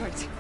effort.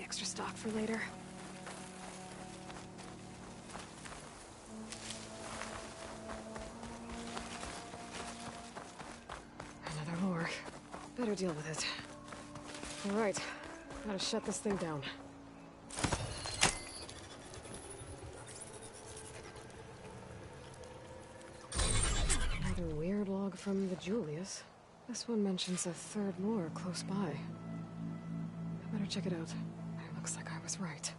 extra stock for later. Another lure. Better deal with it. All right, gotta shut this thing down. Another weird log from the Julius. This one mentions a third lure close by. I better check it out. It looks like I was right.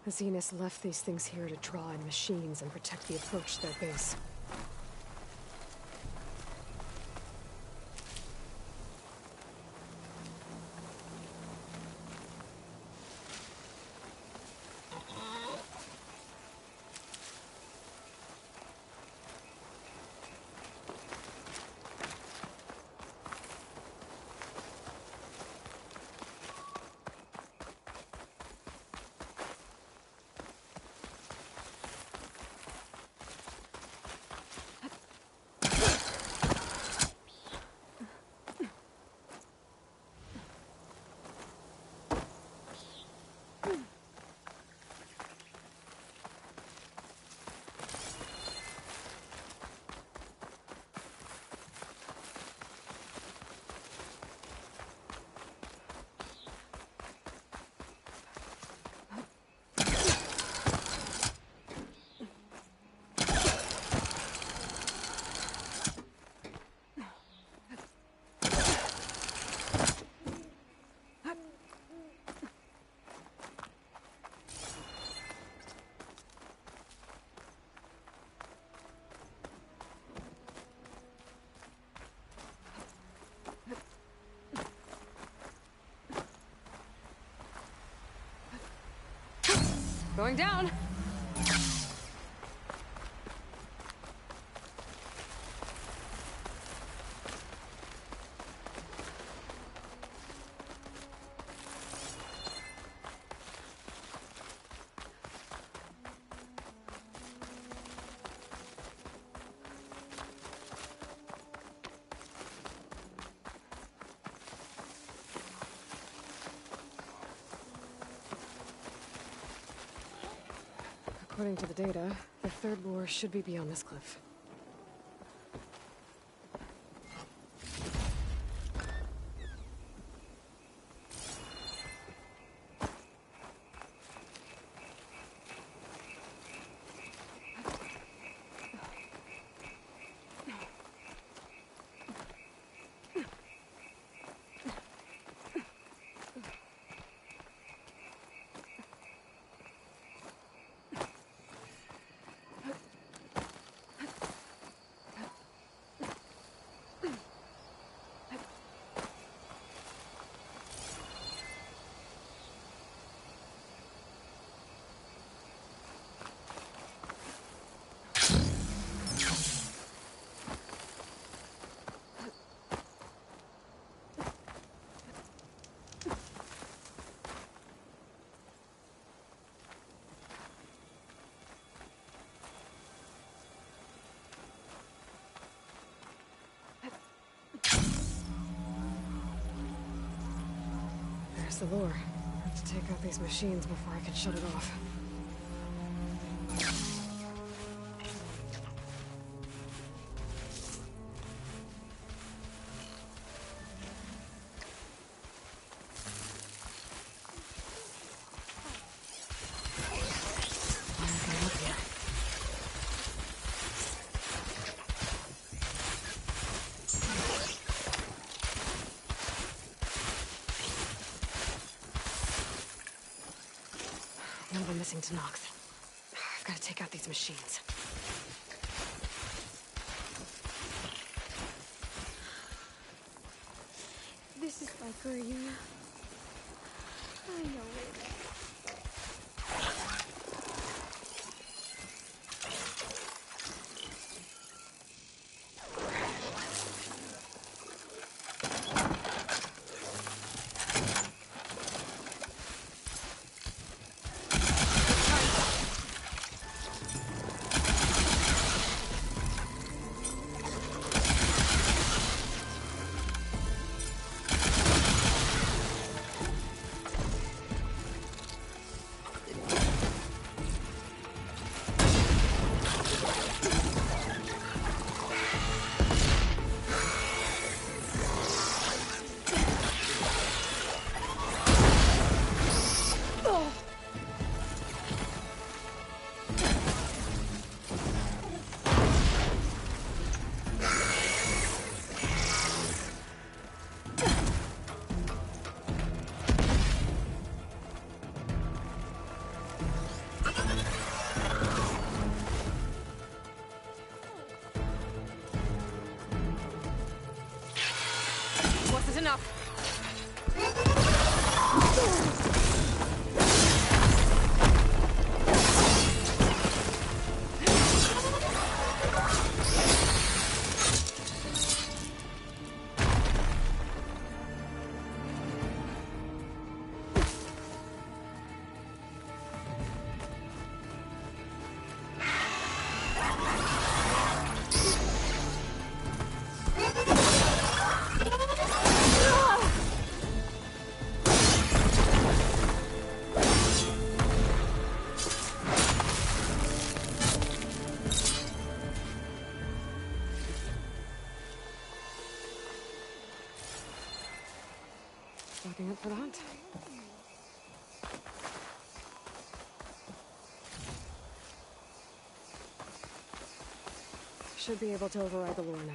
The Zeniths left these things here to draw in machines and protect the approach to their base. Going down! According to the data, the third lure should be beyond this cliff. The lure. I have to take out these machines before I can shut it off. One of them missing to Nox. I've got to take out these machines. This is like her, you know. I know it. enough. Looking up for that. Should be able to override the lore now.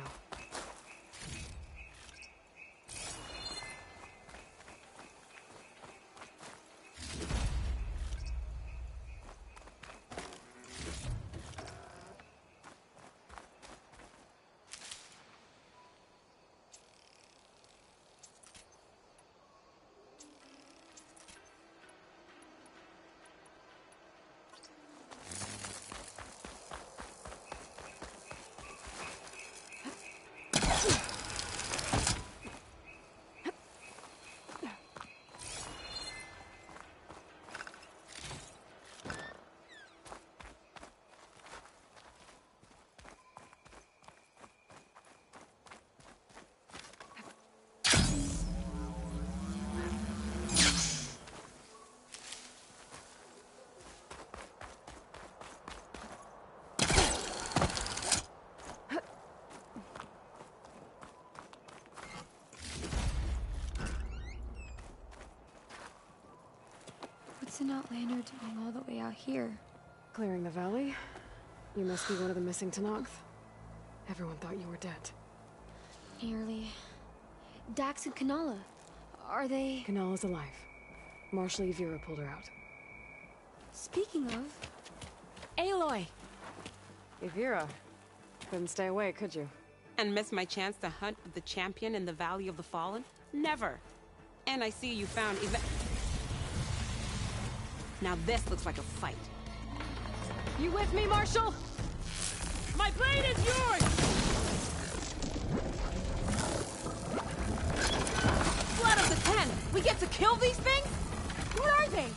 What's an outlander doing all the way out here? Clearing the valley? You must be one of the missing Tenakth. Everyone thought you were dead. Nearly. Dax and Kanala. Are they... Kanala's alive. Marshal Yvira pulled her out. Speaking of... Aloy! Yvira. Couldn't stay away, could you? And miss my chance to hunt the champion in the Valley of the Fallen? Never. And I see you found Now this looks like a fight. You with me, Marshal? My blade is yours! Blood of the Ten! We get to kill these things? What are they?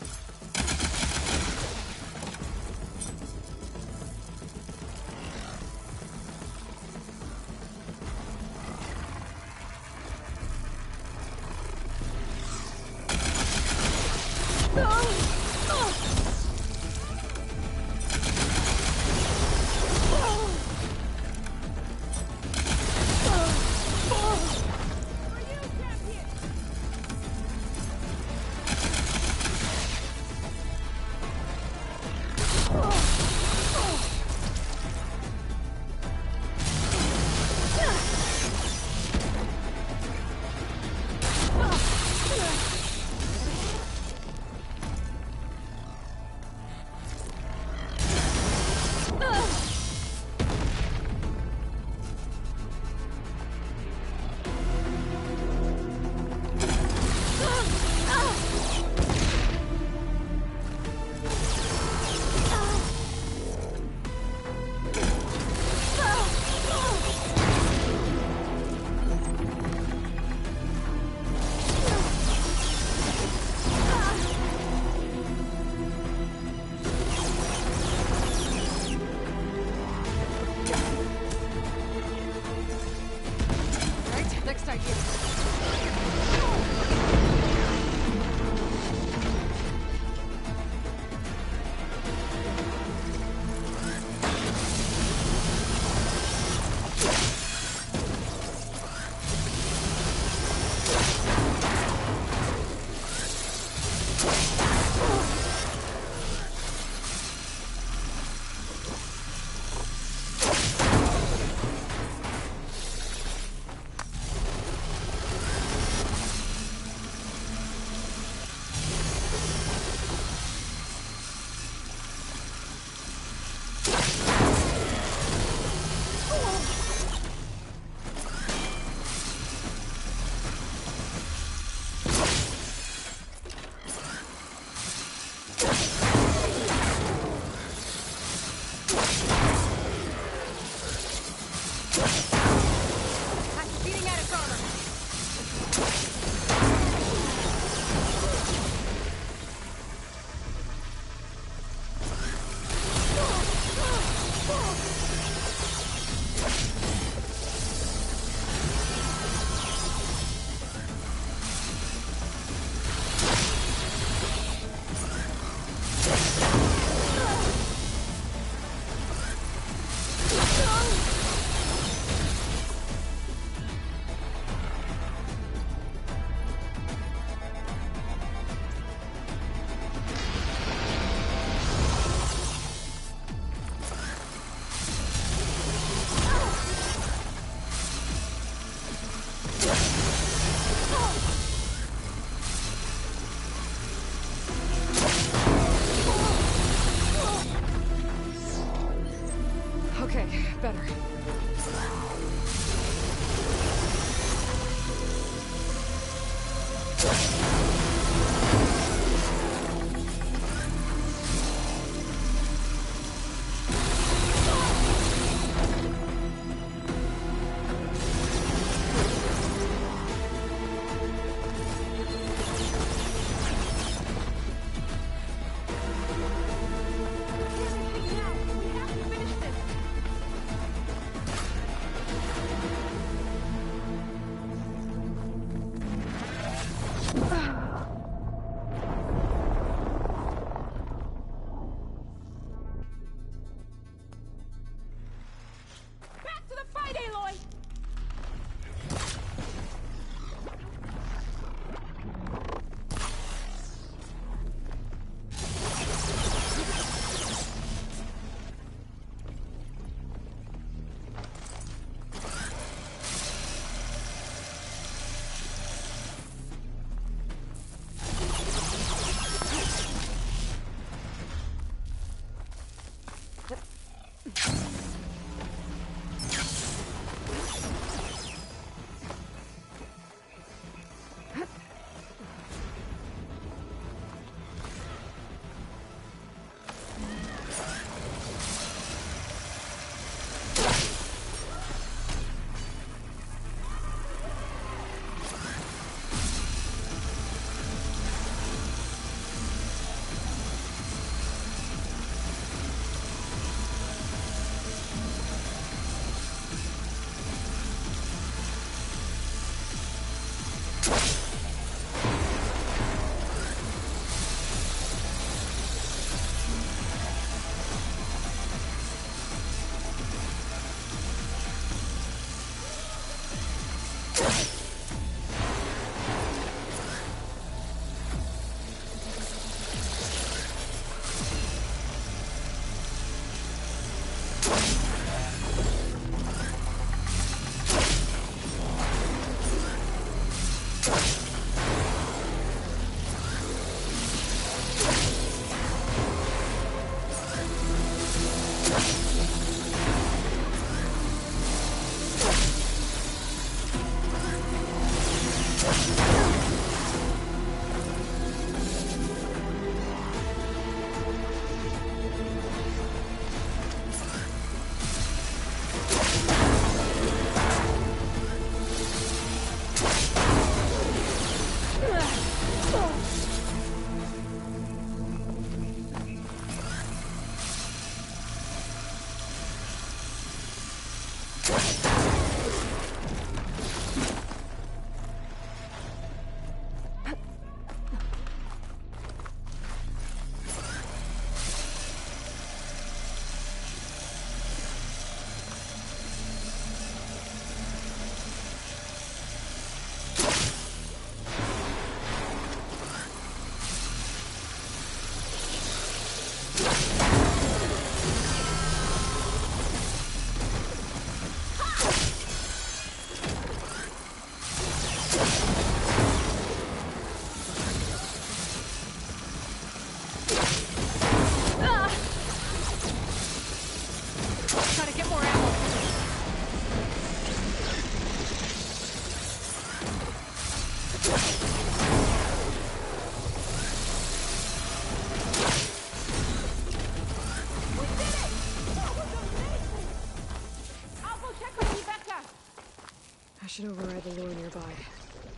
should override the lure nearby.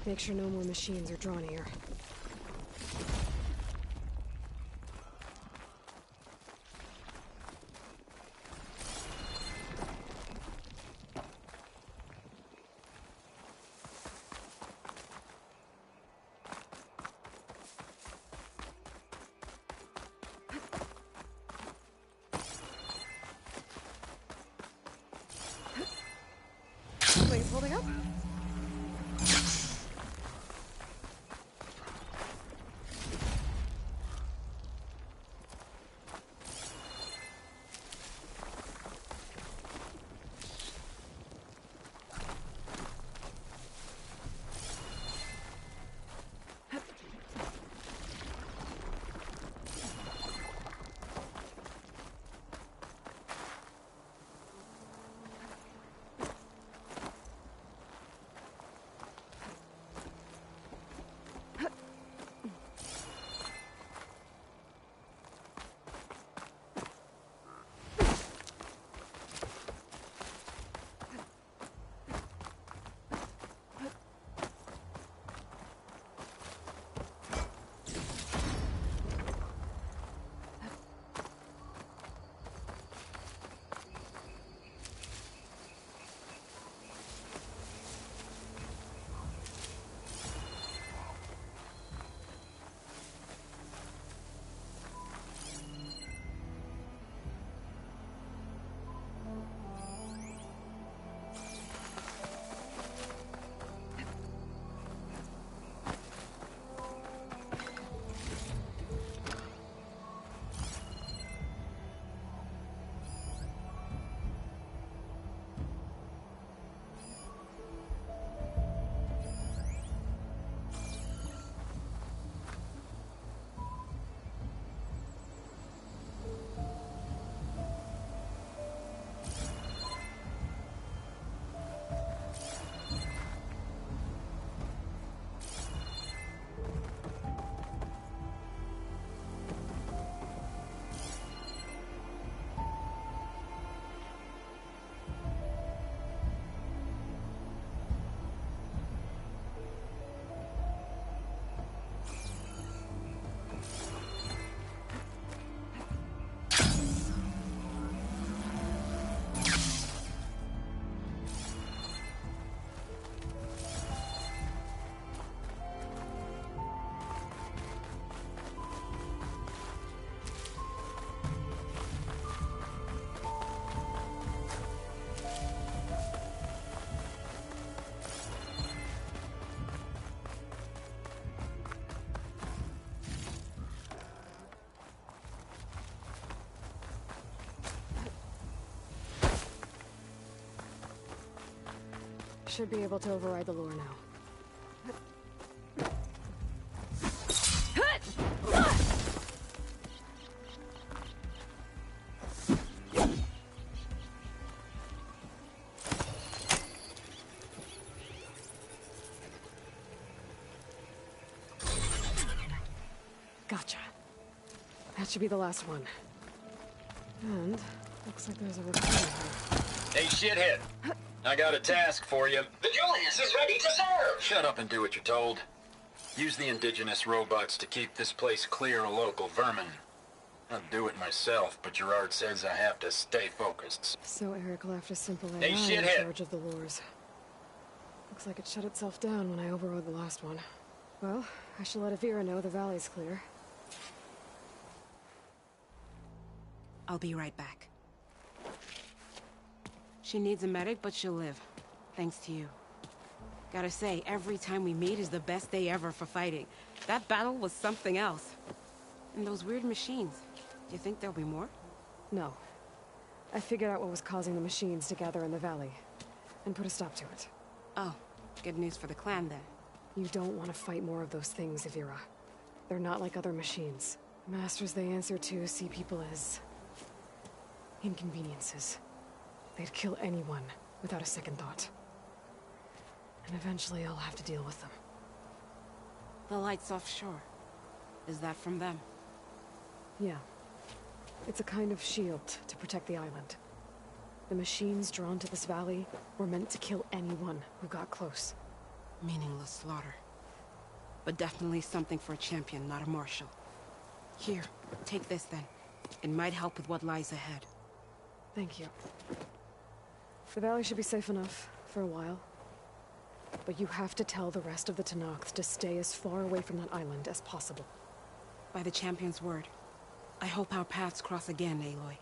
Make sure no more machines are drawn here. Wings holding up? Should be able to override the lure now. Gotcha. That should be the last one. And looks like there's a recorder here. Hey, shithead. I got a task for you. The Julius is ready to serve! Shut up and do what you're told. Use the indigenous robots to keep this place clear of local vermin. I'll do it myself, but Gerard says I have to stay focused. So Eric left a simple AI Hey, in shithead. charge of the lures. Looks like it shut itself down when I overrode the last one. Well, I shall let Avira know the valley's clear. I'll be right back. She needs a medic, but she'll live. Thanks to you. Gotta say, every time we meet is the best day ever for fighting. That battle was something else. And those weird machines. Do you think there'll be more? No. I figured out what was causing the machines to gather in the valley, and put a stop to it. Oh, good news for the clan then. You don't want to fight more of those things, Avira. They're not like other machines. The masters they answer to see people as inconveniences. They'd kill anyone without a second thought. And eventually I'll have to deal with them. The lights offshore. Is that from them? Yeah. It's a kind of shield to protect the island. The machines drawn to this valley were meant to kill anyone who got close. Meaningless slaughter. But definitely something for a champion, not a marshal. Here, take this then. It might help with what lies ahead. Thank you. The valley should be safe enough, for a while. But you have to tell the rest of the Tenakth to stay as far away from that island as possible. By the champion's word. I hope our paths cross again, Aloy.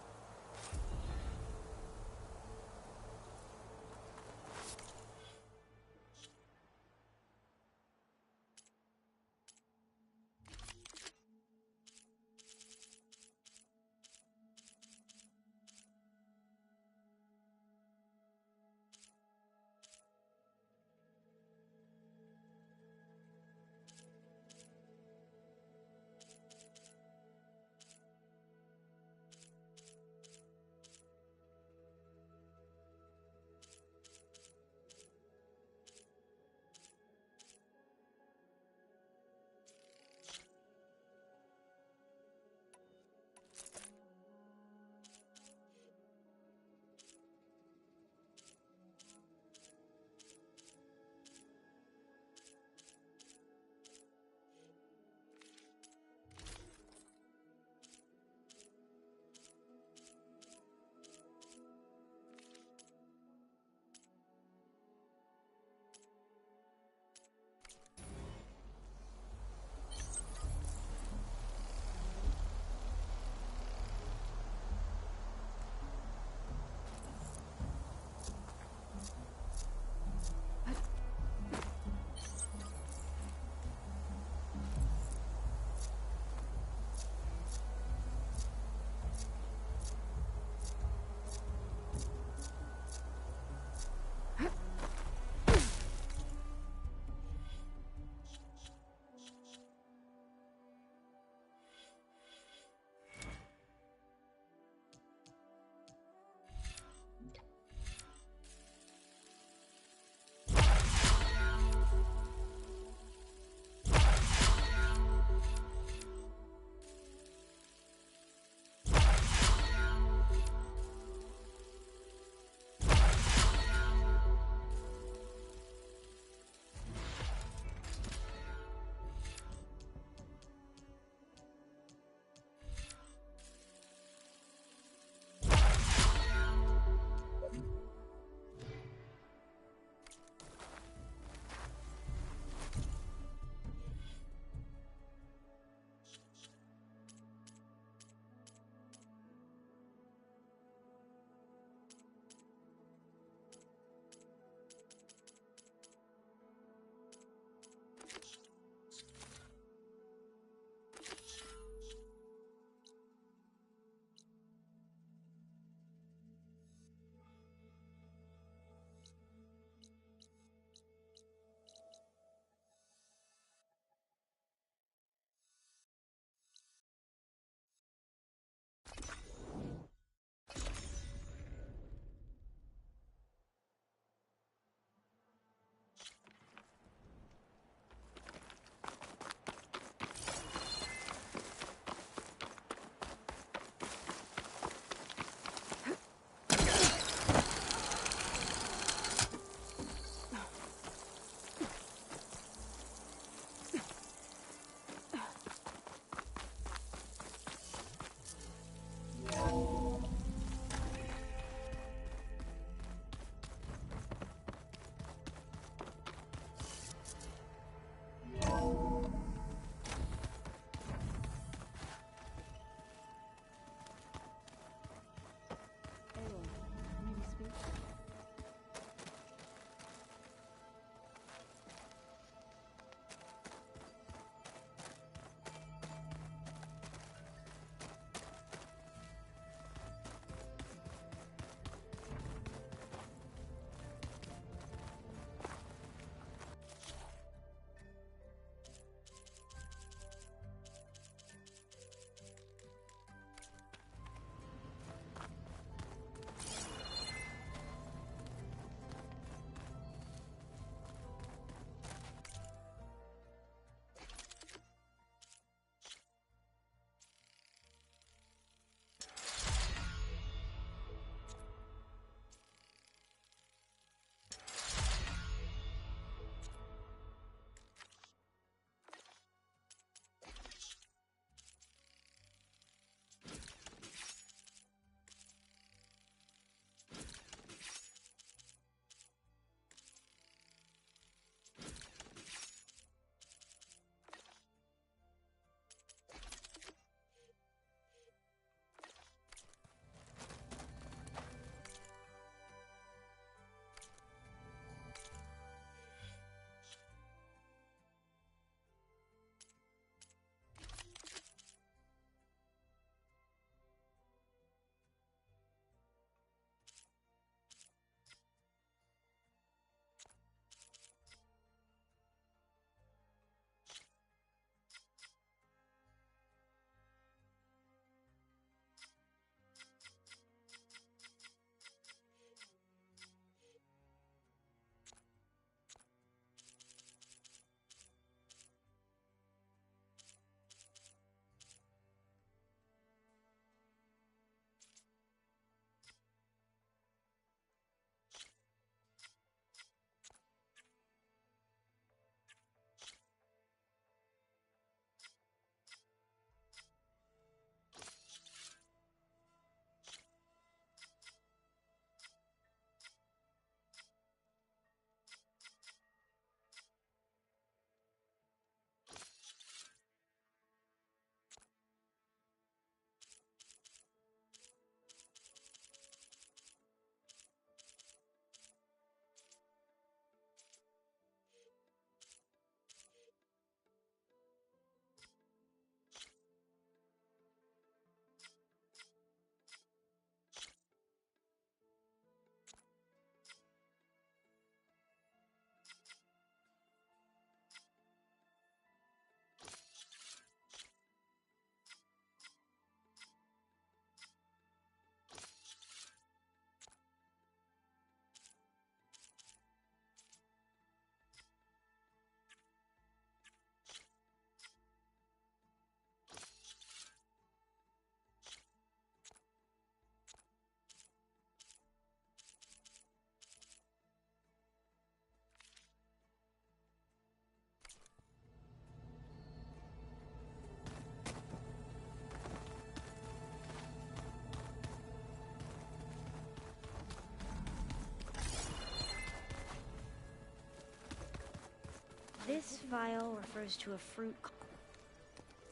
This file refers to a fruit.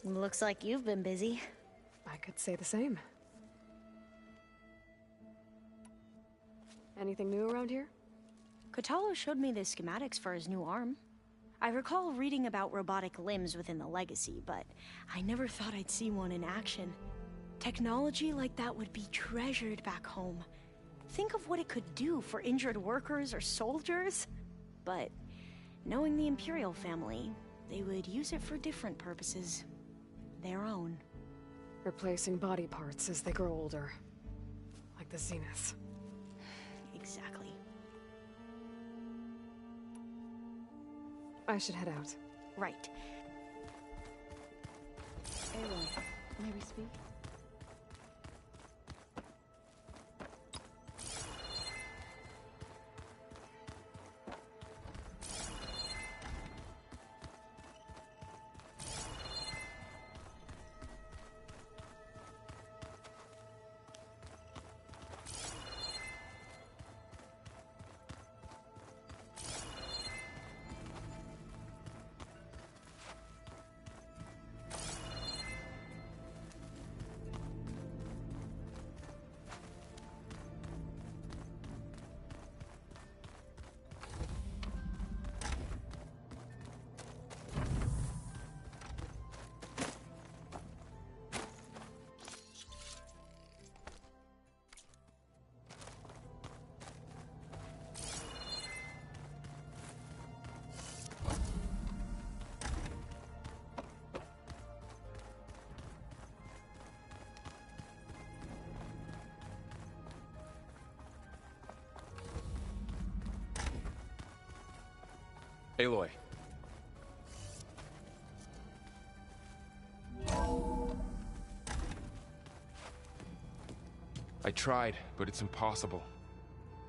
Looks like you've been busy. I could say the same. Anything new around here? Kotalo showed me the schematics for his new arm. I recall reading about robotic limbs within the Legacy, but I never thought I'd see one in action. Technology like that would be treasured back home. Think of what it could do for injured workers or soldiers. But knowing the Imperial family, they would use it for different purposes. Their own. Replacing body parts as they grow older. Like the Zenith. Exactly. I should head out. Right. Aloy, may we speak? Aloy. I tried, but it's impossible.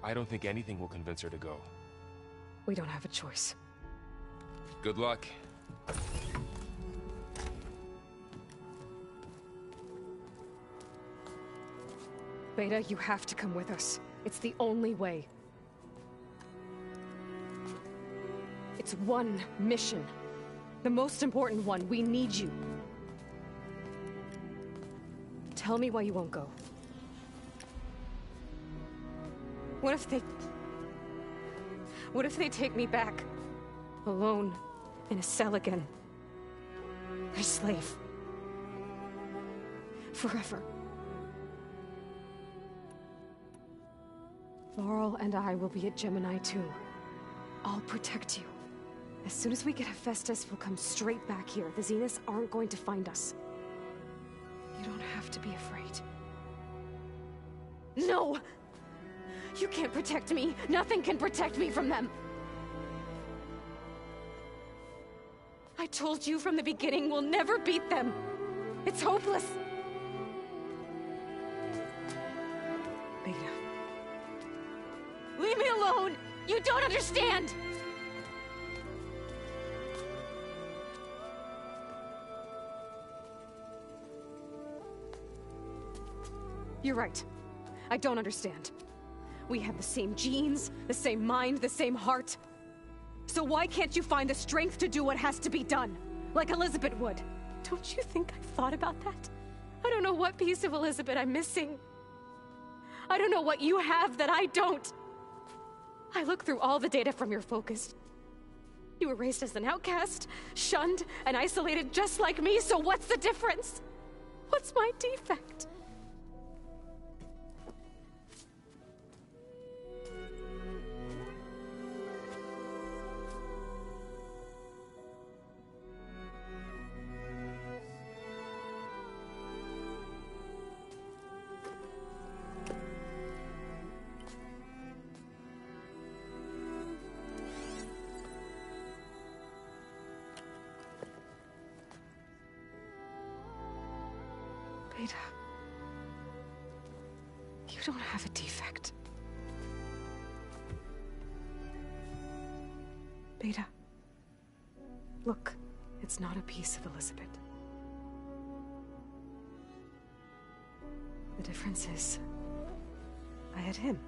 I don't think anything will convince her to go. We don't have a choice. Good luck. Beta, you have to come with us. It's the only way. It's one mission. The most important one. We need you. Tell me why you won't go. What if they take me back? Alone. In a cell again. Their slave. Forever. Laurel and I will be at Gemini too. I'll protect you. As soon as we get Hephaestus, we'll come straight back here. The Zeniths aren't going to find us. You don't have to be afraid. No! You can't protect me. Nothing can protect me from them. I told you from the beginning we'll never beat them. It's hopeless. Beta. Leave me alone! You don't understand! You're right. I don't understand. We have the same genes, the same mind, the same heart. So why can't you find the strength to do what has to be done? Like Elizabeth would. Don't you think I've thought about that? I don't know what piece of Elizabeth I'm missing. I don't know what you have that I don't. I look through all the data from your focus. You were raised as an outcast, shunned, and isolated just like me, so what's the difference? What's my defect? Beta, you don't have a defect. Beta, look, it's not a piece of Elizabeth. The difference is, I had him.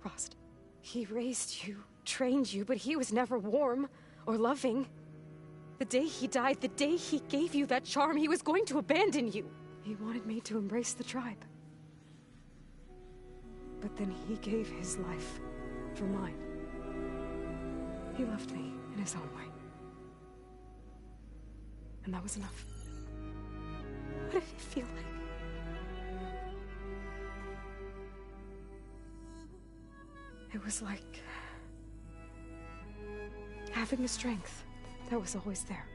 Frost. He raised you trained you, but he was never warm or loving. The day he died, the day he gave you that charm, he was going to abandon you. He wanted me to embrace the tribe. But then he gave his life for mine. He loved me in his own way. And that was enough. What did it feel like? It was like having a strength that was always there.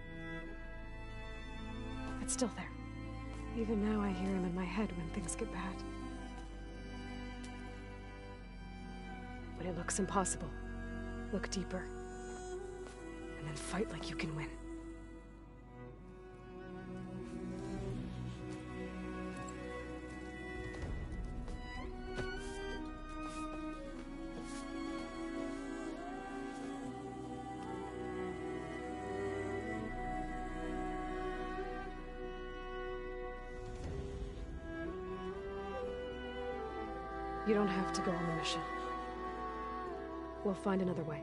It's still there. Even now I hear him in my head when things get bad. When it looks impossible, look deeper. And then fight like you can win. You don't have to go on the mission. We'll find another way.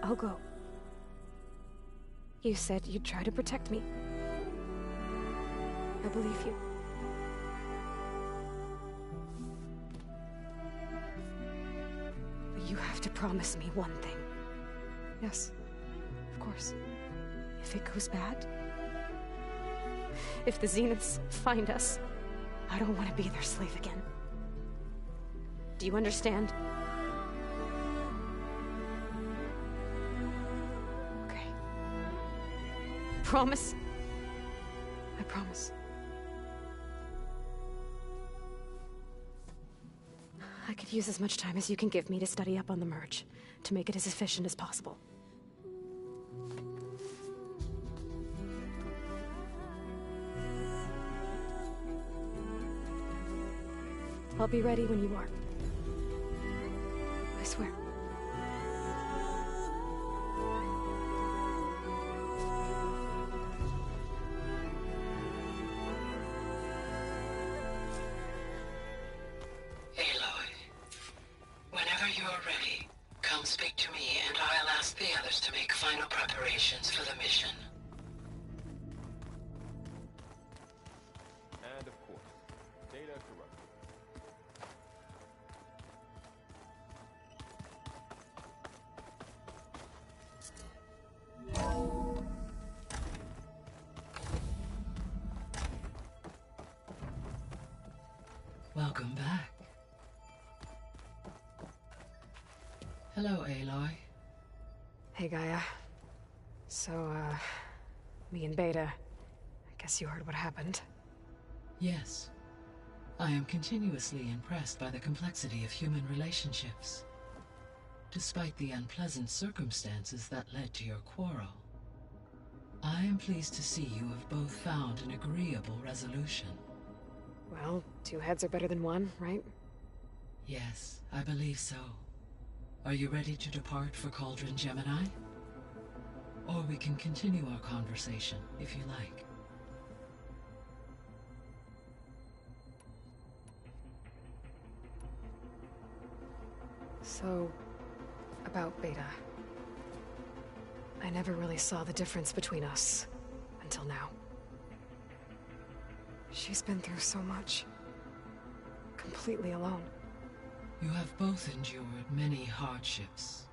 I'll go. You said you'd try to protect me. I believe you. But you have to promise me one thing. Yes, of course. If it goes bad, if the Zeniths find us, I don't want to be their slave again. Do you understand? Okay. Promise? I promise. I could use as much time as you can give me to study up on the merge, to make it as efficient as possible. I'll be ready when you are. I swear. Aloy, whenever you're ready, come speak to me and I'll ask the others to make final preparations for the mission. And of course, data corrupted. Welcome back. Hello, Aloy. Hey, Gaia. So, me and Beta, I guess you heard what happened. Yes. I am continuously impressed by the complexity of human relationships. Despite the unpleasant circumstances that led to your quarrel, I am pleased to see you have both found an agreeable resolution. Well, two heads are better than one, right? Yes, I believe so. Are you ready to depart for Cauldron Gemini? Or we can continue our conversation, if you like. So, about Beta. I never really saw the difference between us, until now. She's been through so much. Completely alone. You have both endured many hardships.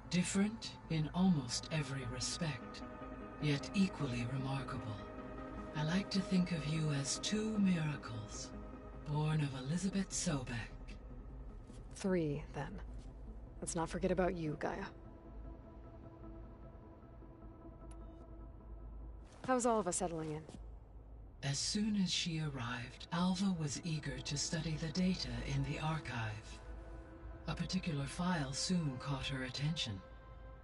Different in almost every respect, yet equally remarkable. I like to think of you as two miracles, born of Elizabeth Sobek. 3, then. Let's not forget about you, Gaia. How's all of us settling in? As soon as she arrived, Alva was eager to study the data in the archive. A particular file soon caught her attention.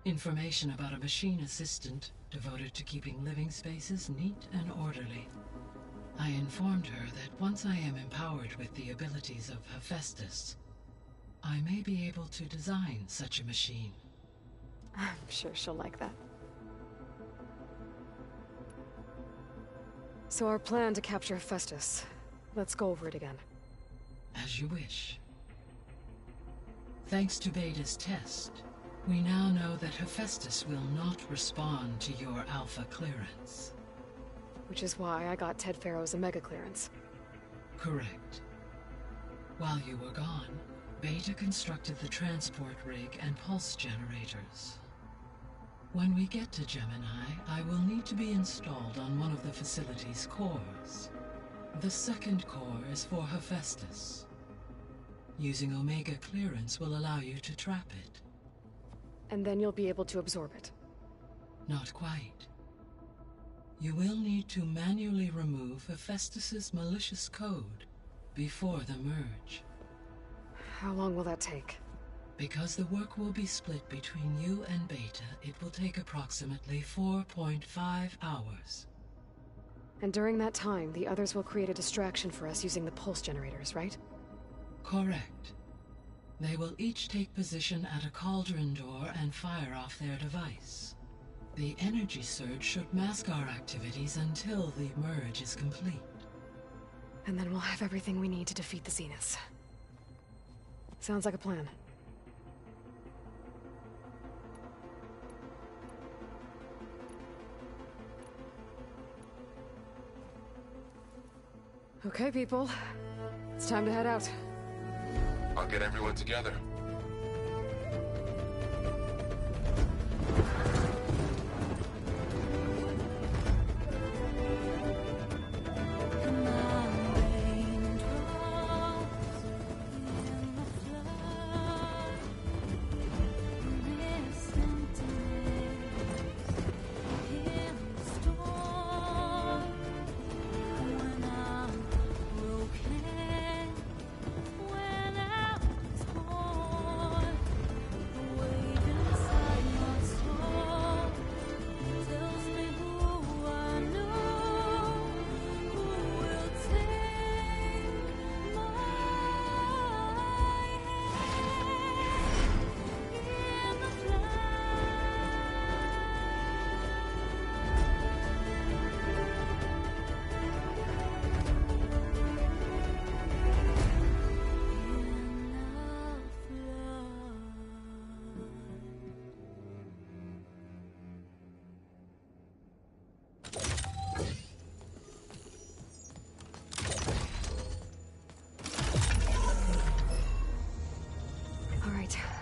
Information about a machine assistant devoted to keeping living spaces neat and orderly. I informed her that once I am empowered with the abilities of Hephaestus, I may be able to design such a machine. I'm sure she'll like that. So our plan to capture Hephaestus. Let's go over it again. As you wish. Thanks to Beta's test, we now know that Hephaestus will not respond to your Alpha clearance. Which is why I got Ted Farrow's Omega clearance. Correct. While you were gone, Beta constructed the transport rig and pulse generators. When we get to Gemini, I will need to be installed on one of the facility's cores. The second core is for Hephaestus. Using Omega clearance will allow you to trap it. And then you'll be able to absorb it. Not quite. You will need to manually remove Hephaestus's malicious code before the merge. How long will that take? Because the work will be split between you and Beta, it will take approximately 4.5 hours. And during that time, the others will create a distraction for us using the pulse generators, right? Correct. They will each take position at a cauldron door and fire off their device. The energy surge should mask our activities until the merge is complete. And then we'll have everything we need to defeat the Zeniths. Sounds like a plan. Okay, people. It's time to head out. I'll get everyone together.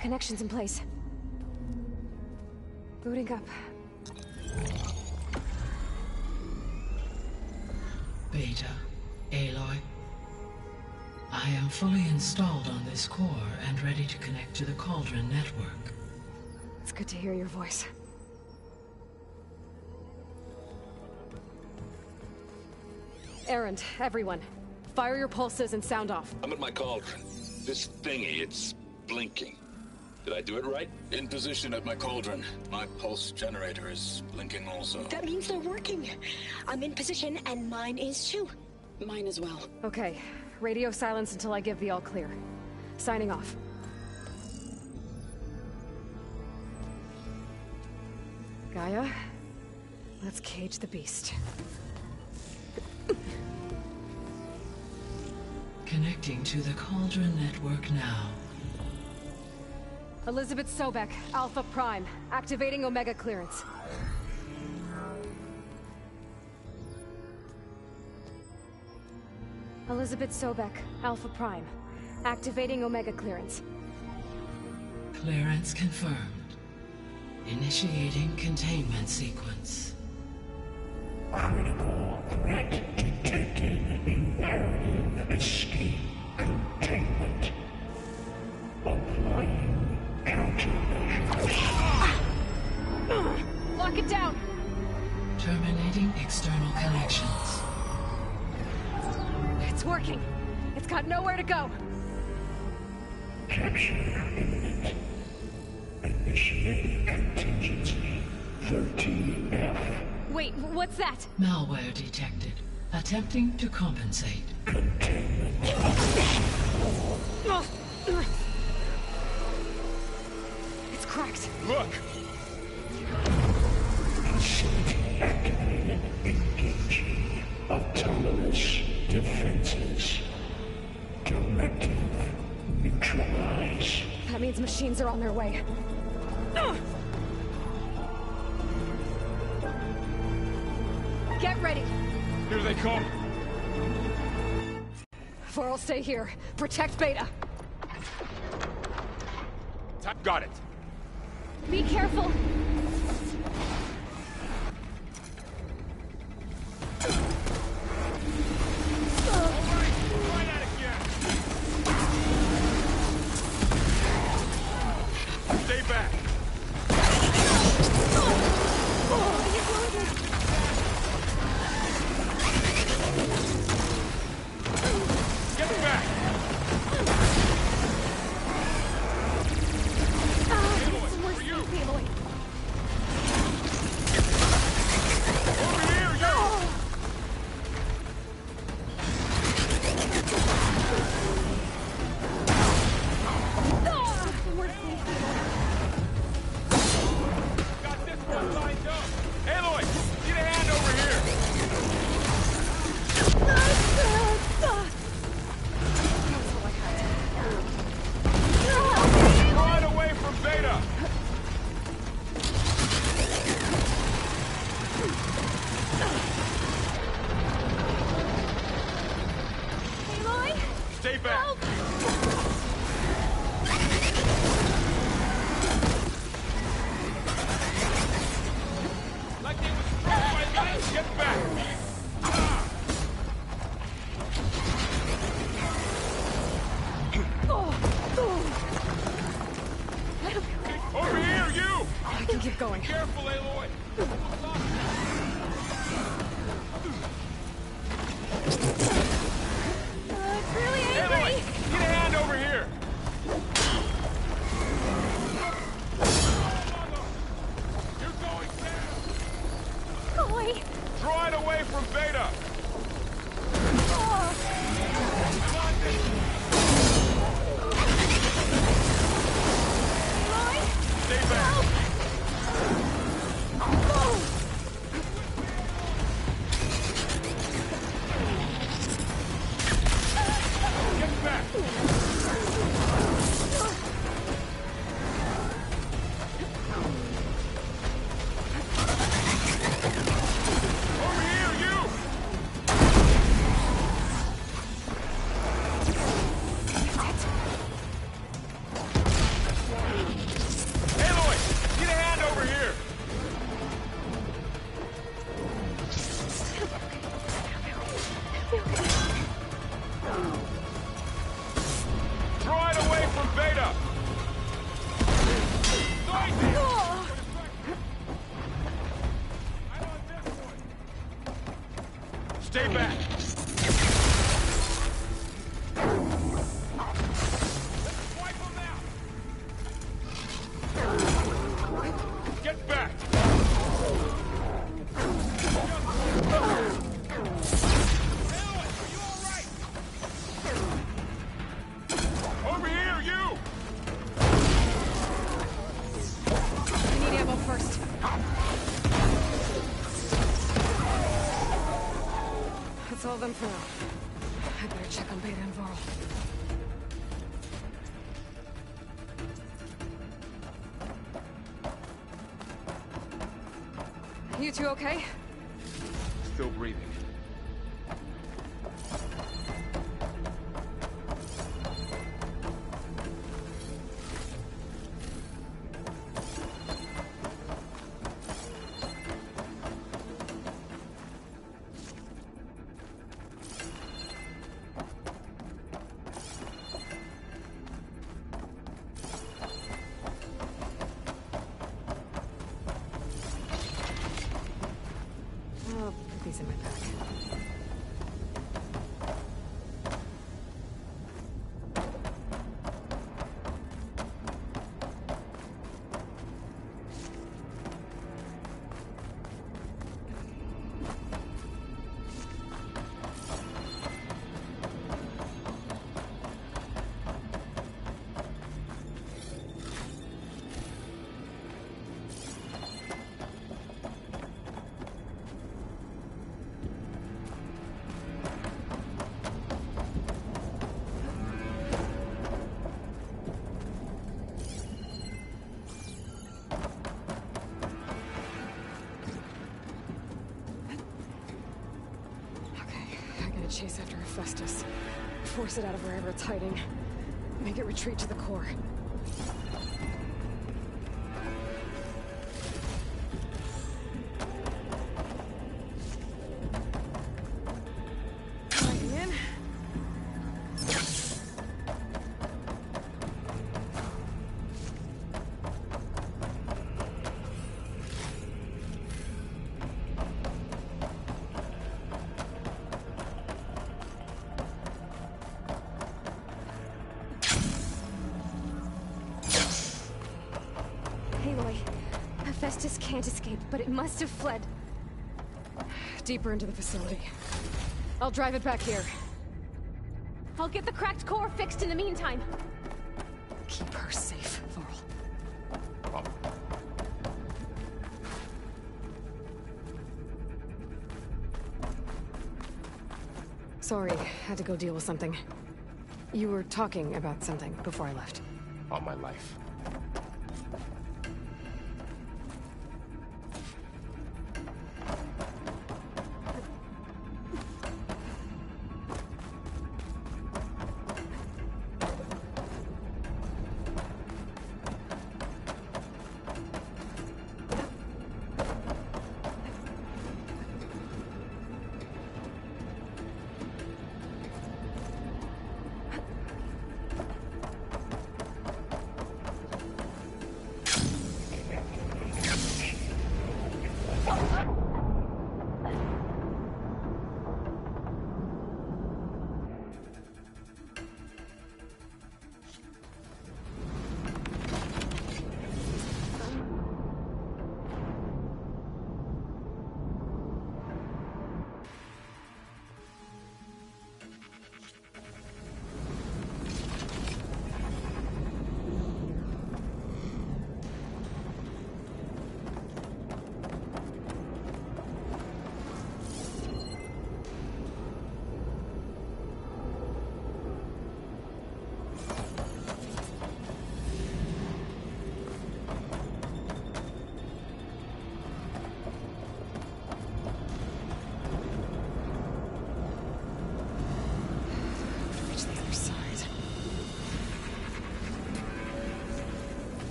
Connections in place. Booting up. Beta, Aloy. I am fully installed on this core and ready to connect to the Cauldron network. It's good to hear your voice. Errand, everyone. Fire your pulses and sound off. I'm at my cauldron. This thingy, it's blinking. Did I do it right? In position at my cauldron. My pulse generator is blinking also. That means they're working. I'm in position, and mine is too. Mine as well. Okay. Radio silence until I give the all clear. Signing off. Gaia, let's cage the beast. Connecting to the Cauldron network now. Elizabeth Sobek, Alpha Prime, activating Omega clearance. Elizabeth Sobek, Alpha Prime, activating Omega clearance. Clearance confirmed. Initiating containment sequence. Critical threat detected. Imperative escape containment. Applying countermeasures. Lock it down! Terminating external connections. It's working. It's got nowhere to go. Capture imminent. Initiating contingency 13F. Wait, what's that? Malware detected. Attempting to compensate. Containment. It's cracked. Look! Facility activated. Engaging autonomous defenses. Direct That means machines are on their way. Get ready! Here they come! Varl, stay here. Protect Beta. Got it! Be careful! Stay back! Get back! We're you. Aloy. Over here, you! Got this one lined up! Aloy, get a hand over here! Right away from Beta! Aloy! Stay back! Like they was struck by lightning! Get back! Over here, you! I can keep going. Careful, Aloy! It's really Aloy, angry! get a hand over here! You're going down! Aloy! Draw it away from Beta! Oh. Come on, this. Aloy! Stay back! Get back! Over here, you! Aloy, get a hand over here! Draw it away from Beta! Stay back! Let's wipe them out! Get back! Over here, you! I need ammo first. That's all of them for now. I better check on Beta and Varl. You two okay? Still breathing. I'll put these in my pack. chase after Hephaestus. Force it out of wherever it's hiding. Make it retreat to the core. Sliding in. Aloy, Hephaestus can't escape, but it must have fled. Deeper into the facility. I'll drive it back here. I'll get the cracked core fixed in the meantime. Keep her safe, Laurel. Sorry, had to go deal with something. You were talking about something before I left. All my life.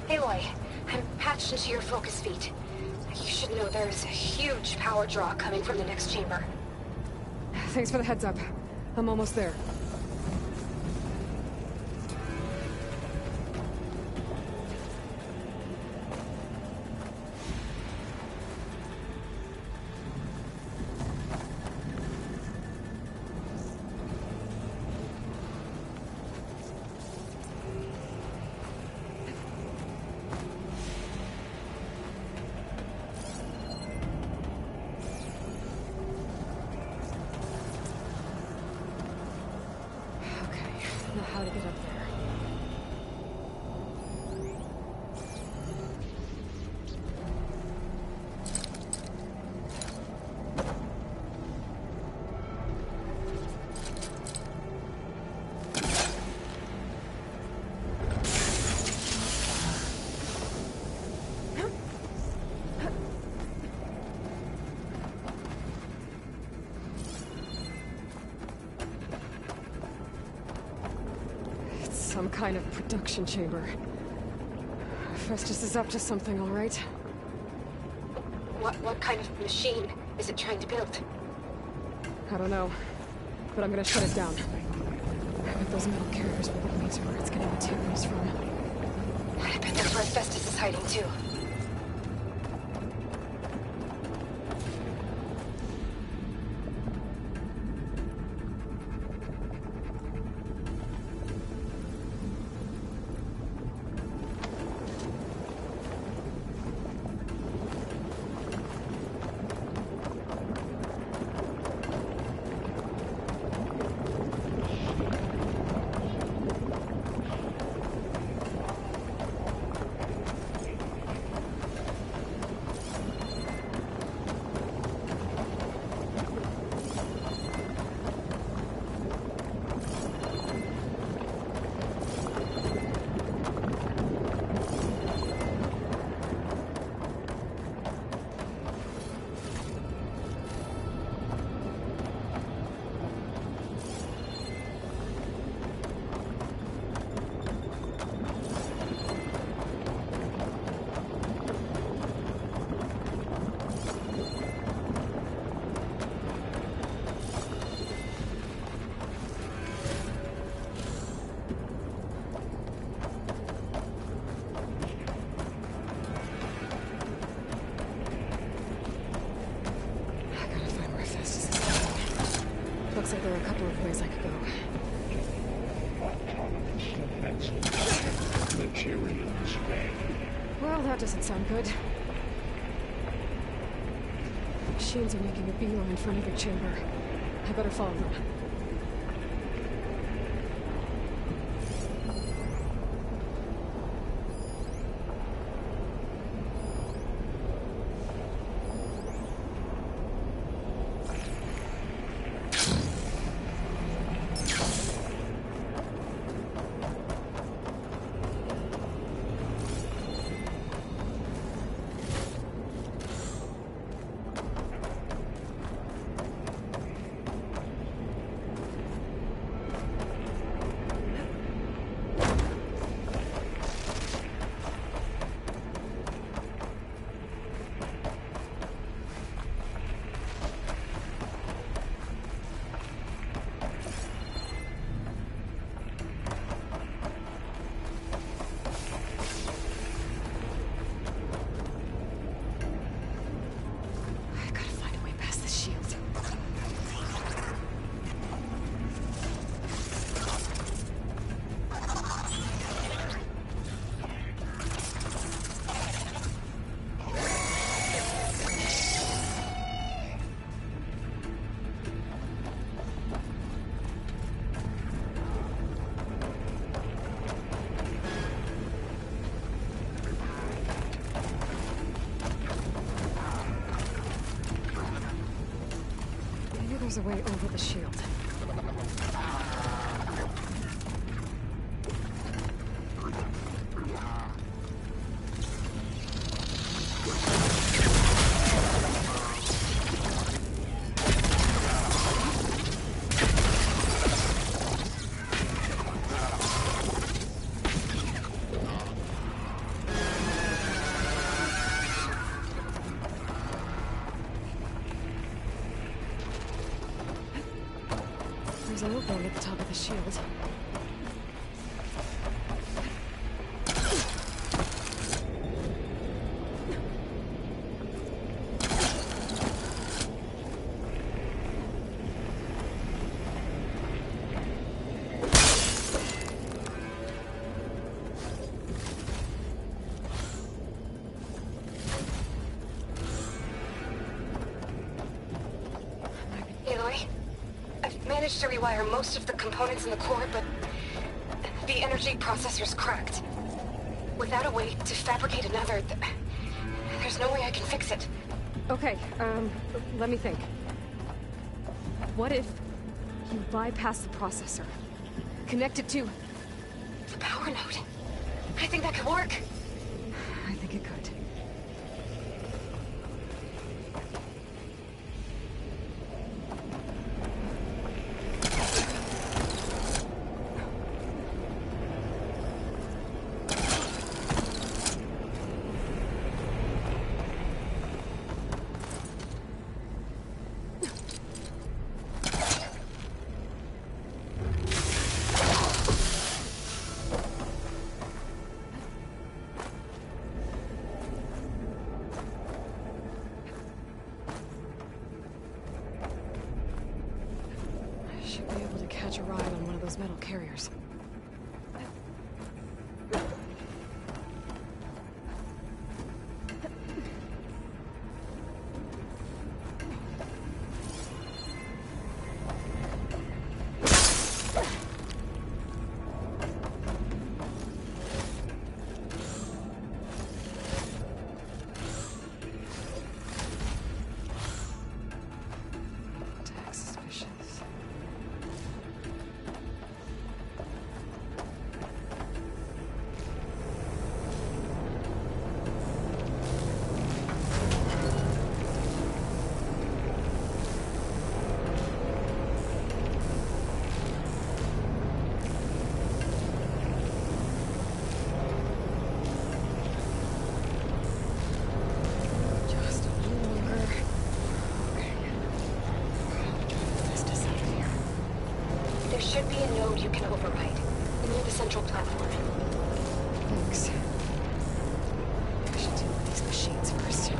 Aloy, I'm patched into your focus feed. You should know there's a huge power draw coming from the next chamber. Thanks for the heads up. I'm almost there. How to get up there. Some kind of production chamber. Hephaestus is up to something, all right? What kind of machine is it trying to build? I don't know, but I'm gonna shut it down. But those metal carriers will lead me to where it's getting materials from. I bet that's where Hephaestus is hiding too. Looks like there are a couple of ways I could go. Materials ready. Well, that doesn't sound good. Machines are making a beeline for another chamber. I better follow them. There's a way over the shield. There's an opening at the top of the shield. To rewire most of the components in the core, but the energy processor's cracked. Without a way to fabricate another, there's no way I can fix it. Okay, let me think. What if you bypass the processor? Connect it to the power node? I think that could work. I think it could. Should be able to catch a ride on one of those metal carriers. There should be a node you can override near the central platform. Thanks. I should deal with these machines first.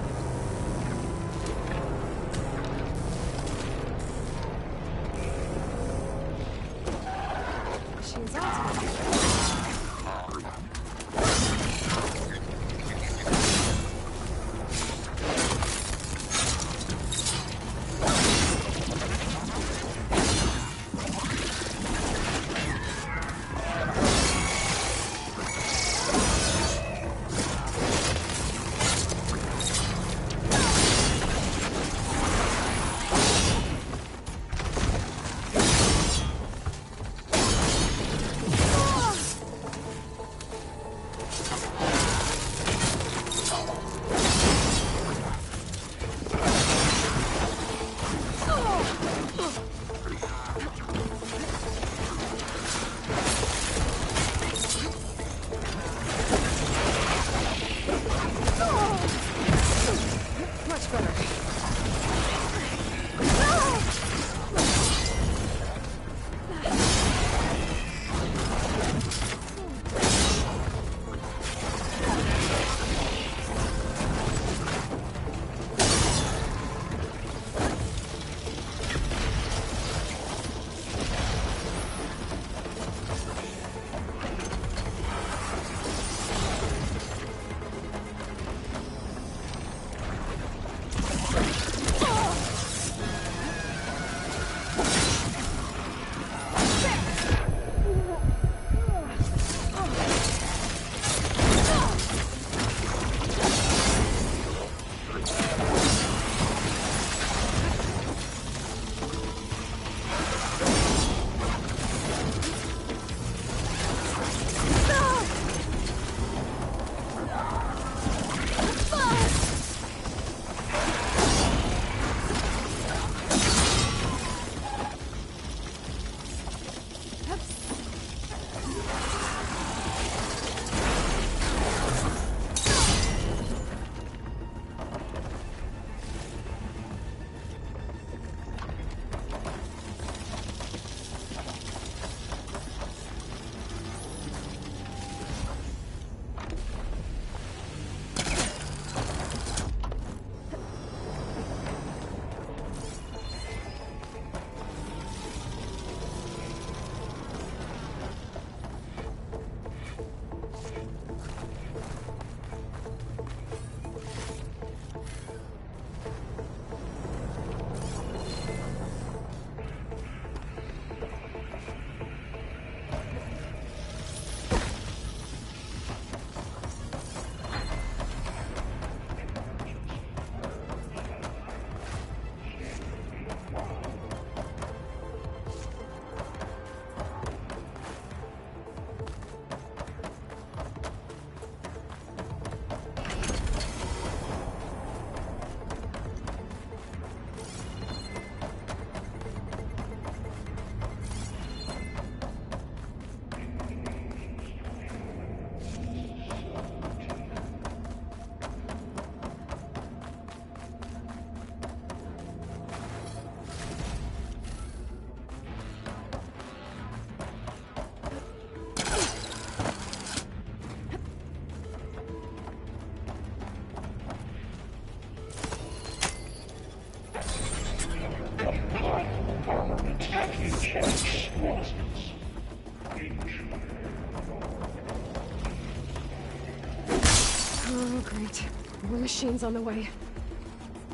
Oh, great. More machines on the way.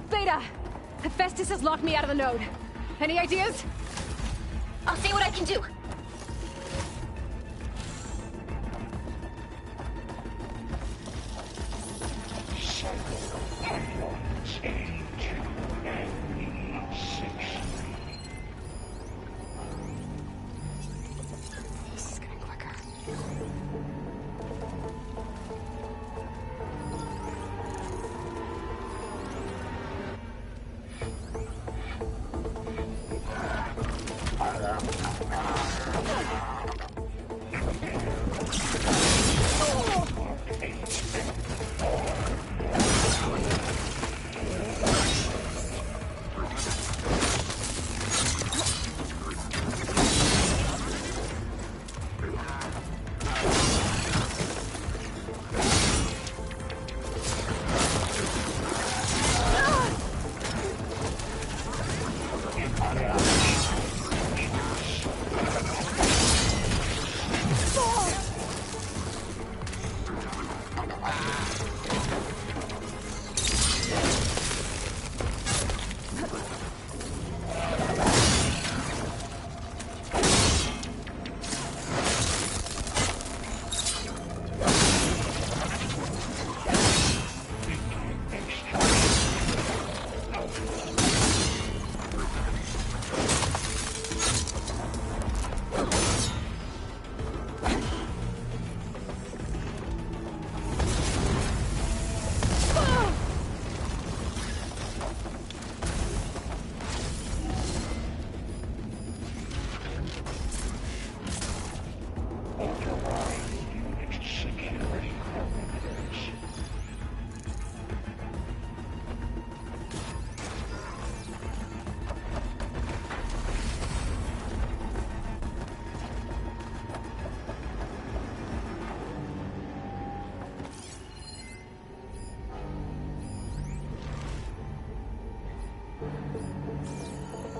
Beta! Hephaestus has locked me out of the node. Any ideas? I'll see what I can do. This is getting quicker.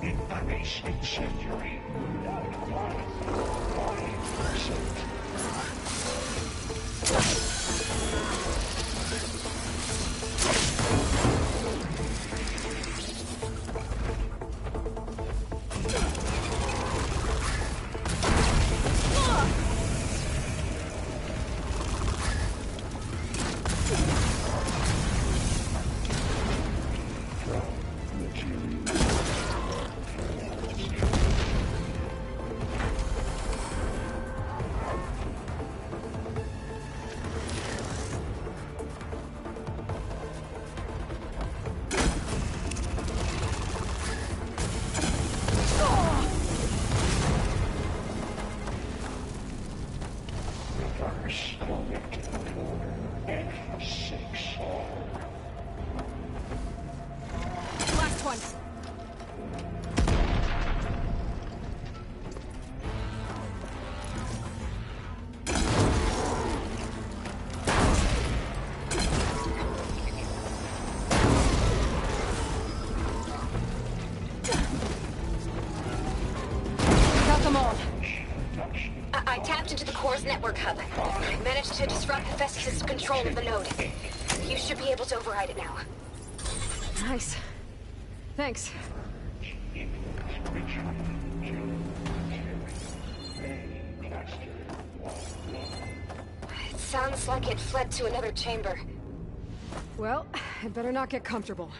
Information century. Last one. Got them all. I tapped into the core's network hub. I managed to disrupt Hephaestus' control of the node. You should be able to override it now. Nice. Thanks. It sounds like it fled to another chamber. Well, I'd better not get comfortable.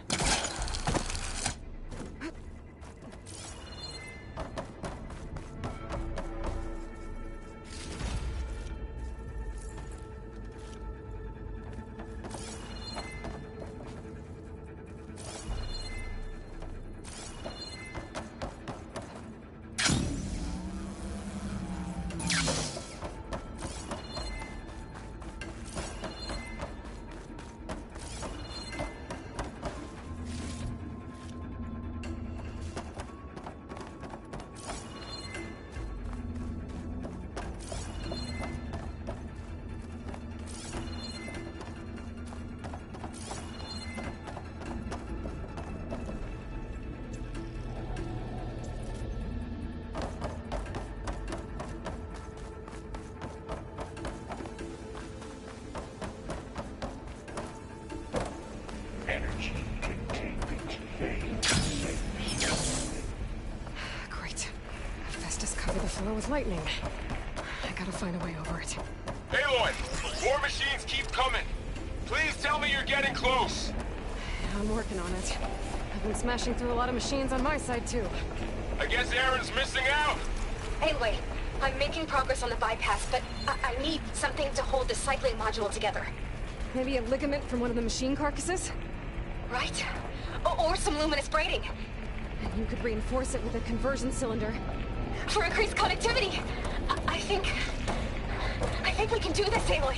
the floor with lightning. I gotta find a way over it. Aloy! More machines keep coming! Please tell me you're getting close! I'm working on it. I've been smashing through a lot of machines on my side, too. I guess Aaron's missing out! Anyway, I'm making progress on the bypass, but I need something to hold the cycling module together. Maybe a ligament from one of the machine carcasses? Right? Or some luminous braiding. And you could reinforce it with a conversion cylinder. For increased connectivity! I think we can do this, Aloy.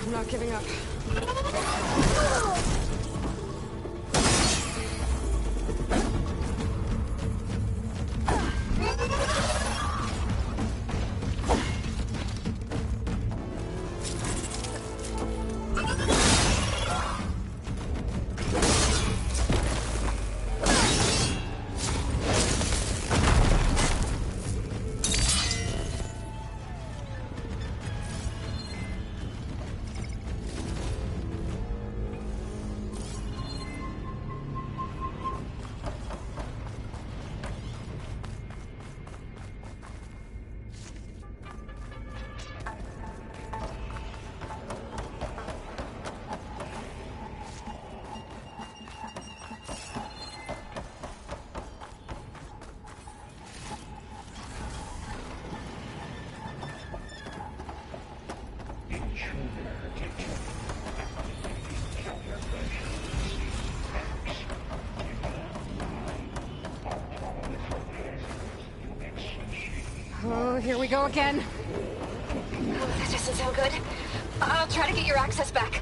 I'm not giving up. Oh, here we go again. That doesn't sound good. I'll try to get your access back.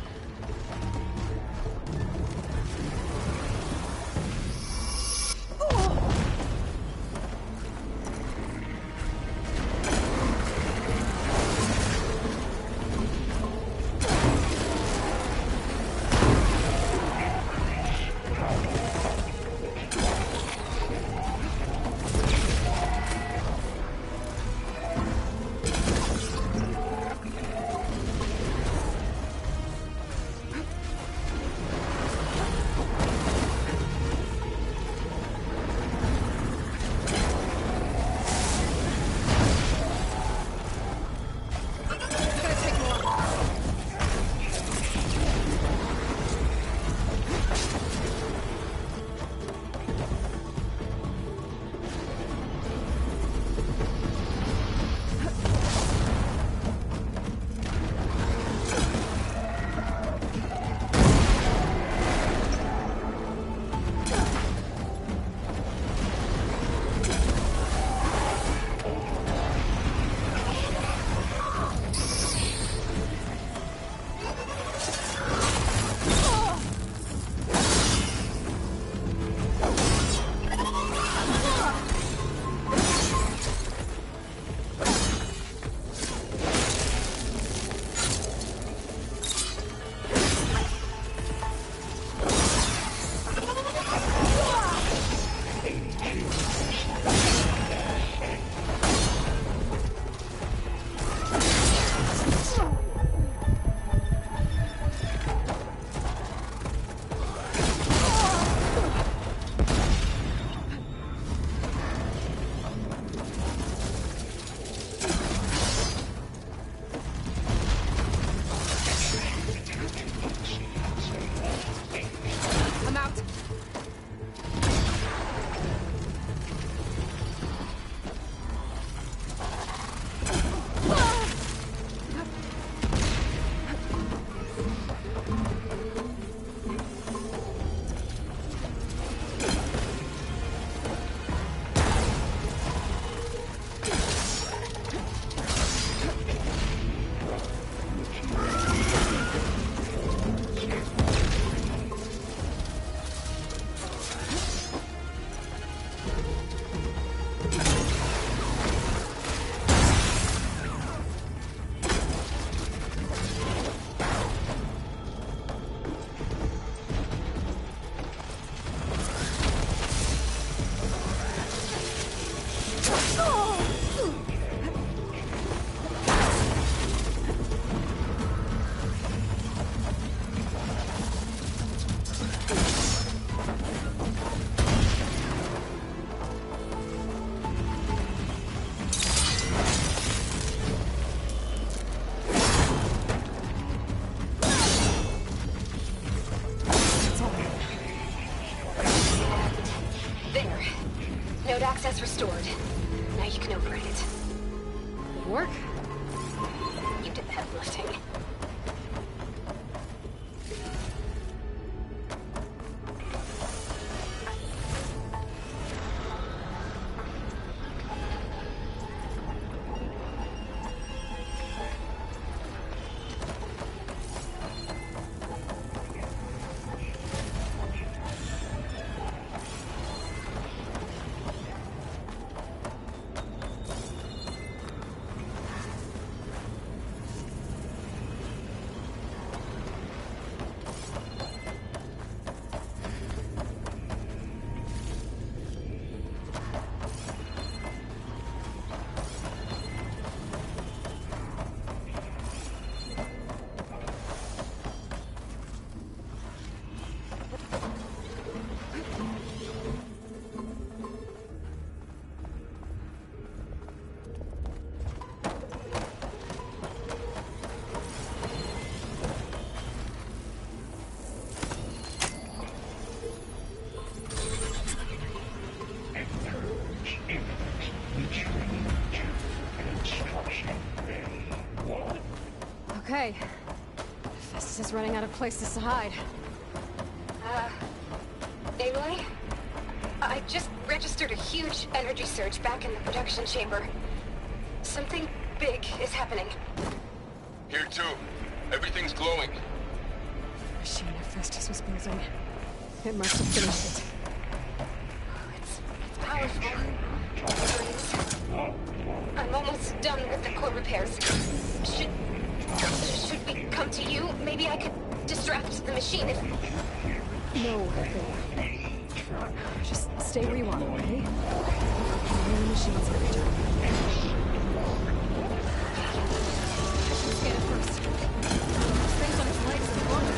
Node access restored. Now you can override it. Good work. You did the heavy lifting. Okay. Festus is running out of places to hide. Aloy? I just registered a huge energy surge back in the production chamber. Something big is happening. Here too. Everything's glowing. The machine that Festus was building. It must have finished it. It's powerful. I'm almost done with the core repairs. Should we come to you? Maybe I could distract the machine if... No, just stay where you are, okay? The machine's gonna turn. Scan it first. This thing's on its legs at the moment.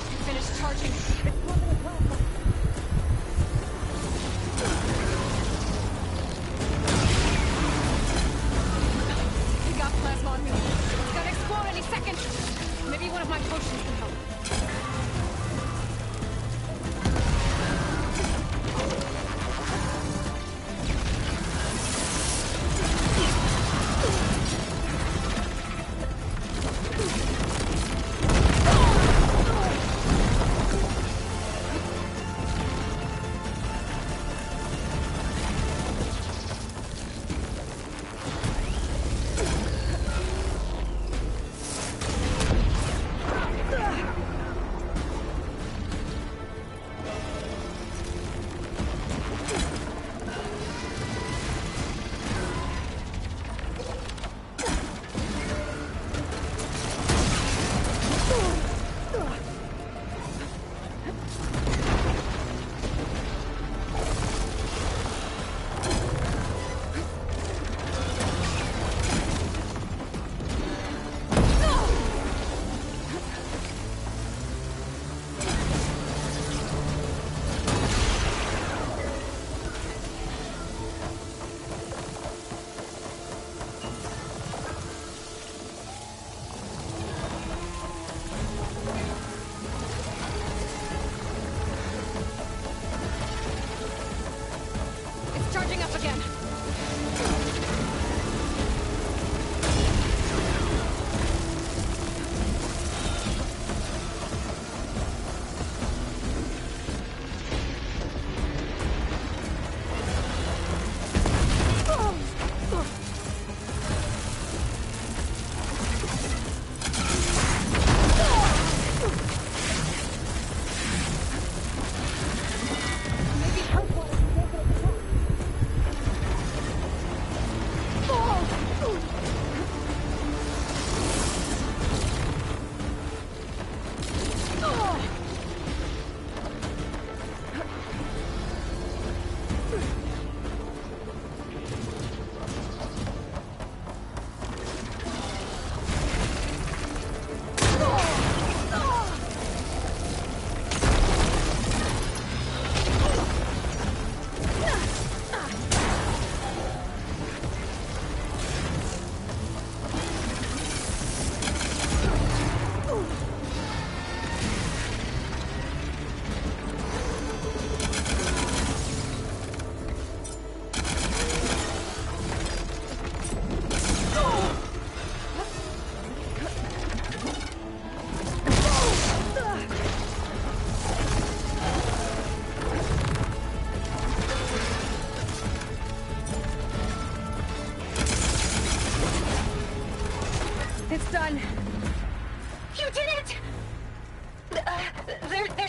I think it's charging up.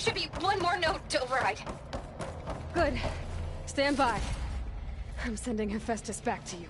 should be one more note to override. Good. Stand by. I'm sending Hephaestus back to you.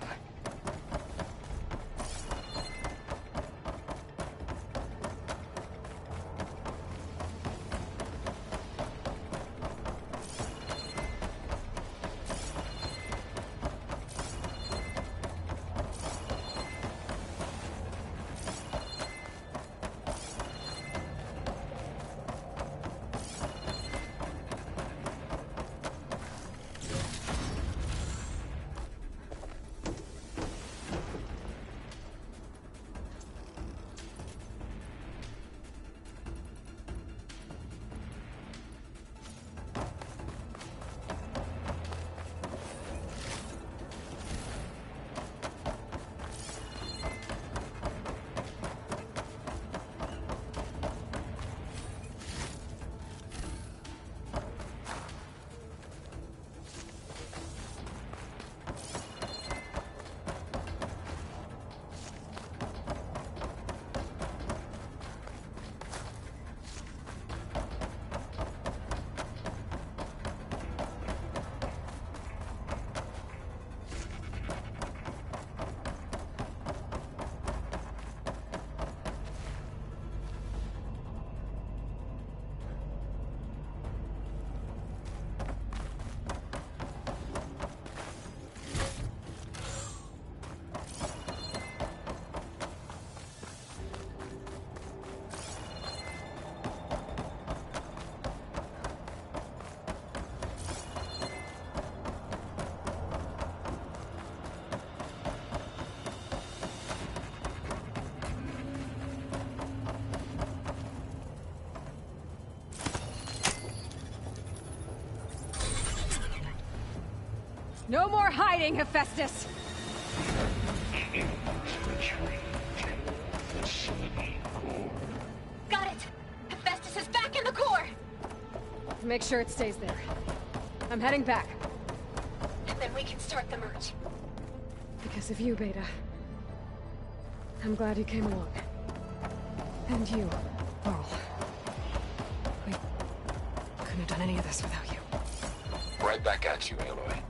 No more hiding, Hephaestus! Got it! Hephaestus is back in the core! Make sure it stays there. I'm heading back. And then we can start the merge. Because of you, Beta. I'm glad you came along. And you, Laurel. We couldn't have done any of this without you. Right back at you, Aloy.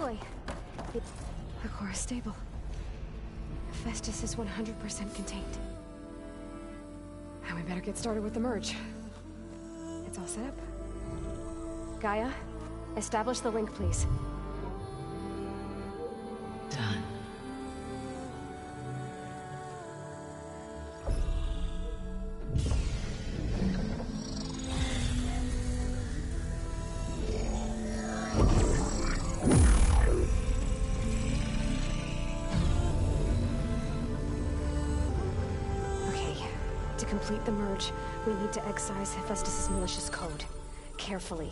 Aloy! The core is stable. Hephaestus is 100% contained. Now we better get started with the merge. It's all set up. Gaia, establish the link, please. Done. To complete the merge, we need to excise Hephaestus' malicious code. Carefully.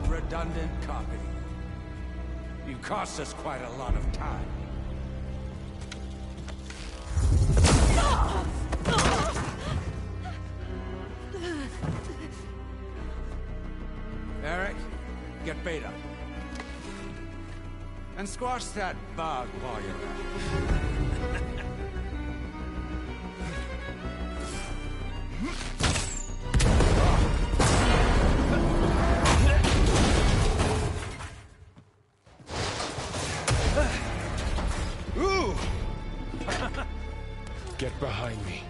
Redundant copy. You cost us quite a lot of time. Eric, get Beta. And squash that bug while you're at it. Get behind me.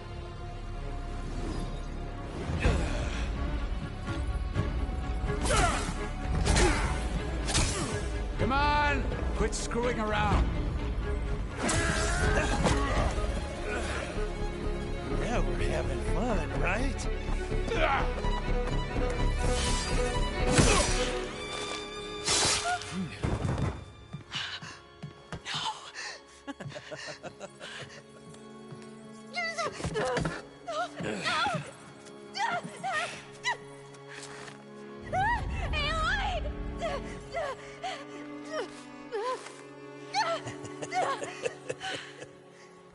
Come on! Quit screwing around. Yeah, we're having fun, right?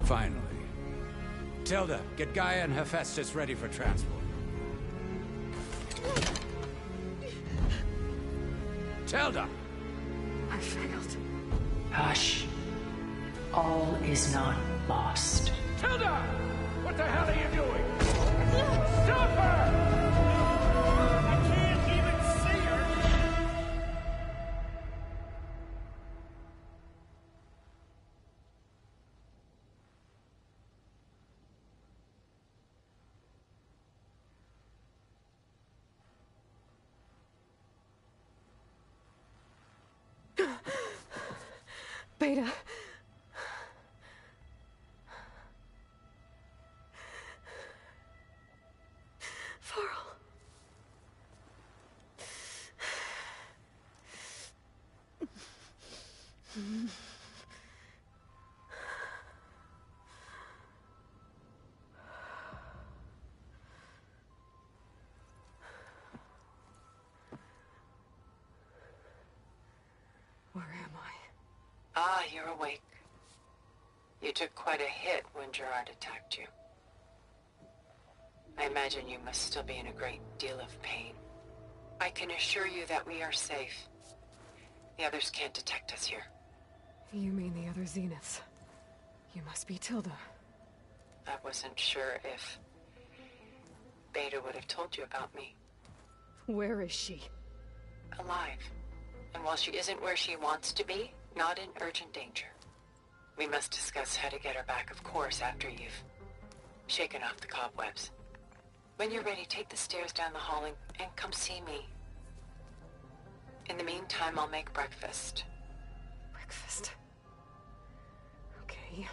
Finally. Tilda, get Gaia and Hephaestus ready for transport. Tilda! I failed. Hush. All is not lost. Tilda! What the hell are you doing? Stop her! I can't even see her! Beta. Where am I? Ah, you're awake. You took quite a hit when Gerard attacked you. I imagine you must still be in a great deal of pain. I can assure you that we are safe. The others can't detect us here. You mean the other Zeniths? You must be Tilda. I wasn't sure if Beta would have told you about me. Where is she? Alive. And while she isn't where she wants to be, not in urgent danger. We must discuss how to get her back, of course, after you've shaken off the cobwebs. When you're ready, take the stairs down the hall and come see me. In the meantime, I'll make breakfast. Breakfast? Okay.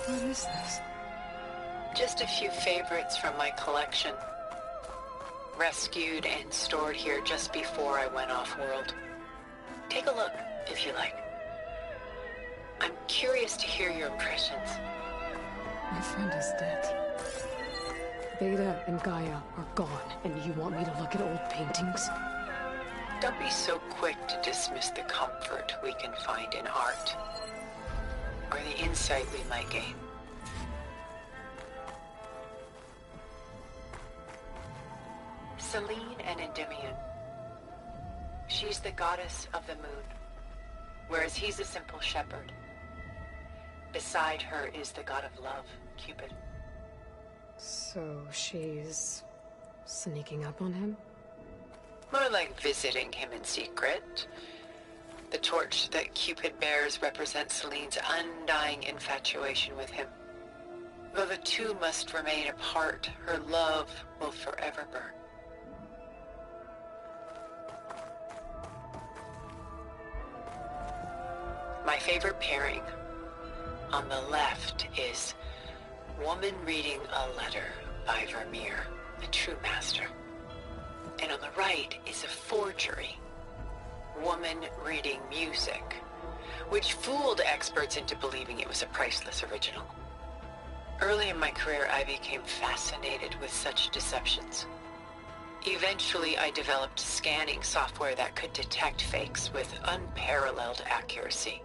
What is this? Just a few favorites from my collection. Rescued and stored here just before I went off-world. Take a look, if you like. I'm curious to hear your impressions. My friend is dead. Beta and Gaia are gone, and you want me to look at old paintings? Don't be so quick to dismiss the comfort we can find in art, or the insight we might gain. Selene and Endymion. She's the goddess of the moon, whereas he's a simple shepherd. Beside her is the god of love, Cupid. So she's sneaking up on him? More like visiting him in secret. The torch that Cupid bears represents Selene's undying infatuation with him. Though the two must remain apart, her love will forever burn. My favorite pairing on the left is Woman Reading a Letter by Vermeer, a true master. And on the right is a forgery, Woman Reading Music, which fooled experts into believing it was a priceless original. Early in my career, I became fascinated with such deceptions. Eventually, I developed scanning software that could detect fakes with unparalleled accuracy.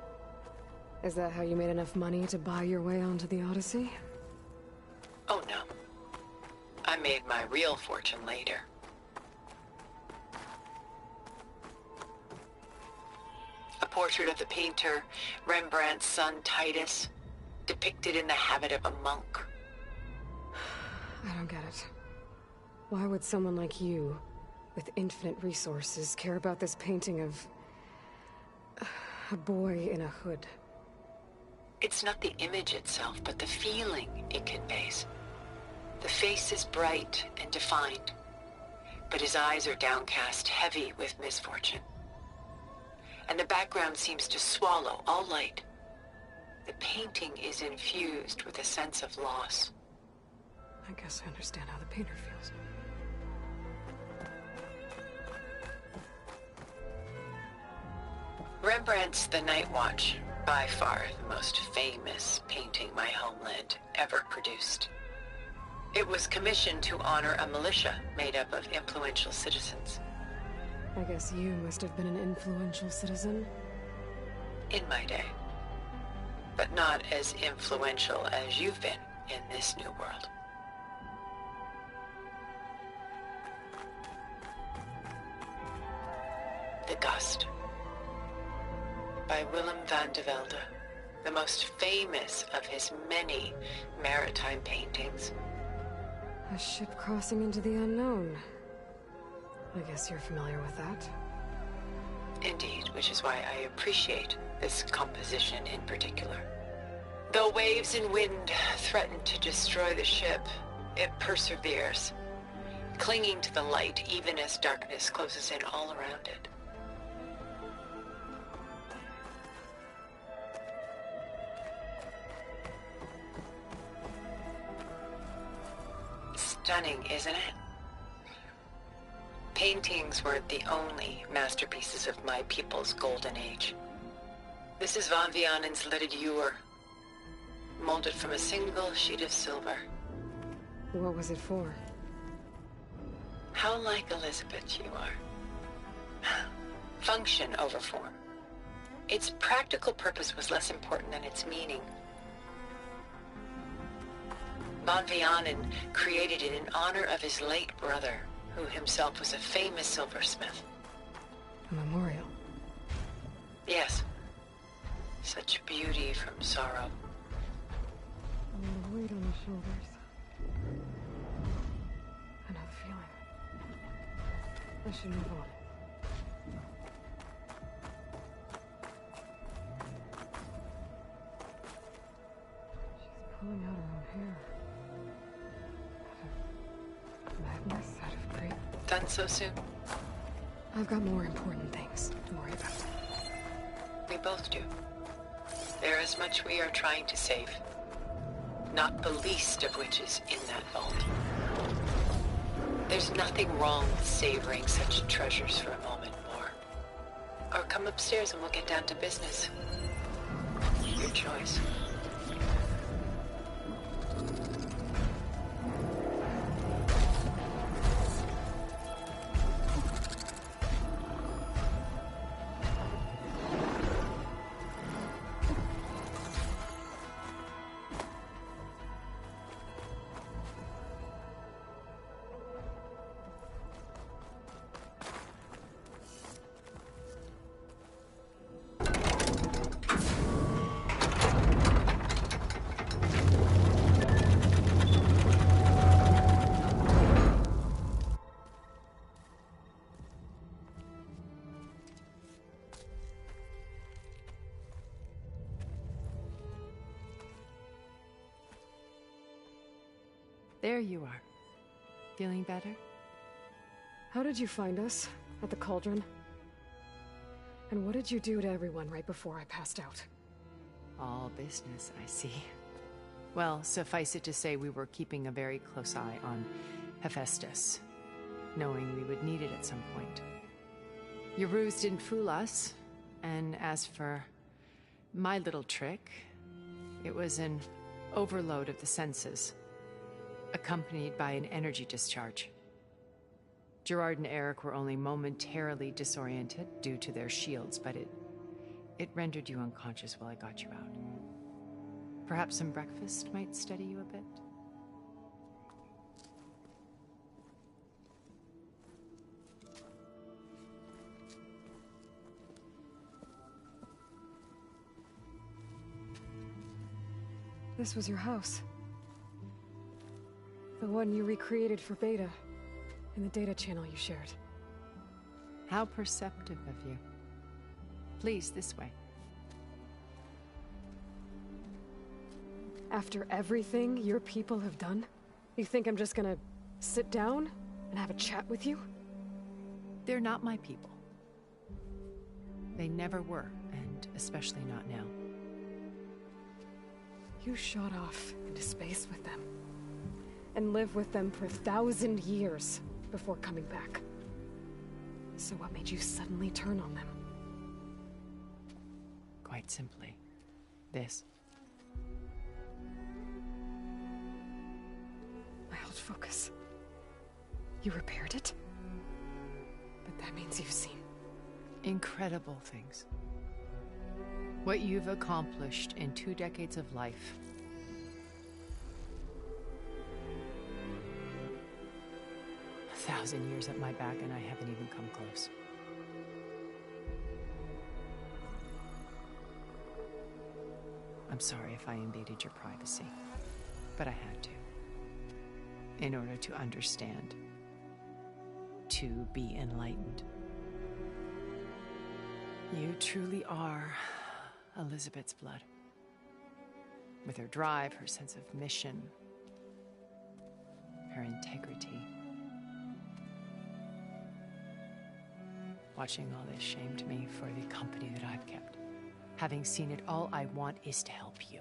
Is that how you made enough money to buy your way onto the Odyssey? Oh no. I made my real fortune later. A portrait of the painter, Rembrandt's son Titus, depicted in the habit of a monk. I don't get it. Why would someone like you, with infinite resources, care about this painting of a boy in a hood? It's not the image itself, but the feeling it conveys. The face is bright and defined, but his eyes are downcast, heavy with misfortune. And the background seems to swallow all light. The painting is infused with a sense of loss. I guess I understand how the painter feels. Rembrandt's The Night Watch, by far the most famous painting my homeland ever produced. It was commissioned to honor a militia made up of influential citizens. I guess you must have been an influential citizen. In my day. But not as influential as you've been in this new world. The Gust, by Willem van de Velde, the most famous of his many maritime paintings. A ship crossing into the unknown. I guess you're familiar with that. Indeed, which is why I appreciate this composition in particular. Though waves and wind threaten to destroy the ship, it perseveres, clinging to the light even as darkness closes in all around it. stunning, isn't it? Paintings weren't the only masterpieces of my people's golden age. This is Von Vianen's leaded ewer, molded from a single sheet of silver. What was it for? How like Elizabeth you are. Function over form. Its practical purpose was less important than its meaning. Von Vianen created it in honor of his late brother, who himself was a famous silversmith. A memorial? Yes. Such beauty from sorrow. A lot of weight on the shoulders. I know the feeling. I should move on. She's pulling out her own hair. Out of madness, out of grief. Done so soon? I've got more important things to worry about. We both do. There is much we are trying to save. Not the least of which is in that vault. There's nothing wrong with savoring such treasures for a moment more. Or come upstairs and we'll get down to business. Your choice. There you are. Feeling better? How did you find us? At the cauldron? And what did you do to everyone right before I passed out? All business, I see. Well, suffice it to say we were keeping a very close eye on Hephaestus, knowing we would need it at some point. Your ruse didn't fool us, and as for my little trick, it was an overload of the senses, accompanied by an energy discharge. Gerard and Eric were only momentarily disoriented due to their shields, but it rendered you unconscious while I got you out. Perhaps some breakfast might steady you a bit? This was your house. The one you recreated for Beta, in the data channel you shared. How perceptive of you. Please, this way. After everything your people have done, you think I'm just gonna sit down and have a chat with you? They're not my people. They never were, and especially not now. You shot off into space with them, and lived with them for 1,000 years before coming back. So what made you suddenly turn on them? Quite simply, this. My old focus. You repaired it? But that means you've seen incredible things. What you've accomplished in 2 decades of life. A 1,000 years at my back and I haven't even come close. I'm sorry if I invaded your privacy, but I had to. In order to understand. To be enlightened. You truly are Elizabeth's blood. With her drive, her sense of mission, her integrity. Watching all this shamed me for the company that I've kept. Having seen it, all I want is to help you.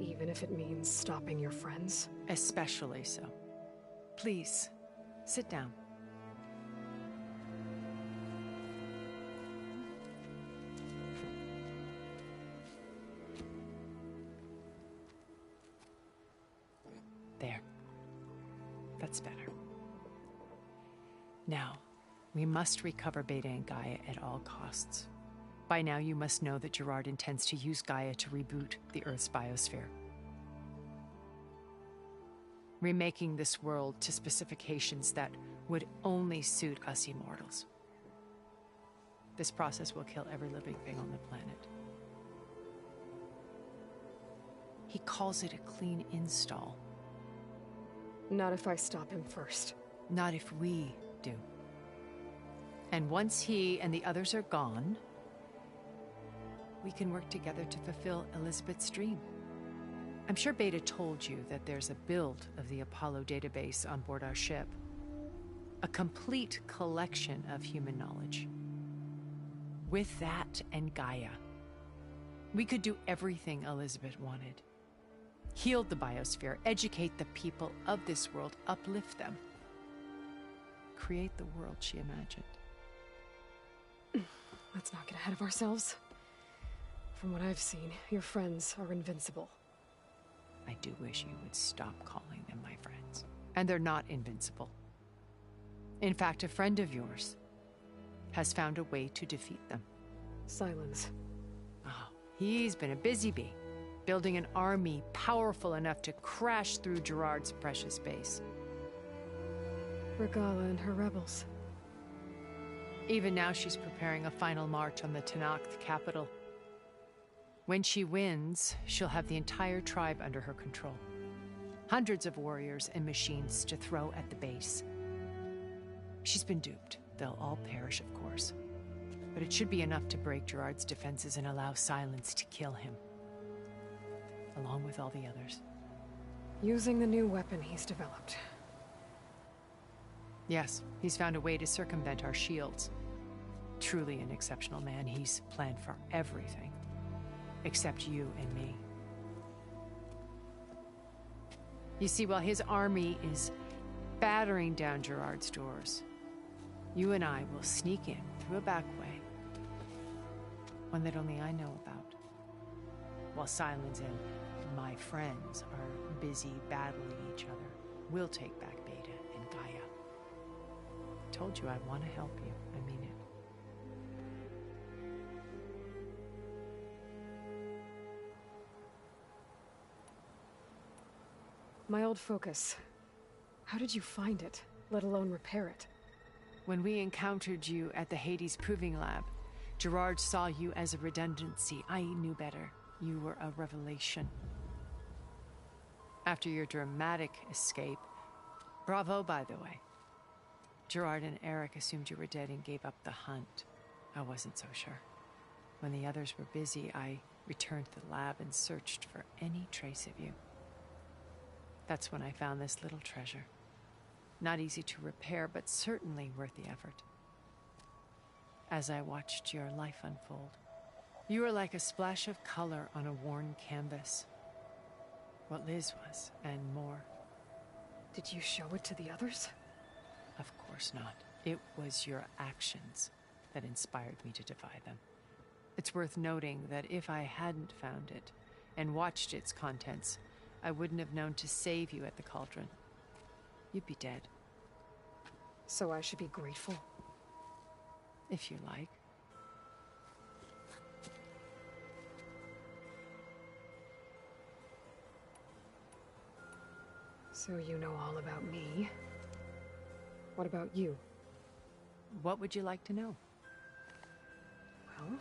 Even if it means stopping your friends? Especially so. Please, sit down. There. That's better. Now, we must recover Beta and Gaia at all costs. By now, you must know that Gerard intends to use Gaia to reboot the Earth's biosphere, remaking this world to specifications that would only suit us immortals. This process will kill every living thing on the planet. He calls it a clean install. Not if I stop him first. Not if we do. And once he and the others are gone, we can work together to fulfill Elizabeth's dream. I'm sure Beta told you that there's a build of the Apollo database on board our ship. A complete collection of human knowledge. With that and Gaia, we could do everything Elizabeth wanted. Heal the biosphere, educate the people of this world, uplift them. Create the world she imagined. Let's not get ahead of ourselves. From what I've seen, your friends are invincible. I do wish you would stop calling them my friends. And they're not invincible. In fact, a friend of yours has found a way to defeat them. Silence. Oh, he's been a busy bee, building an army powerful enough to crash through Gerard's precious base. Regala and her rebels. Even now, she's preparing a final march on the Tenakth capital. When she wins, she'll have the entire tribe under her control. Hundreds of warriors and machines to throw at the base. She's been duped. They'll all perish, of course. But it should be enough to break Gerard's defenses and allow Silence to kill him. Along with all the others. Using the new weapon he's developed. Yes, he's found a way to circumvent our shields. Truly an exceptional man. He's planned for everything. Except you and me. You see, while his army is battering down Gerard's doors, you and I will sneak in through a back way. One that only I know about. While Silence and my friends are busy battling each other, we'll take back Beta and Gaia. Told you I want to help you. I mean it. My old focus. How did you find it, let alone repair it? When we encountered you at the Hades Proving Lab, Gerard saw you as a redundancy. I knew better. You were a revelation. After your dramatic escape, bravo, by the way. Gerard and Eric assumed you were dead and gave up the hunt. I wasn't so sure. When the others were busy, I returned to the lab and searched for any trace of you. That's when I found this little treasure. Not easy to repair, but certainly worth the effort. As I watched your life unfold, you were like a splash of color on a worn canvas. What Liz was, and more. Did you show it to the others? Of course not. It was your actions that inspired me to defy them. It's worth noting that if I hadn't found it and watched its contents, I wouldn't have known to save you at the cauldron. You'd be dead. So I should be grateful? If you like. So you know all about me. What about you? What would you like to know? Well,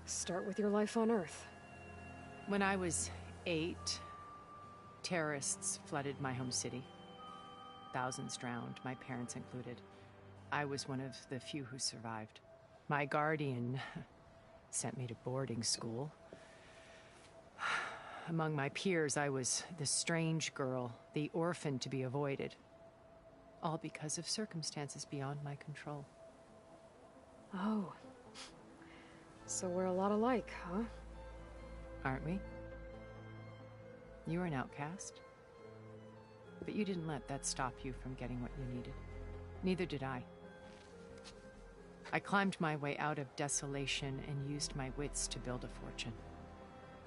start with your life on Earth. When I was 8, terrorists flooded my home city. Thousands drowned, my parents included. I was one of the few who survived. My guardian sent me to boarding school. Among my peers, I was the strange girl, the orphan to be avoided. All because of circumstances beyond my control. Oh. So we're a lot alike, huh? Aren't we? You're an outcast. But you didn't let that stop you from getting what you needed. Neither did I. I climbed my way out of desolation and used my wits to build a fortune.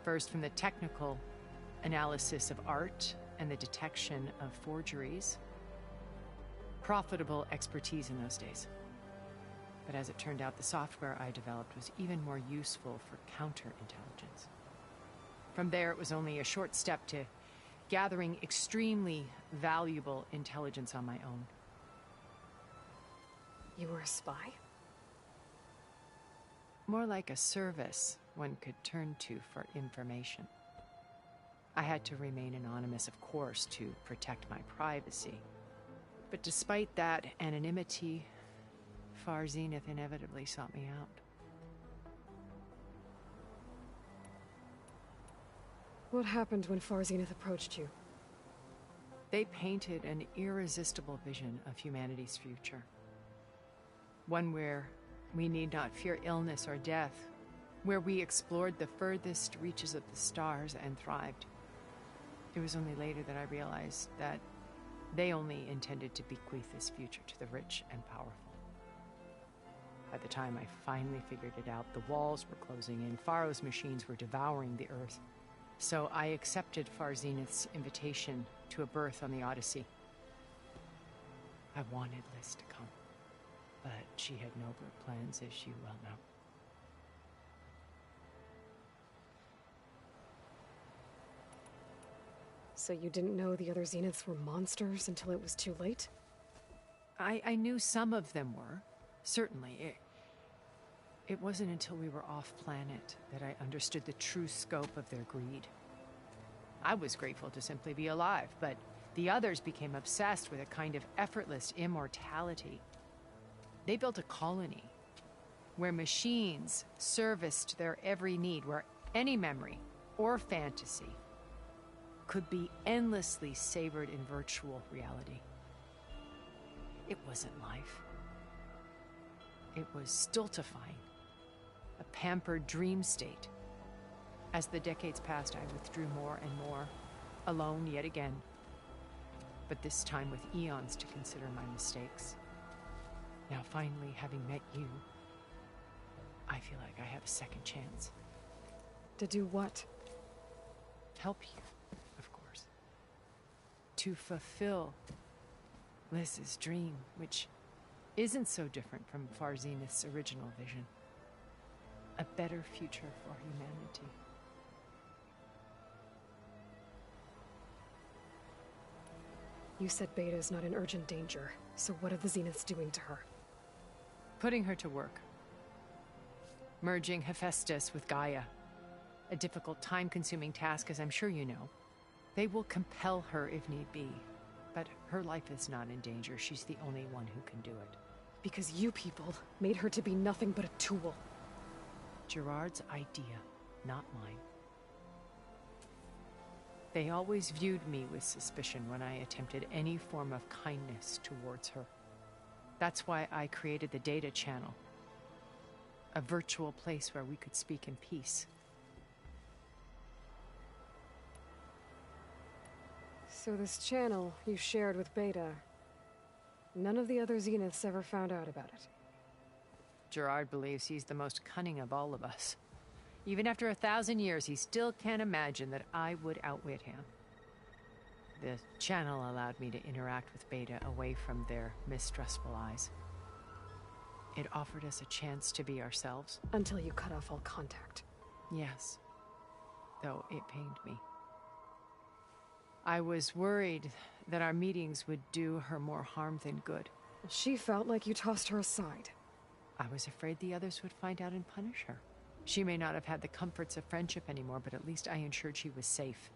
First, from the technical analysis of art and the detection of forgeries. Profitable expertise in those days. But as it turned out, the software I developed was even more useful for counterintelligence. From there, it was only a short step to gathering extremely valuable intelligence on my own. You were a spy? More like a service one could turn to for information. I had to remain anonymous, of course, to protect my privacy. But despite that anonymity, Far Zenith inevitably sought me out. What happened when Far Zenith approached you? They painted an irresistible vision of humanity's future. One where we need not fear illness or death, where we explored the furthest reaches of the stars and thrived. It was only later that I realized that they only intended to bequeath this future to the rich and powerful. By the time I finally figured it out, the walls were closing in, Pharaoh's machines were devouring the Earth. So I accepted Far Zenith's invitation to a berth on the Odyssey. I wanted Liz to come, but she had nobler plans, as you well know. So you didn't know the other Zeniths were monsters until it was too late? I knew some of them were, certainly. It wasn't until we were off-planet that I understood the true scope of their greed. I was grateful to simply be alive, but the others became obsessed with a kind of effortless immortality. They built a colony where machines serviced their every need, where any memory or fantasy could be endlessly savored in virtual reality. It wasn't life. It was stultifying, a pampered dream state. As the decades passed, I withdrew more and more, alone yet again, but this time with eons to consider my mistakes. Now finally, having met you, I feel like I have a second chance. To do what? Help you, of course. To fulfill Liz's dream, which isn't so different from Far Zenith's original vision. A better future for humanity. You said Beta is not in urgent danger, so what are the Zeniths doing to her? Putting her to work. Merging Hephaestus with Gaia. A difficult, time-consuming task, as I'm sure you know. They will compel her if need be. But her life is not in danger. She's the only one who can do it. Because you people made her to be nothing but a tool. Gerard's idea, not mine. They always viewed me with suspicion when I attempted any form of kindness towards her. That's why I created the data channel. A virtual place where we could speak in peace. So this channel you shared with Beta, none of the other Zeniths ever found out about it? Gerard believes he's the most cunning of all of us. Even after 1,000 years, he still can't imagine that I would outwit him. The channel allowed me to interact with Beta away from their mistrustful eyes. It offered us a chance to be ourselves. Until you cut off all contact. Yes. Though it pained me. I was worried that our meetings would do her more harm than good. She felt like you tossed her aside. I was afraid the others would find out and punish her. She may not have had the comforts of friendship anymore, but at least I ensured she was safe.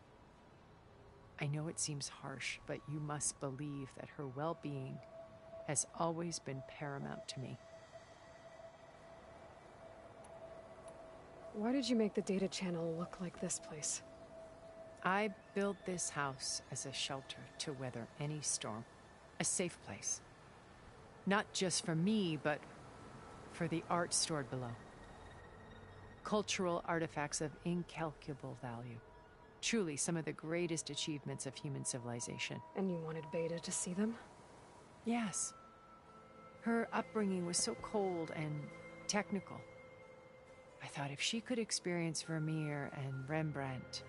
I know it seems harsh, but you must believe that her well-being has always been paramount to me. Why did you make the data channel look like this place? I built this house as a shelter to weather any storm. A safe place. Not just for me, but for the art stored below. Cultural artifacts of incalculable value. Truly some of the greatest achievements of human civilization. And you wanted Beta to see them? Yes. Her upbringing was so cold and technical. I thought if she could experience Vermeer and Rembrandt,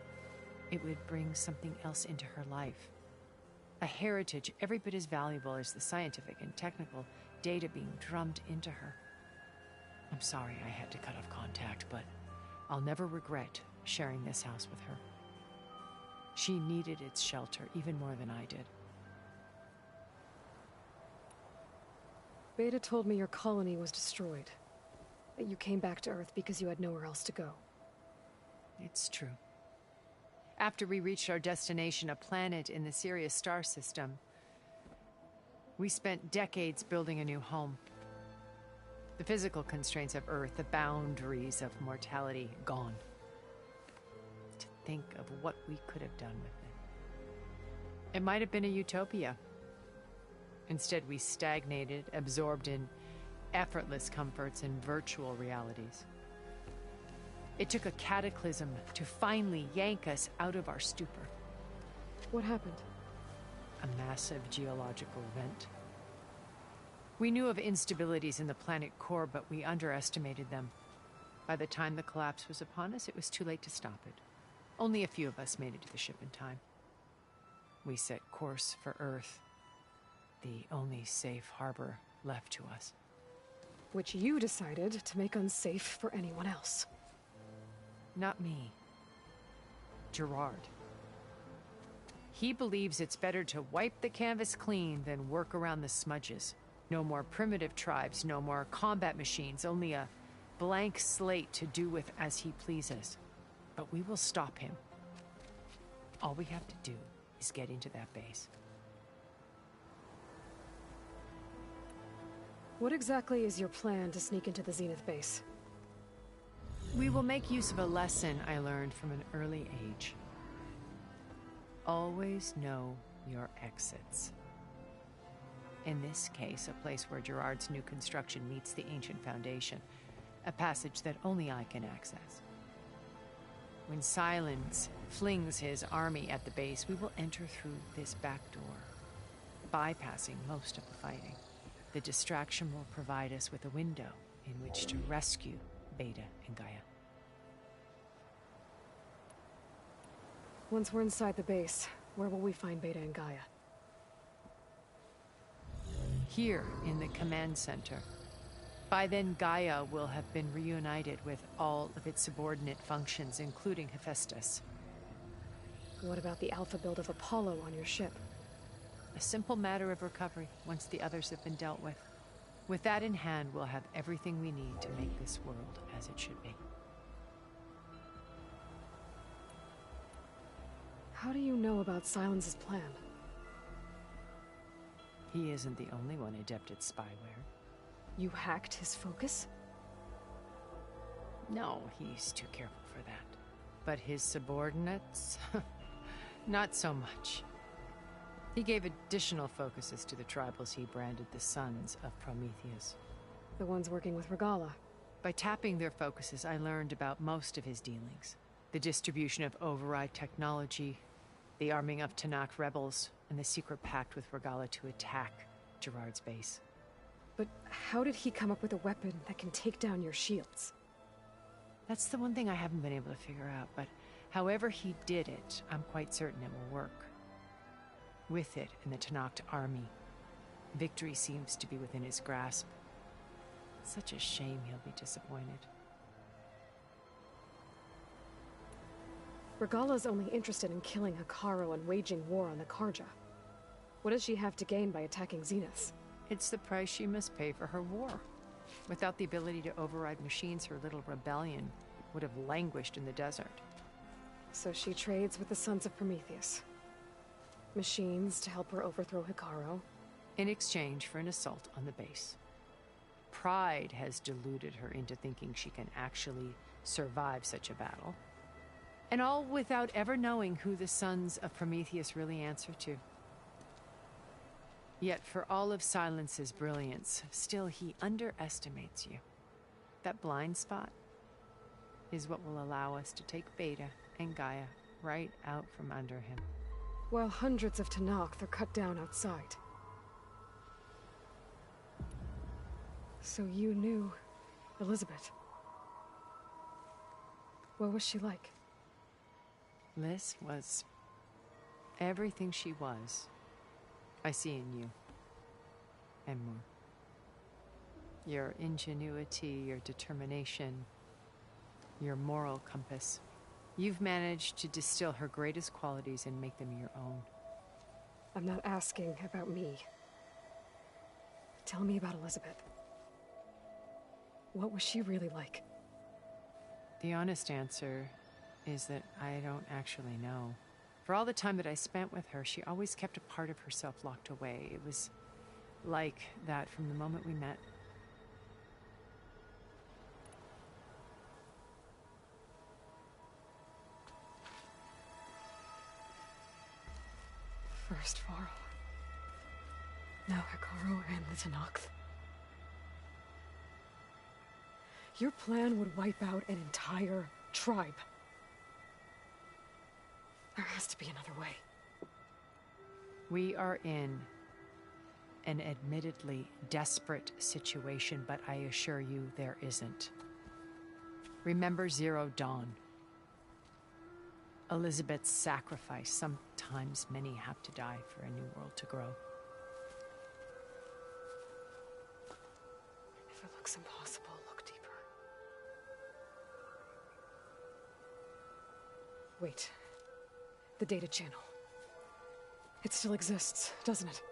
it would bring something else into her life. A heritage every bit as valuable as the scientific and technical data being drummed into her. I'm sorry I had to cut off contact, but I'll never regret sharing this house with her. She needed its shelter even more than I did. Beta told me your colony was destroyed. That you came back to Earth because you had nowhere else to go. It's true. After we reached our destination, a planet in the Sirius star system, we spent decades building a new home. The physical constraints of Earth, the boundaries of mortality, gone. To think of what we could have done with it. It might have been a utopia. Instead, we stagnated, absorbed in effortless comforts and virtual realities. It took a cataclysm to finally yank us out of our stupor. What happened? A massive geological event. We knew of instabilities in the planet core, but we underestimated them. By the time the collapse was upon us, it was too late to stop it. Only a few of us made it to the ship in time. We set course for Earth, the only safe harbor left to us. Which you decided to make unsafe for anyone else. Not me. Gerard. He believes it's better to wipe the canvas clean than work around the smudges. No more primitive tribes, no more combat machines, only a blank slate to do with as he pleases. But we will stop him. All we have to do is get into that base. What exactly is your plan to sneak into the Zenith base? We will make use of a lesson I learned from an early age. Always know your exits. In this case, a place where Gerard's new construction meets the ancient foundation, a passage that only I can access. When Silence flings his army at the base, we will enter through this back door, bypassing most of the fighting. The distraction will provide us with a window in which to rescue Beta and Gaia. Once we're inside the base, where will we find Beta and Gaia? Here, in the command center. By then, Gaia will have been reunited with all of its subordinate functions, including Hephaestus. What about the alpha build of Apollo on your ship? A simple matter of recovery, once the others have been dealt with. With that in hand, we'll have everything we need to make this world as it should be. How do you know about Silence's plan? He isn't the only one adept at spyware. You hacked his focus? No, he's too careful for that. But his subordinates? Not so much. He gave additional focuses to the tribals he branded the Sons of Prometheus. The ones working with Regala. By tapping their focuses, I learned about most of his dealings. The distribution of override technology, the arming of Tanakh rebels, and the secret pact with Regala to attack Gerard's base. But how did he come up with a weapon that can take down your shields? That's the one thing I haven't been able to figure out, but however he did it, I'm quite certain it will work. With it and the Tanakh army, victory seems to be within his grasp. Such a shame he'll be disappointed. Regala's only interested in killing Hekarro and waging war on the Karja. What does she have to gain by attacking Zenith? It's the price she must pay for her war. Without the ability to override machines, her little rebellion would have languished in the desert. So she trades with the Sons of Prometheus. Machines to help her overthrow Hekarro. In exchange for an assault on the base. Pride has deluded her into thinking she can actually survive such a battle. And all without ever knowing who the Sons of Prometheus really answer to. Yet for all of Silence's brilliance, still he underestimates you. That blind spot is what will allow us to take Beta and Gaia right out from under him. While hundreds of Tenakth are cut down outside. So you knew Elizabeth. What was she like? Liz was everything she was. I see in you. And more. Your ingenuity, your determination, your moral compass. You've managed to distill her greatest qualities and make them your own. I'm not asking about me. Tell me about Elizabeth. What was she really like? The honest answer is that I don't actually know. For all the time that I spent with her, she always kept a part of herself locked away. It was like that from the moment we met. First Varl. Now Hekarro and the Tenakth. Your plan would wipe out an entire tribe. There has to be another way. We are in an admittedly desperate situation, but I assure you there isn't. Remember Zero Dawn. Elizabeth's sacrifice. Sometimes many have to die for a new world to grow. If it looks impossible, look deeper. Wait. The data channel. It still exists, doesn't it?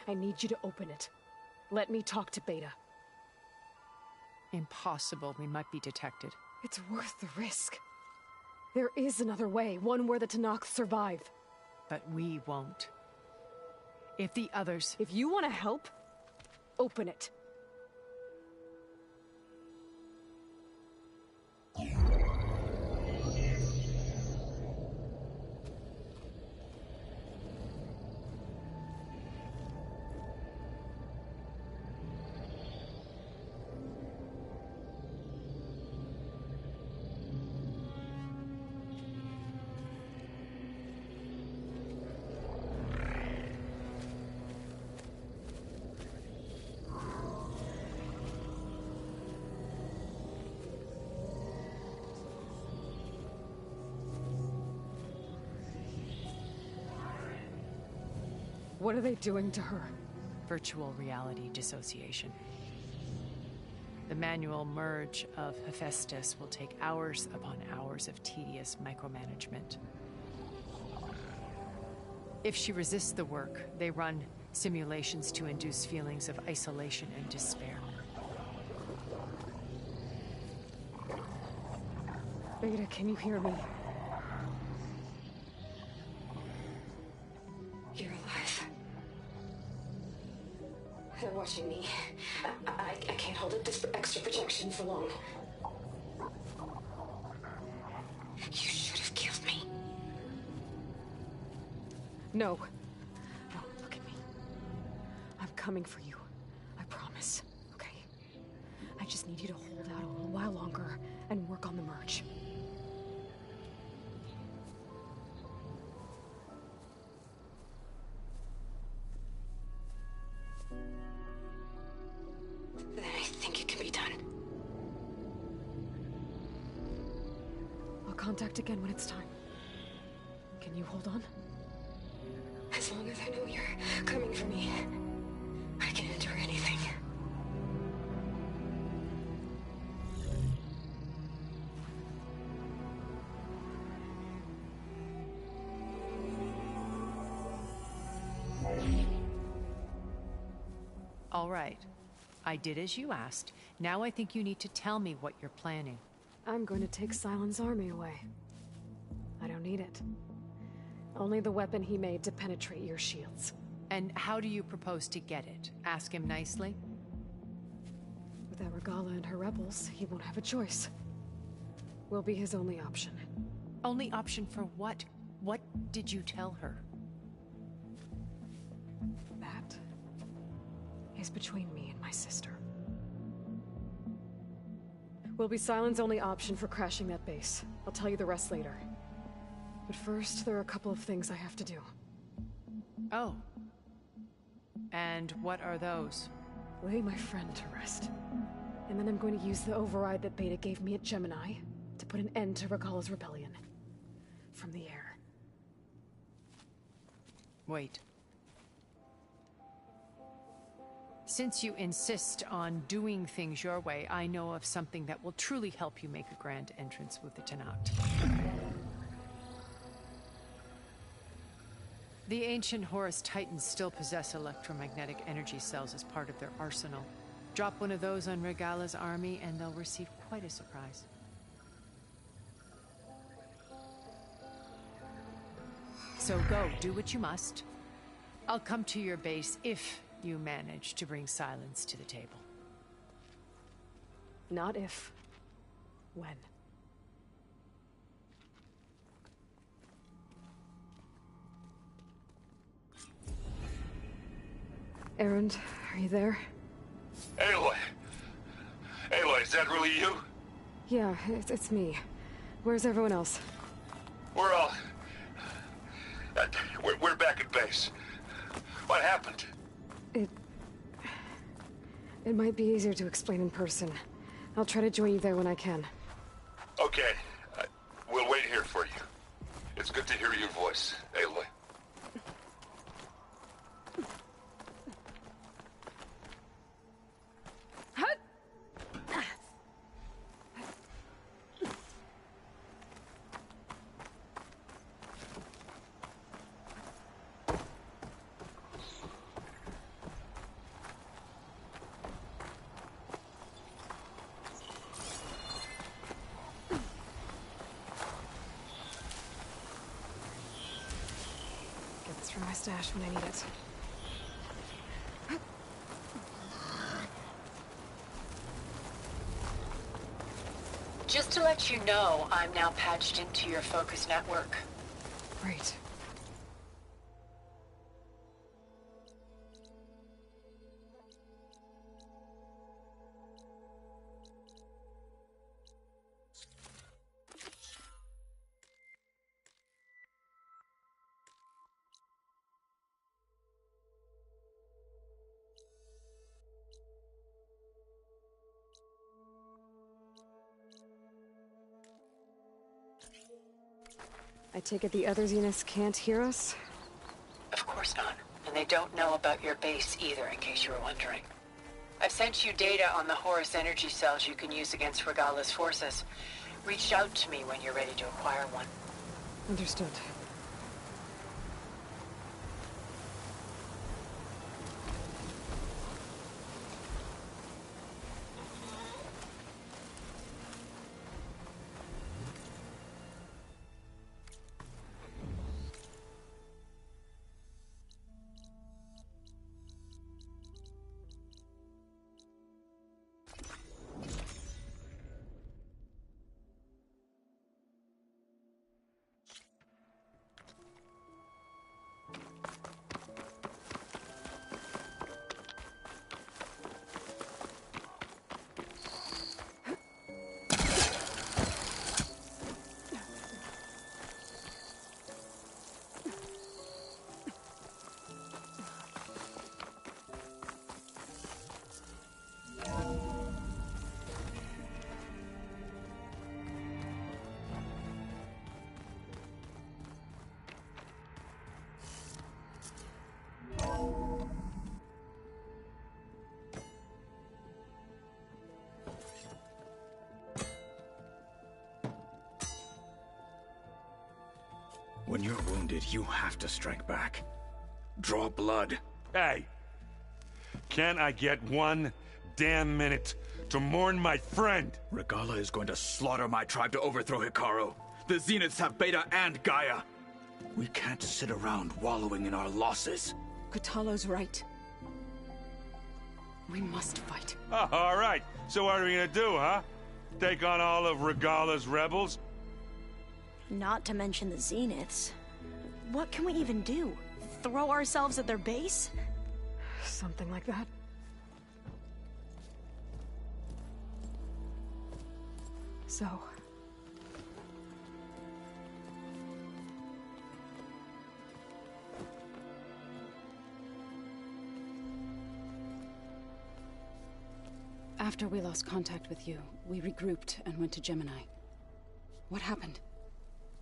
I need you to open it. Let me talk to Beta. Impossible. We might be detected. It's worth the risk. There is another way, one where the Tenakth survive. But we won't. If the others... If you want to help, open it. What are they doing to her? Virtual reality dissociation. The manual merge of Hephaestus will take hours upon hours of tedious micromanagement. If she resists the work, they run simulations to induce feelings of isolation and despair. Beta, can you hear me? You're alive. They're watching me. I can't hold up this extra protection for long. You should have killed me. No. No, look at me. I'm coming for you. I promise. Okay? I just need you to hold out a little while longer and work on the merge. Then I think it can be done. I'll contact again when it's time. Can you hold on? As long as I know you're coming for me, I can endure anything. All right. I did as you asked. Now I think you need to tell me what you're planning. I'm going to take Sylens' army away. I don't need it. Only the weapon he made to penetrate your shields. And how do you propose to get it? Ask him nicely? Without Regala and her rebels, he won't have a choice. We'll be his only option. Only option for what? What did you tell her? That is between me and my sister. Will be Sylens' only option for crashing that base. I'll tell you the rest later. But first, there are a couple of things I have to do. Oh. And what are those? Lay my friend to rest. And then I'm going to use the override that Beta gave me at Gemini to put an end to Regala's rebellion. From the air. Wait. Since you insist on doing things your way, I know of something that will truly help you make a grand entrance with the Tenat. The ancient Horus Titans still possess electromagnetic energy cells as part of their arsenal. Drop one of those on Regala's army and they'll receive quite a surprise. So go, do what you must. I'll come to your base if you manage to bring silence to the table. Not if. When. Erend, are you there? Aloy! Aloy, is that really you? Yeah, it's me. Where's everyone else? We're all... We're back at base. What happened? It might be easier to explain in person. I'll try to join you there when I can. Okay. We'll wait here for you. It's good to hear your voice, Aloy. From my stash when I need it. Just to let you know, I'm now patched into your focus network. Great. I take it the other Zeniths can't hear us? Of course not. And they don't know about your base either, in case you were wondering. I've sent you data on the Horus energy cells you can use against Regala's forces. Reach out to me when you're ready to acquire one. Understood. When you're wounded, you have to strike back. Draw blood. Hey! Can't I get one damn minute to mourn my friend? Regala is going to slaughter my tribe to overthrow Hikaru. The Zeniths have Beta and Gaia. We can't sit around wallowing in our losses. Kotallo's right. We must fight. Oh, all right. So what are we gonna do, huh? Take on all of Regala's rebels? Not to mention the Zeniths. What can we even do? Throw ourselves at their base? Something like that. So... After we lost contact with you, we regrouped and went to Gemini. What happened?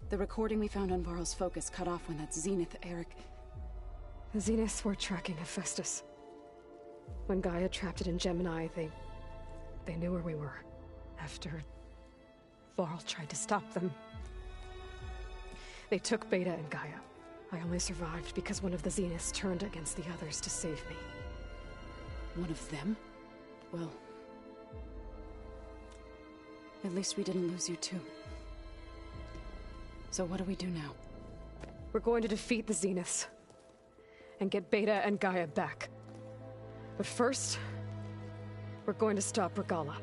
The recording we found on Varl's focus cut off when that Zenith Eric... The Zeniths were tracking Hephaestus. When Gaia trapped it in Gemini, they knew where we were. After Varl tried to stop them. They took Beta and Gaia. I only survived because one of the Zeniths turned against the others to save me. One of them? Well... at least we didn't lose you too. So what do we do now? We're going to defeat the Zeniths. And get Beta and Gaia back. But first... we're going to stop Regala.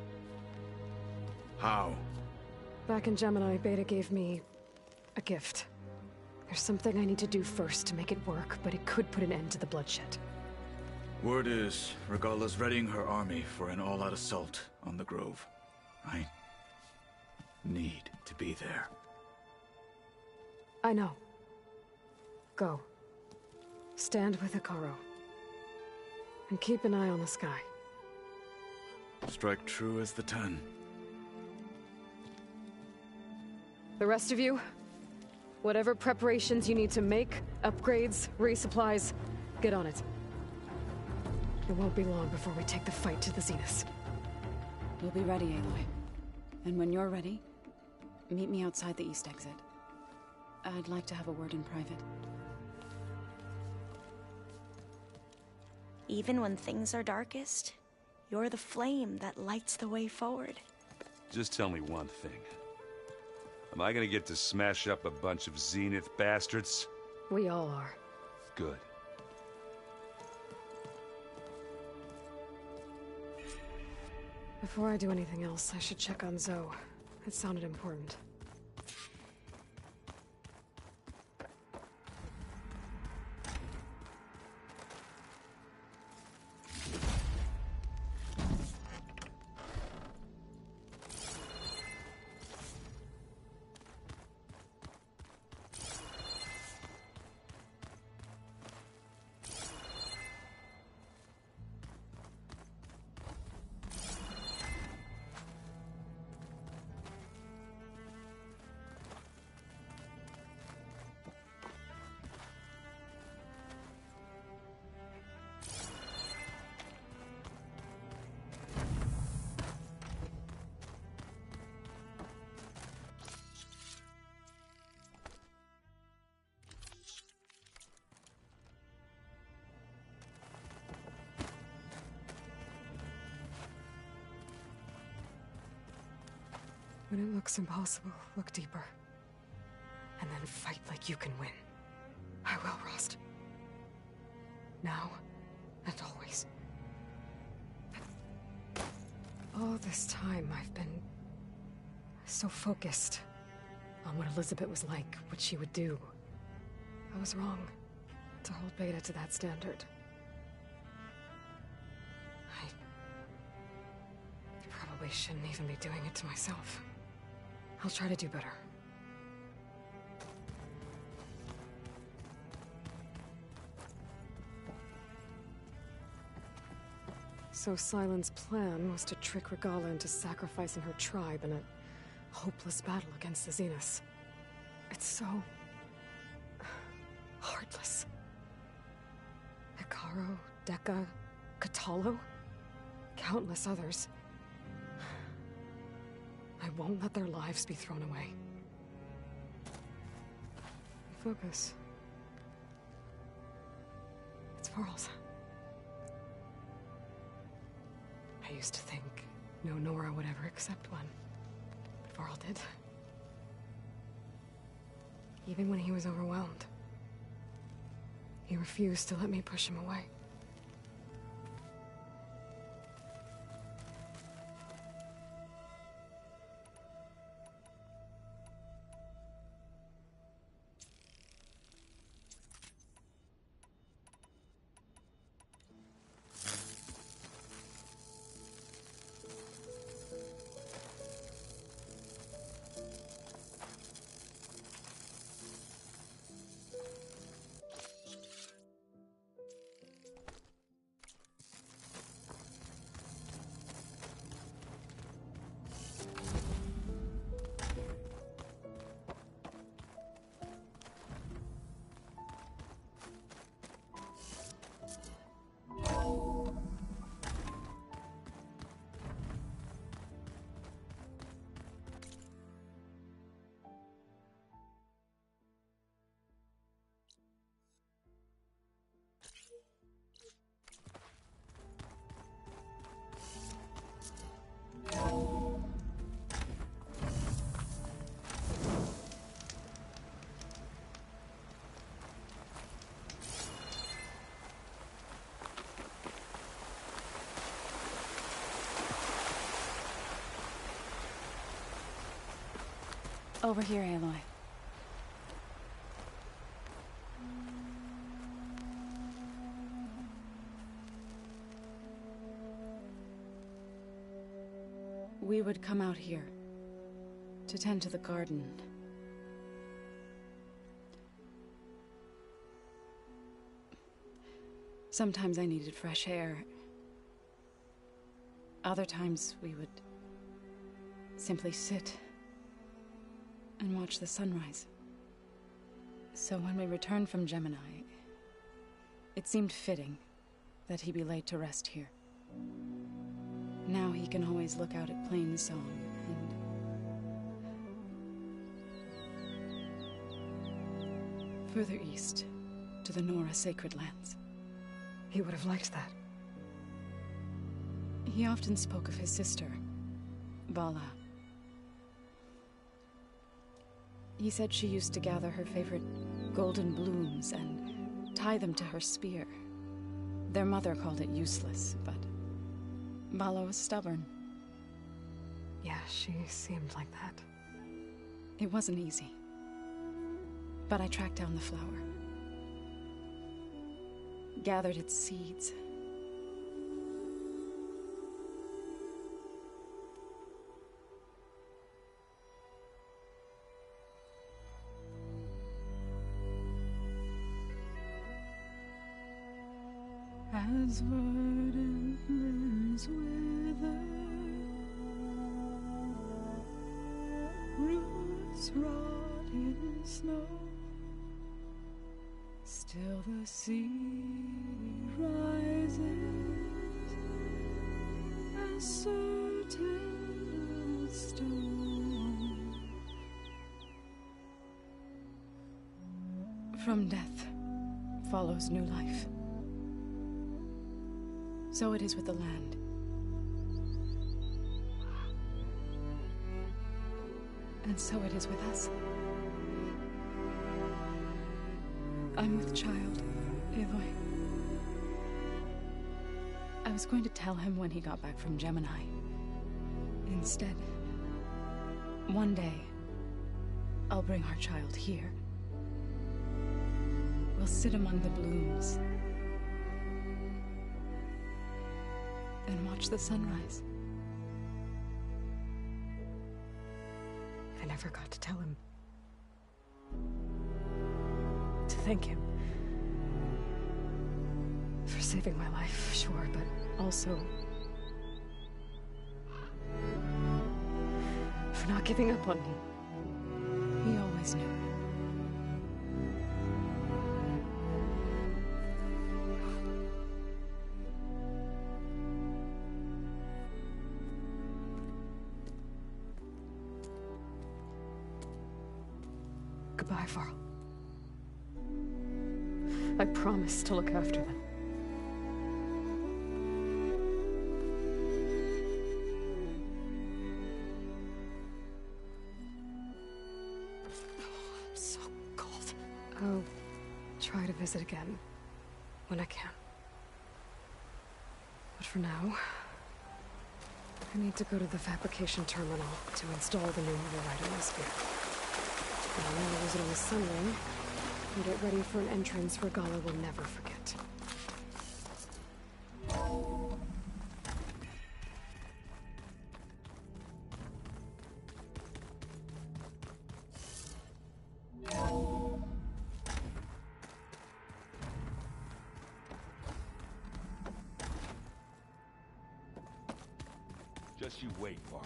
How? Back in Gemini, Beta gave me... a gift. There's something I need to do first to make it work, but it could put an end to the bloodshed. Word is, Regala's readying her army for an all-out assault on the Grove. I need to be there. I know. Go. Stand with Ikaro. And keep an eye on the sky. Strike true as the 10. The rest of you, whatever preparations you need to make, upgrades, resupplies, get on it. It won't be long before we take the fight to the Zeniths. We'll be ready, Aloy. And when you're ready, meet me outside the east exit. I'd like to have a word in private. Even when things are darkest, you're the flame that lights the way forward. Just tell me one thing. Am I gonna get to smash up a bunch of Zenith bastards? We all are. Good. Before I do anything else, I should check on Zoe. It sounded important. When it looks impossible, look deeper. And then fight like you can win. I will, Rost. Now, and always. All this time, I've been... so focused on what Elizabeth was like, what she would do. I was wrong to hold Beta to that standard. I probably shouldn't even be doing it to myself. I'll try to do better. So Sylens' plan was to trick Regala into sacrificing her tribe in a hopeless battle against the Zeniths. It's so... heartless. Ikaro, Dekka, Katalo, countless others. I won't let their lives be thrown away. Focus. It's Varl's. I used to think no Nora would ever accept one. But Varl did. Even when he was overwhelmed. He refused to let me push him away. Over here, Aloy. We would come out here to tend to the garden. Sometimes I needed fresh air. Other times we would simply sit and watch the sunrise. So when we returned from Gemini, it seemed fitting that he be laid to rest here. Now he can always look out at Plain Song and further east to the Nora Sacred Lands. He would have liked that. He often spoke of his sister, Vala. He said she used to gather her favorite golden blooms and tie them to her spear. Their mother called it useless, but Vala was stubborn. Yeah, she seemed like that. It wasn't easy. But I tracked down the flower. Gathered its seeds. As verdant limbs wither, roots rot in snow, still the sea rises, as certain as stone. From death follows new life. So it is with the land. And so it is with us. I'm with child, Aloy. I was going to tell him when he got back from Gemini. Instead, one day, I'll bring our child here. We'll sit among the blooms and watch the sunrise. I never got to tell him. To thank him. For saving my life, sure, but also for not giving up on me. He always knew. Goodbye, Varl. I promise to look after them. I'm so cold. I'll try to visit again when I can. But for now, I need to go to the fabrication terminal to install the new override in the sphere. I'll use it on the sunray and get ready for an entrance where Gala will never forget. Just you wait, Varl.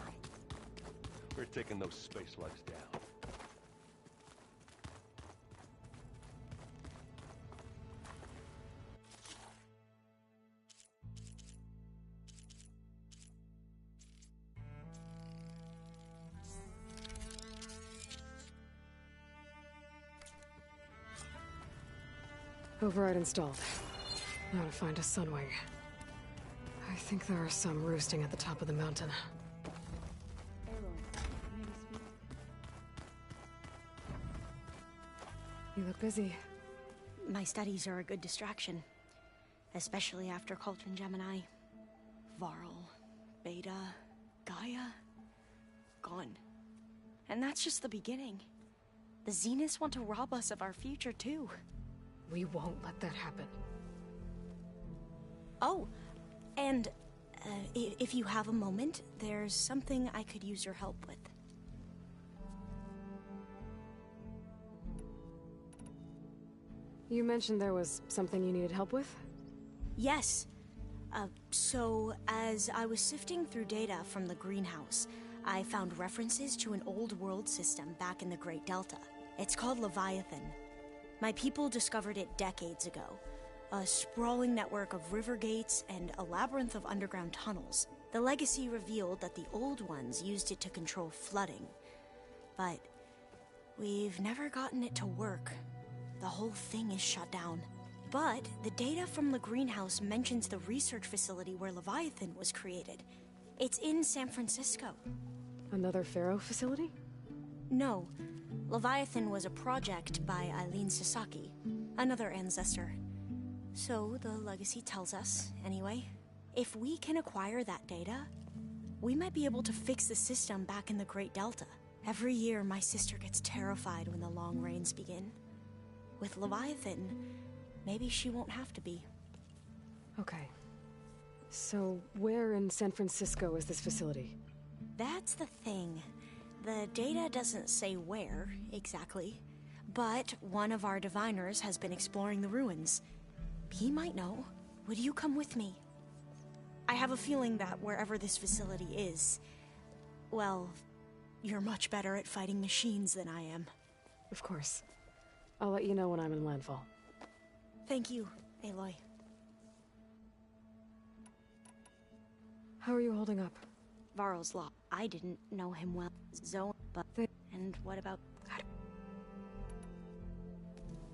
We're taking those space lugs down. Override installed. Now to find a sunwing. I think there are some roosting at the top of the mountain. You look busy. My studies are a good distraction. Especially after Cauldron Gemini. Varl, Beta, Gaia, gone. And that's just the beginning. The Zeniths want to rob us of our future, too. We won't let that happen. Oh, and if you have a moment, there's something I could use your help with. You mentioned there was something you needed help with? Yes. So, as I was sifting through data from the greenhouse, I found references to an old world system back in the Great Delta. It's called Leviathan. My people discovered it decades ago. A sprawling network of river gates and a labyrinth of underground tunnels. The legacy revealed that the old ones used it to control flooding. But we've never gotten it to work. The whole thing is shut down. But the data from the greenhouse mentions the research facility where Leviathan was created. It's in San Francisco. Another Pharaoh facility? No. Leviathan was a project by Eileen Sasaki, another ancestor. So the legacy tells us, anyway. If we can acquire that data, we might be able to fix the system back in the Great Delta. Every year, my sister gets terrified when the long rains begin. With Leviathan, maybe she won't have to be. Okay. So, where in San Francisco is this facility? That's the thing. The data doesn't say where, exactly. But one of our diviners has been exploring the ruins. He might know. Would you come with me? I have a feeling that wherever this facility is, well, you're much better at fighting machines than I am. Of course. I'll let you know when I'm in landfall. Thank you, Aloy. How are you holding up? Varl's law. I didn't know him well. Zoe, but... And what about...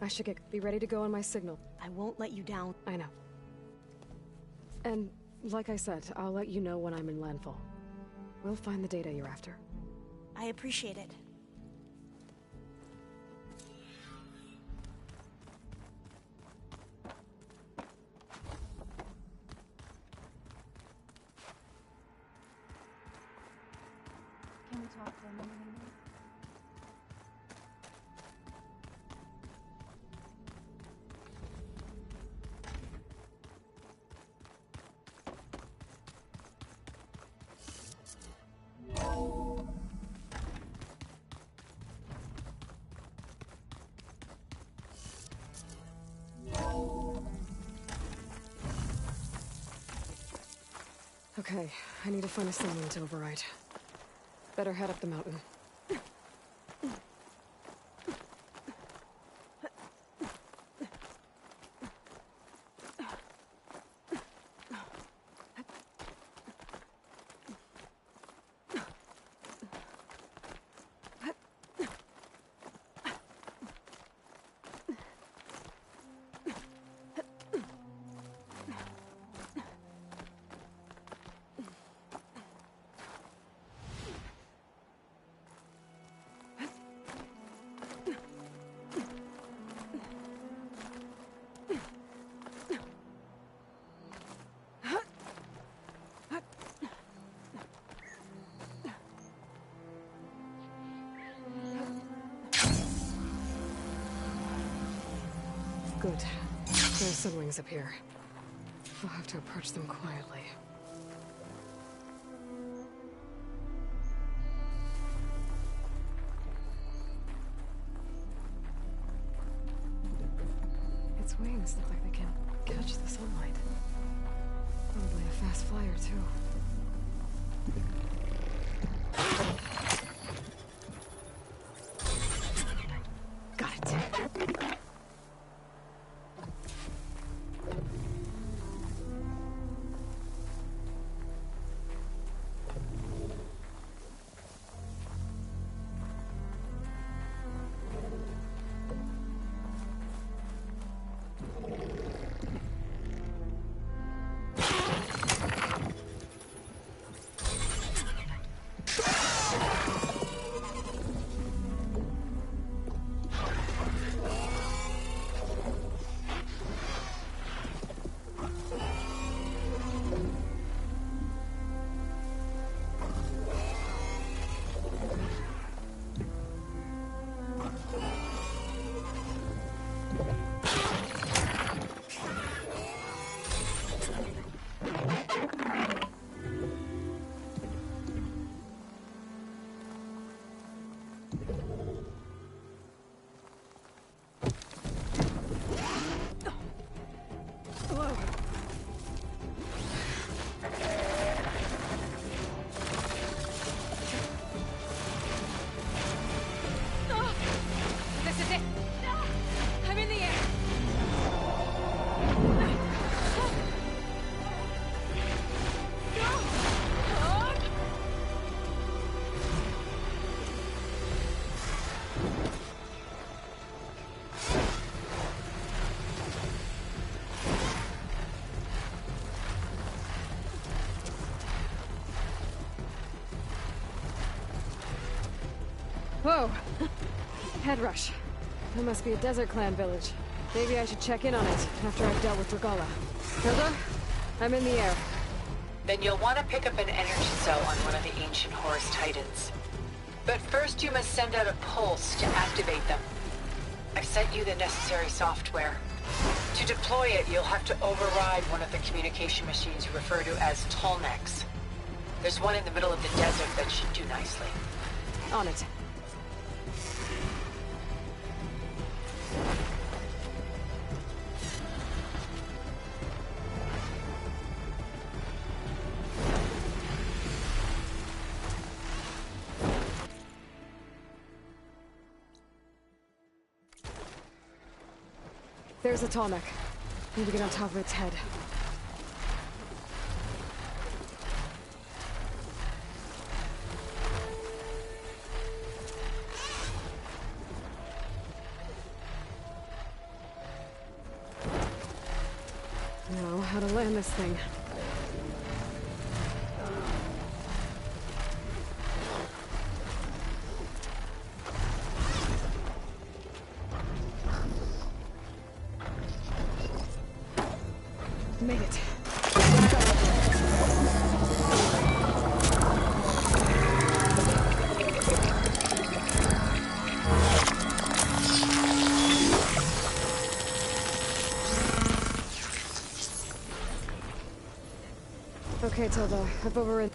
I should be ready to go on my signal. I won't let you down. I know. And, like I said, I'll let you know when I'm in landfall. We'll find the data you're after. I appreciate it. Can we talk for a minute? Okay, I need to find a summon to override. Better head up the mountain. Good. There are some wings up here. I'll have to approach them quietly. Its wings look like they can catch the sunlight. Probably a fast flyer, too. Whoa! Head rush. That must be a Desert Clan village. Maybe I should check in on it after I've dealt with Regala. Hilda? I'm in the air. Then you'll want to pick up an energy cell on one of the ancient Horus Titans. But first you must send out a pulse to activate them. I've sent you the necessary software. To deploy it, you'll have to override one of the communication machines you refer to as Tallnecks. There's one in the middle of the desert that should do nicely. On it. There's a Tallneck. Need to get on top of its head. Now, how to land this thing. Made it. Okay, Tilda, I've overridden.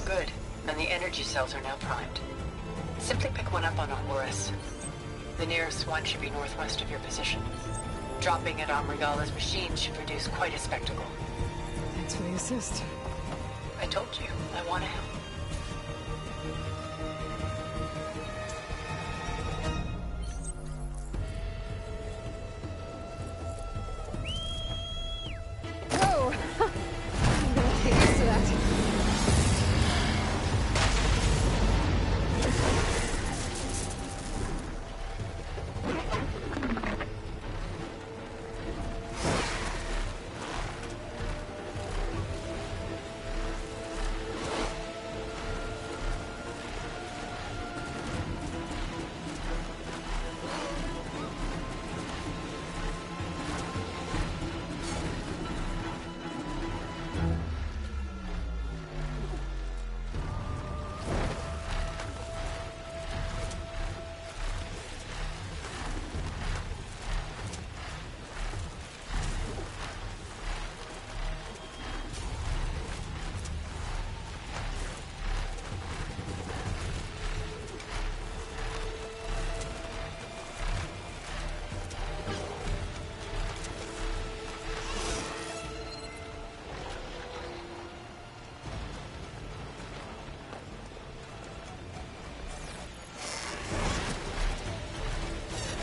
Good. And the energy cells are now primed. Simply pick one up on Horus. The nearest one should be northwest of your position. Dropping it on Regala's machine should produce quite a spectacle. Thanks for the assist. I told you, I want to help. Whoa! I'm gonna get used to that.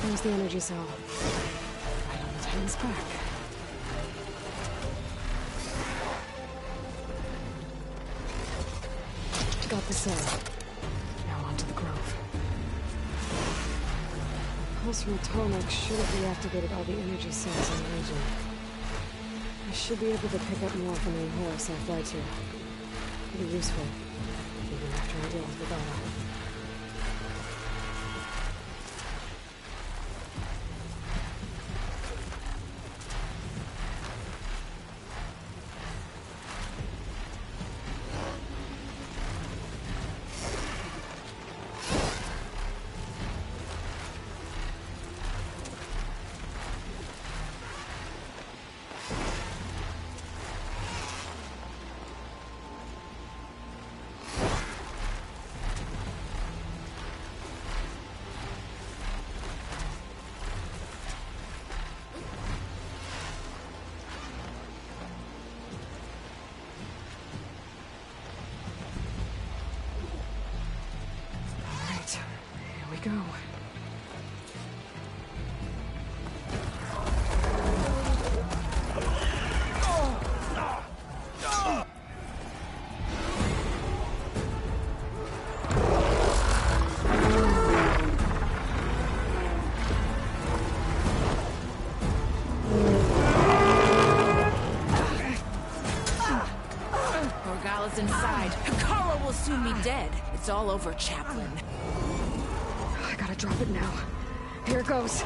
There's the energy cell. Right on the Titan's back. Got the cell. Now onto the grove. Pulse from the Tallneck should have reactivated all the energy cells in the region. I should be able to pick up more from the Horus I fly to. Pretty useful, even after I deal with Regala. what's inside. Hikaru will soon be dead. It's all over, Chaplain. I gotta drop it now. Here it goes.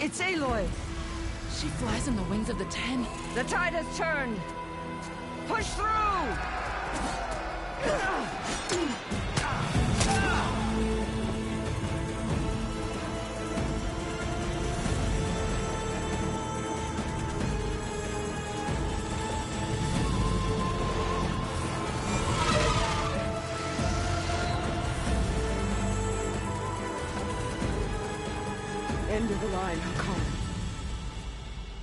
It's Aloy! She flies on the wings of the Ten. The tide has turned! Push through! End of the line, Hikaru.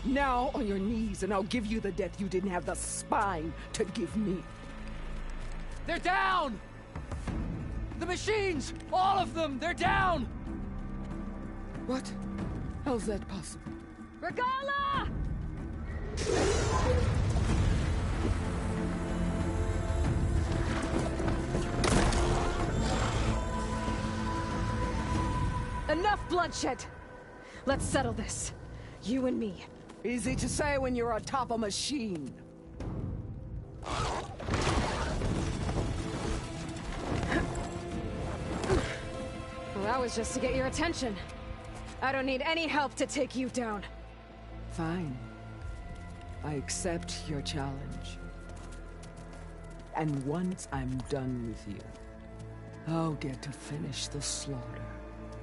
Now on your knees, and I'll give you the death you didn't have the spine to give me. They're down! The machines! All of them! They're down! What? How's that possible? Regala! Enough bloodshed! Let's settle this. You and me. Easy to say when you're atop a machine. Well, that was just to get your attention. I don't need any help to take you down. Fine. I accept your challenge. And once I'm done with you, I'll get to finish the slaughter.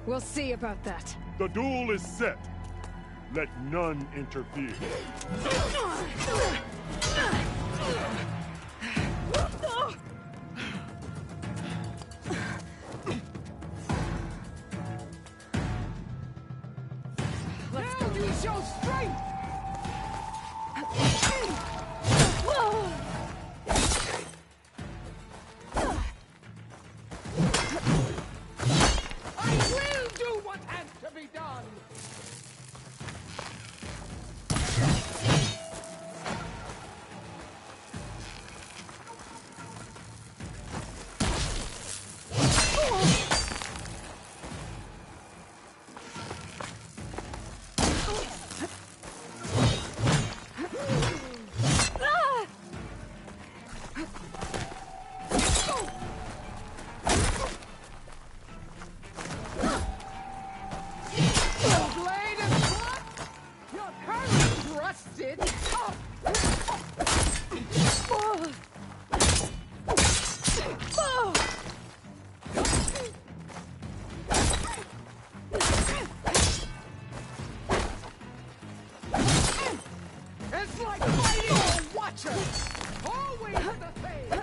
We'll see about that. The duel is set. Let none interfere. Let's go. Use your strength! I will do what has to be done! It's like fighting a watcher! Always the same!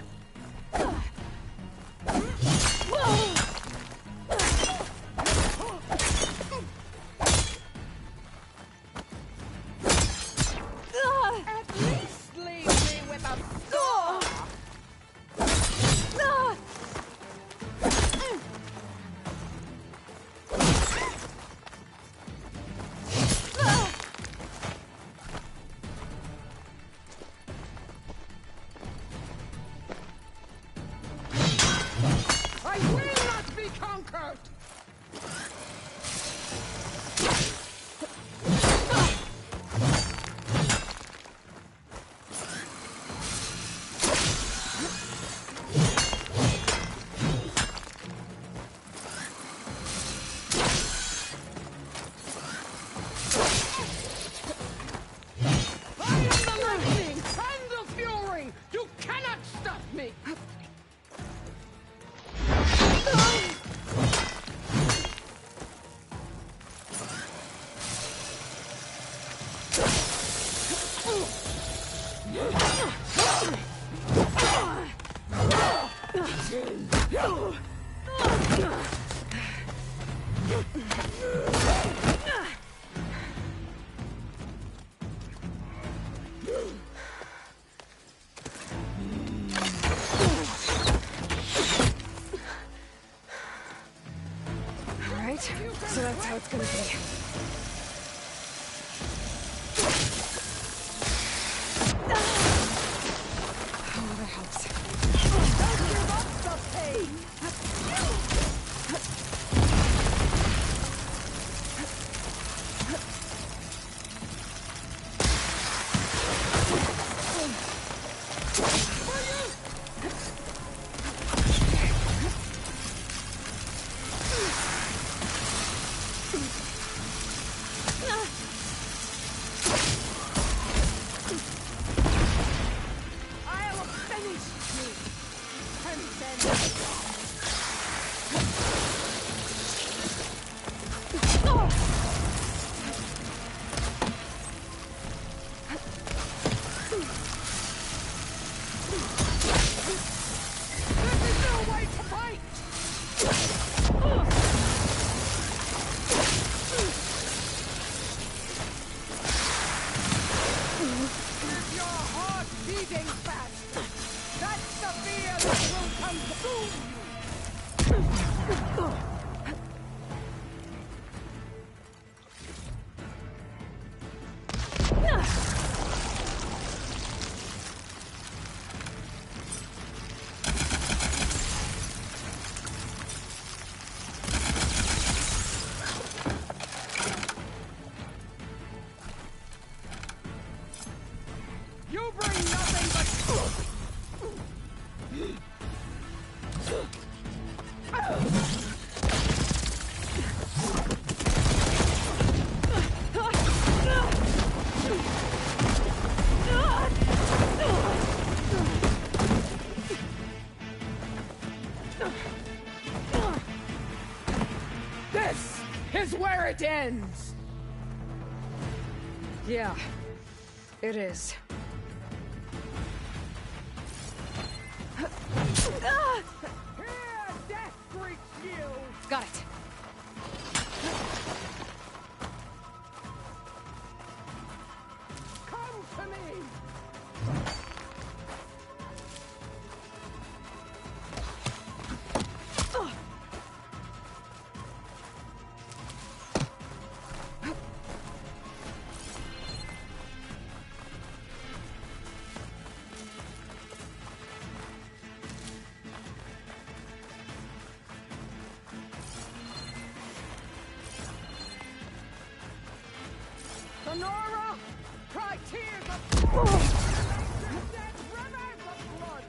At least leave me with a score! I will not be conquered! I am the lightning and the fury! You cannot stop me! That's how it's gonna be. Oh, that helps. Don't give up the pain! It ends! Yeah, it is. Here, death greets you! Got it. Come to me! Sonora! Cry tears of blood! Dead rivers of blood!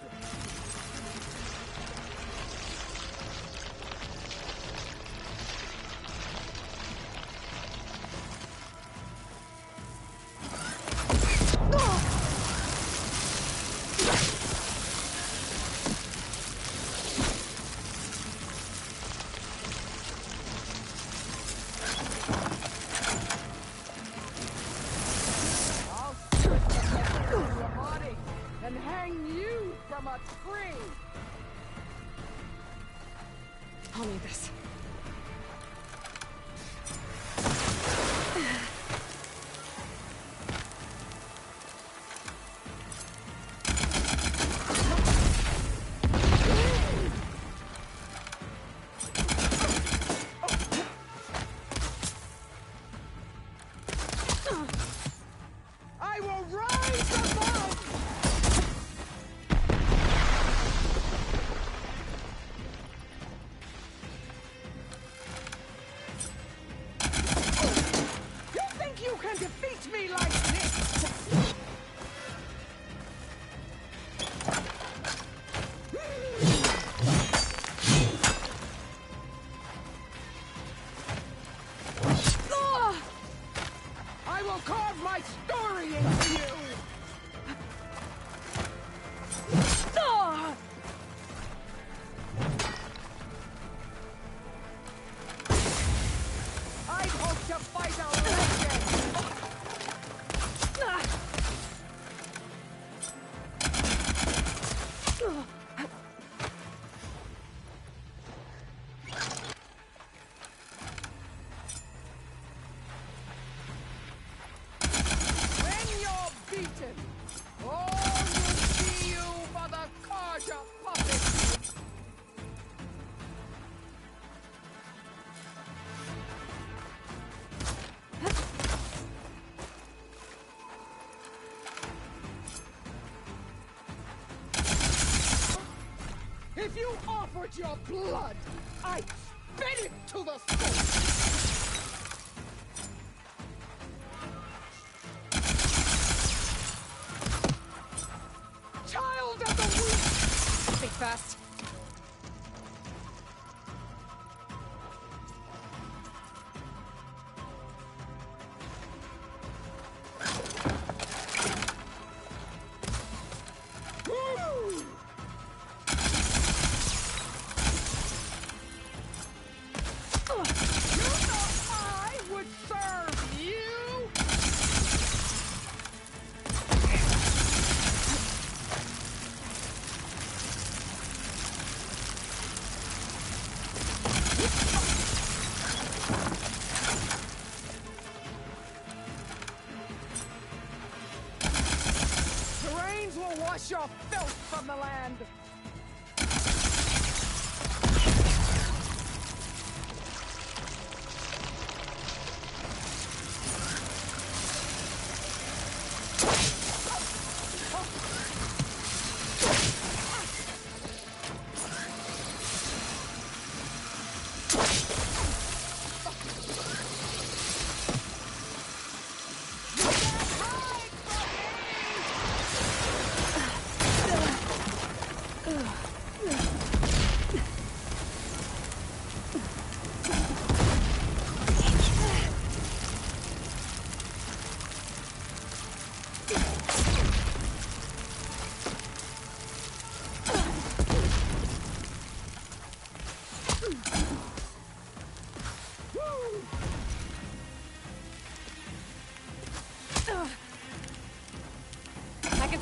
And hang you from a tree! I'll need this. I will rise above! offered your blood! I fed it to the sword! Child of the weak! Think fast. Wash your filth from the land!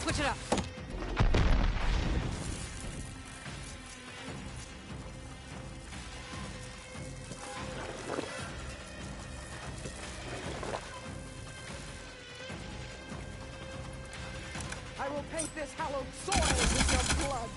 Switch it up. I will paint this hallowed soil with your blood.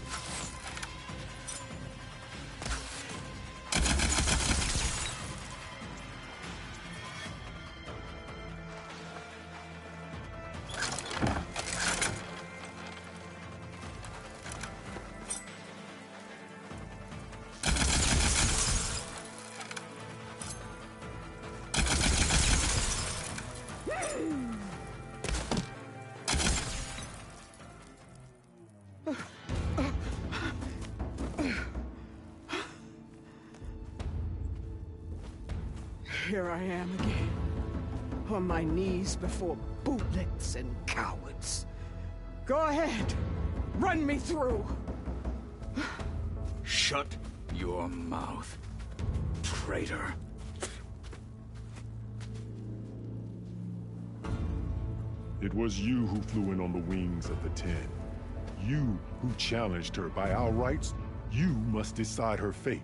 Here I am again, on my knees before bootlets and cowards. Go ahead, run me through. Shut your mouth, traitor. It was you who flew in on the wings of the 10. You who challenged her. By our rights, you must decide her fate.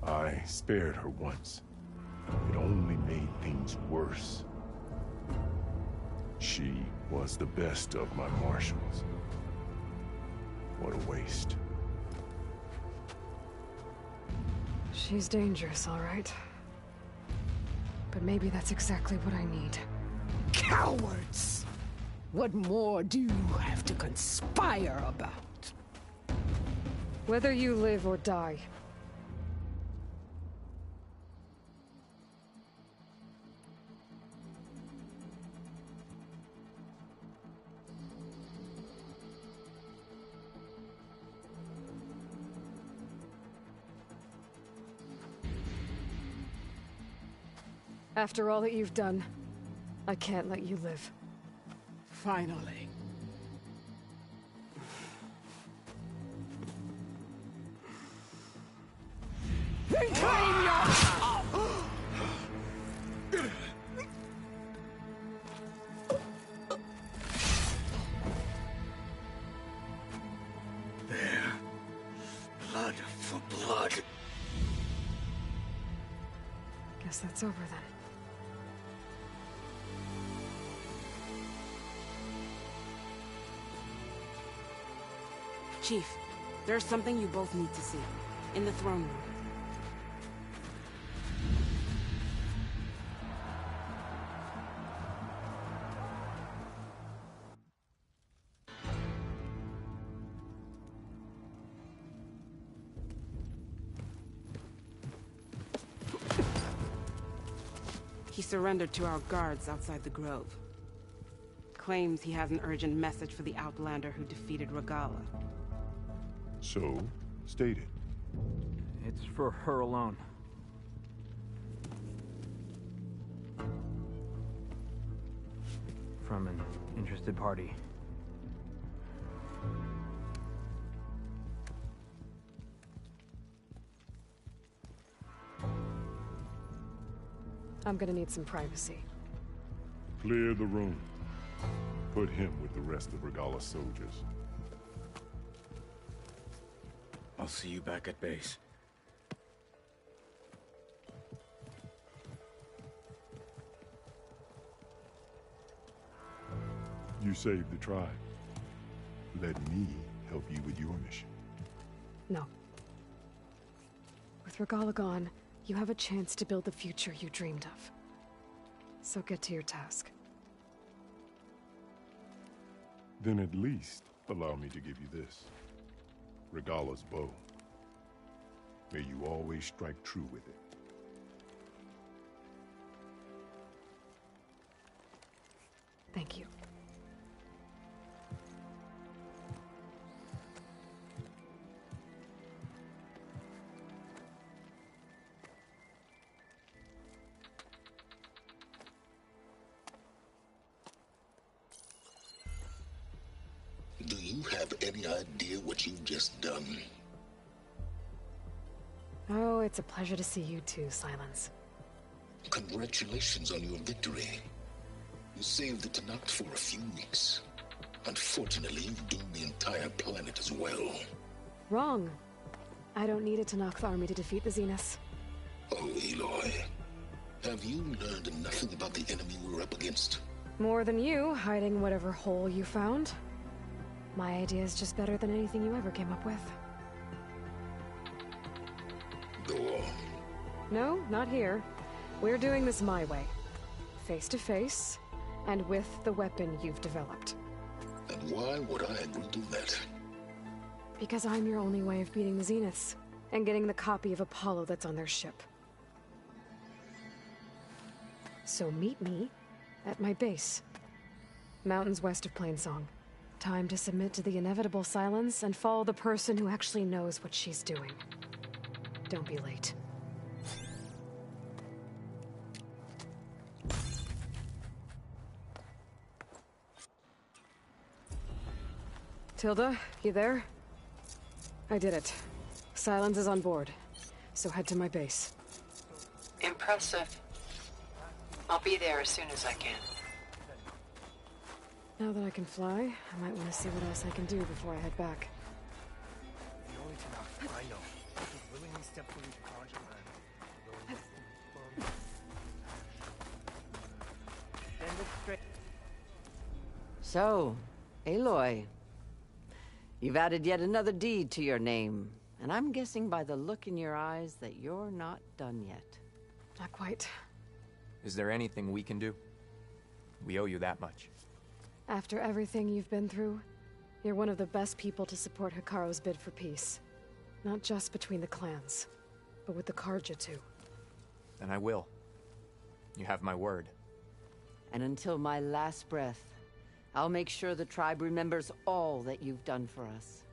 I spared her once. It only made things worse. She was the best of my marshals. What a waste. She's dangerous, all right. But maybe that's exactly what I need. Cowards! What more do you have to conspire about? Whether you live or die. After all that you've done, I can't let you live. Finally. Then claim your... There. Blood for blood. Guess that's over then. Chief, there's something you both need to see. In the throne room. surrendered to our guards outside the grove. Claims he has an urgent message for the Outlander who defeated Regala. So, state it. It's for her alone. From an interested party. I'm gonna need some privacy. Clear the room. Put him with the rest of Regala's soldiers. I'll see you back at base. You saved the tribe. Let me help you with your mission. No. With Regala gone, you have a chance to build the future you dreamed of. So get to your task. Then at least allow me to give you this. Regala's bow. May you always strike true with it. Thank you. Do you have any idea what you've just done? Oh, it's a pleasure to see you too, Silence. Congratulations on your victory. You saved the Tenakth for a few weeks. Unfortunately, you've doomed the entire planet as well. Wrong. I don't need a Tenakth army to defeat the Zeniths. Oh, Aloy. Have you learned nothing about the enemy we're up against? More than you, hiding whatever hole you found. My idea is just better than anything you ever came up with. Go on. No, not here. We're doing this my way. Face to face, and with the weapon you've developed. And why would I agree to that? Because I'm your only way of beating the Zeniths, and getting the copy of Apollo that's on their ship. So meet me at my base. Mountains west of Plainsong. Time to submit to the inevitable silence and follow the person who actually knows what she's doing. Don't be late. Tilda, you there? I did it. Silence is on board, so head to my base. Impressive. I'll be there as soon as I can. Now that I can fly, I might want to see what else I can do before I head back. The only Tenakth I know who willingly stepped foot into Kharja land. So, Aloy, you've added yet another deed to your name, and I'm guessing by the look in your eyes that you're not done yet. Not quite. Is there anything we can do? We owe you that much. After everything you've been through, you're one of the best people to support Hikaru's bid for peace. Not just between the clans, but with the Kharja too. And I will. You have my word. And until my last breath, I'll make sure the tribe remembers all that you've done for us.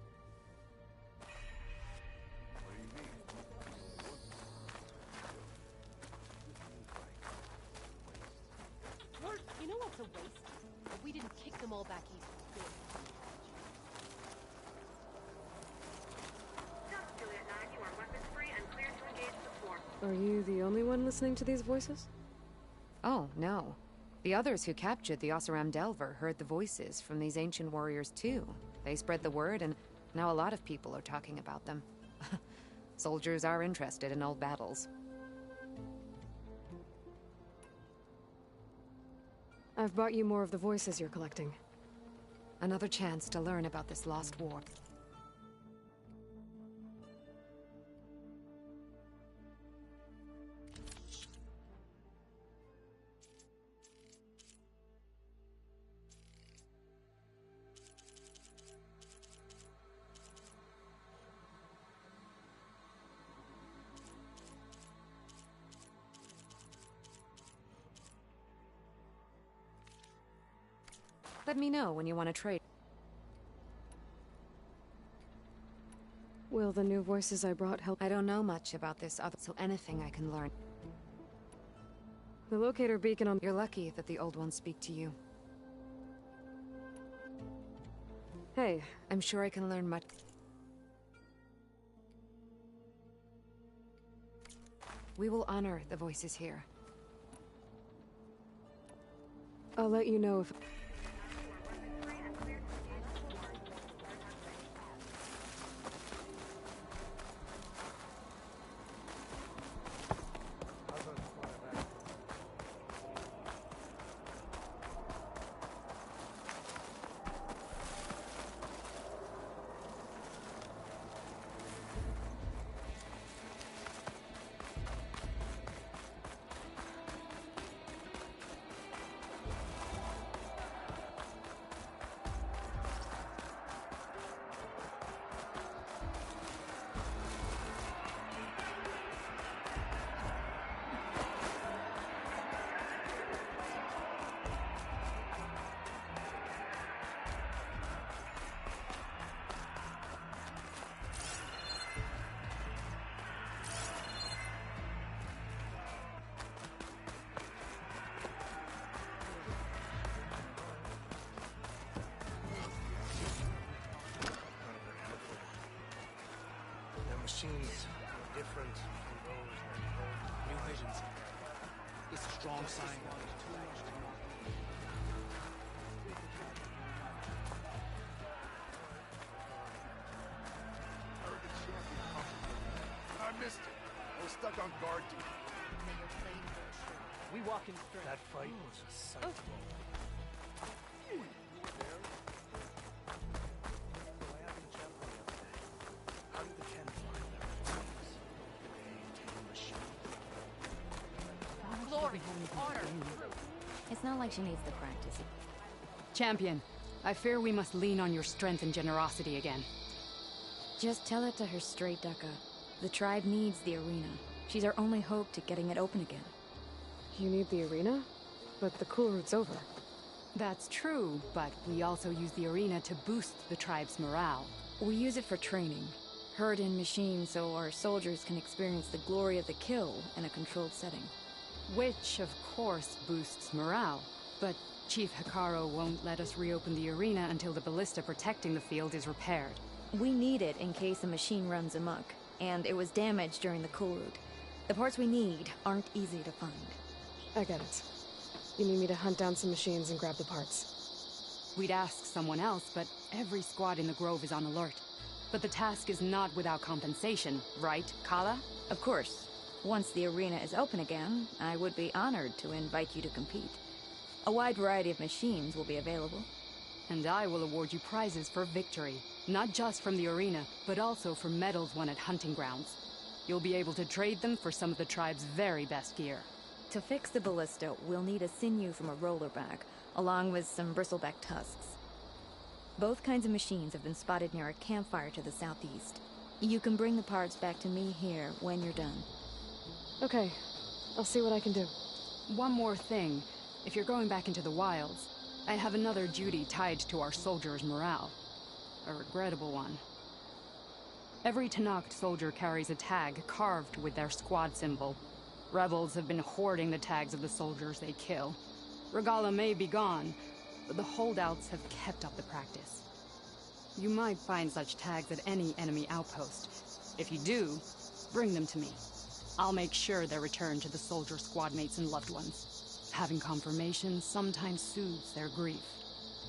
You know what's a waste? If we didn't kick them all back east. Are you the only one listening to these voices? Oh, no. The others who captured the Oseram Delver heard the voices from these ancient warriors too. They spread the word, and now a lot of people are talking about them. Soldiers are interested in old battles. I've brought you more of the voices you're collecting. Another chance to learn about this lost war. Let me know when you want to trade. Will the new voices I brought help? I don't know much about this other, so anything I can learn. The locator beacon on... You're lucky that the old ones speak to you. Hey. I'm sure I can learn much. We will honor the voices here. I'll let you know if... Machines are different from those that hold new visions. It's a strong sign. I missed it. I was stuck on guard duty. We walk in straight. That fight was a sight. It's not like she needs the practice. Champion, I fear we must lean on your strength and generosity again. Just tell it to her straight, Ducka. The tribe needs the arena. She's our only hope to getting it open again. You need the arena? But the cool route's over. That's true, but we also use the arena to boost the tribe's morale. We use it for training. Herd in machines so our soldiers can experience the glory of the kill in a controlled setting. Which, of course, boosts morale. But Chief Hikaru won't let us reopen the arena until the ballista protecting the field is repaired. We need it in case a machine runs amok, and it was damaged during the cool route. The parts we need aren't easy to find. I get it. You need me to hunt down some machines and grab the parts. We'd ask someone else, but every squad in the Grove is on alert. But the task is not without compensation, right, Kala? Of course. Once the arena is open again, I would be honored to invite you to compete. A wide variety of machines will be available. And I will award you prizes for victory. Not just from the arena, but also for medals won at hunting grounds. You'll be able to trade them for some of the tribe's very best gear. To fix the ballista, we'll need a sinew from a rollerback, along with some bristleback tusks. Both kinds of machines have been spotted near a campfire to the southeast. You can bring the parts back to me here when you're done. Okay, I'll see what I can do. One more thing. If you're going back into the wilds, I have another duty tied to our soldiers' morale. A regrettable one. Every Tenakth soldier carries a tag carved with their squad symbol. Rebels have been hoarding the tags of the soldiers they kill. Regala may be gone, but the holdouts have kept up the practice. You might find such tags at any enemy outpost. If you do, bring them to me. I'll make sure they're returned to the soldier squad mates and loved ones. Having confirmation sometimes soothes their grief.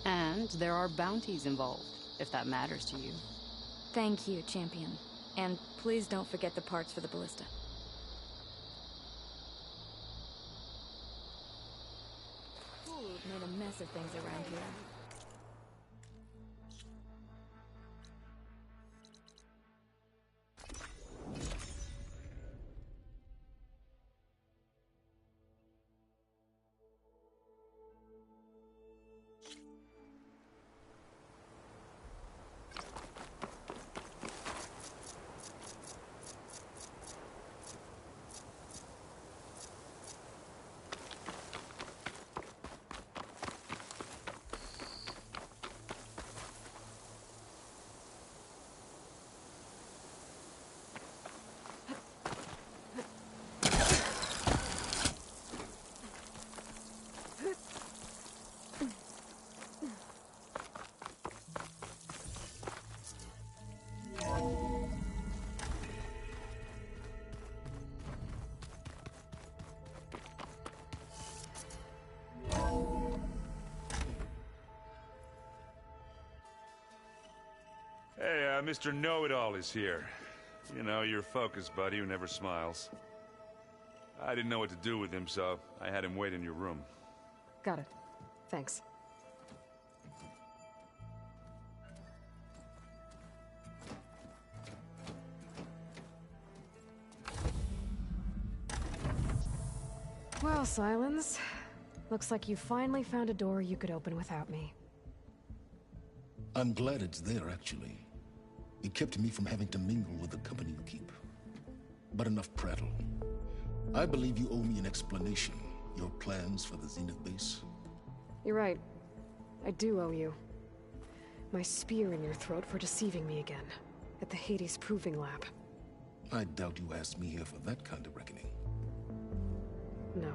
And there are bounties involved, if that matters to you. Thank you, Champion. And please don't forget the parts for the ballista. Cool made a mess of things around here. Mr. Know-It-All is here. You know, your focus buddy who never smiles. I didn't know what to do with him, so I had him wait in your room. Got it. Thanks. Well, Silence. Looks like you finally found a door you could open without me. I'm glad it's there, actually. It kept me from having to mingle with the company you keep. But enough prattle. I believe you owe me an explanation. Your plans for the Zenith base? You're right. I do owe you. My spear in your throat for deceiving me again. At the Hades Proving Lab. I doubt you asked me here for that kind of reckoning. No.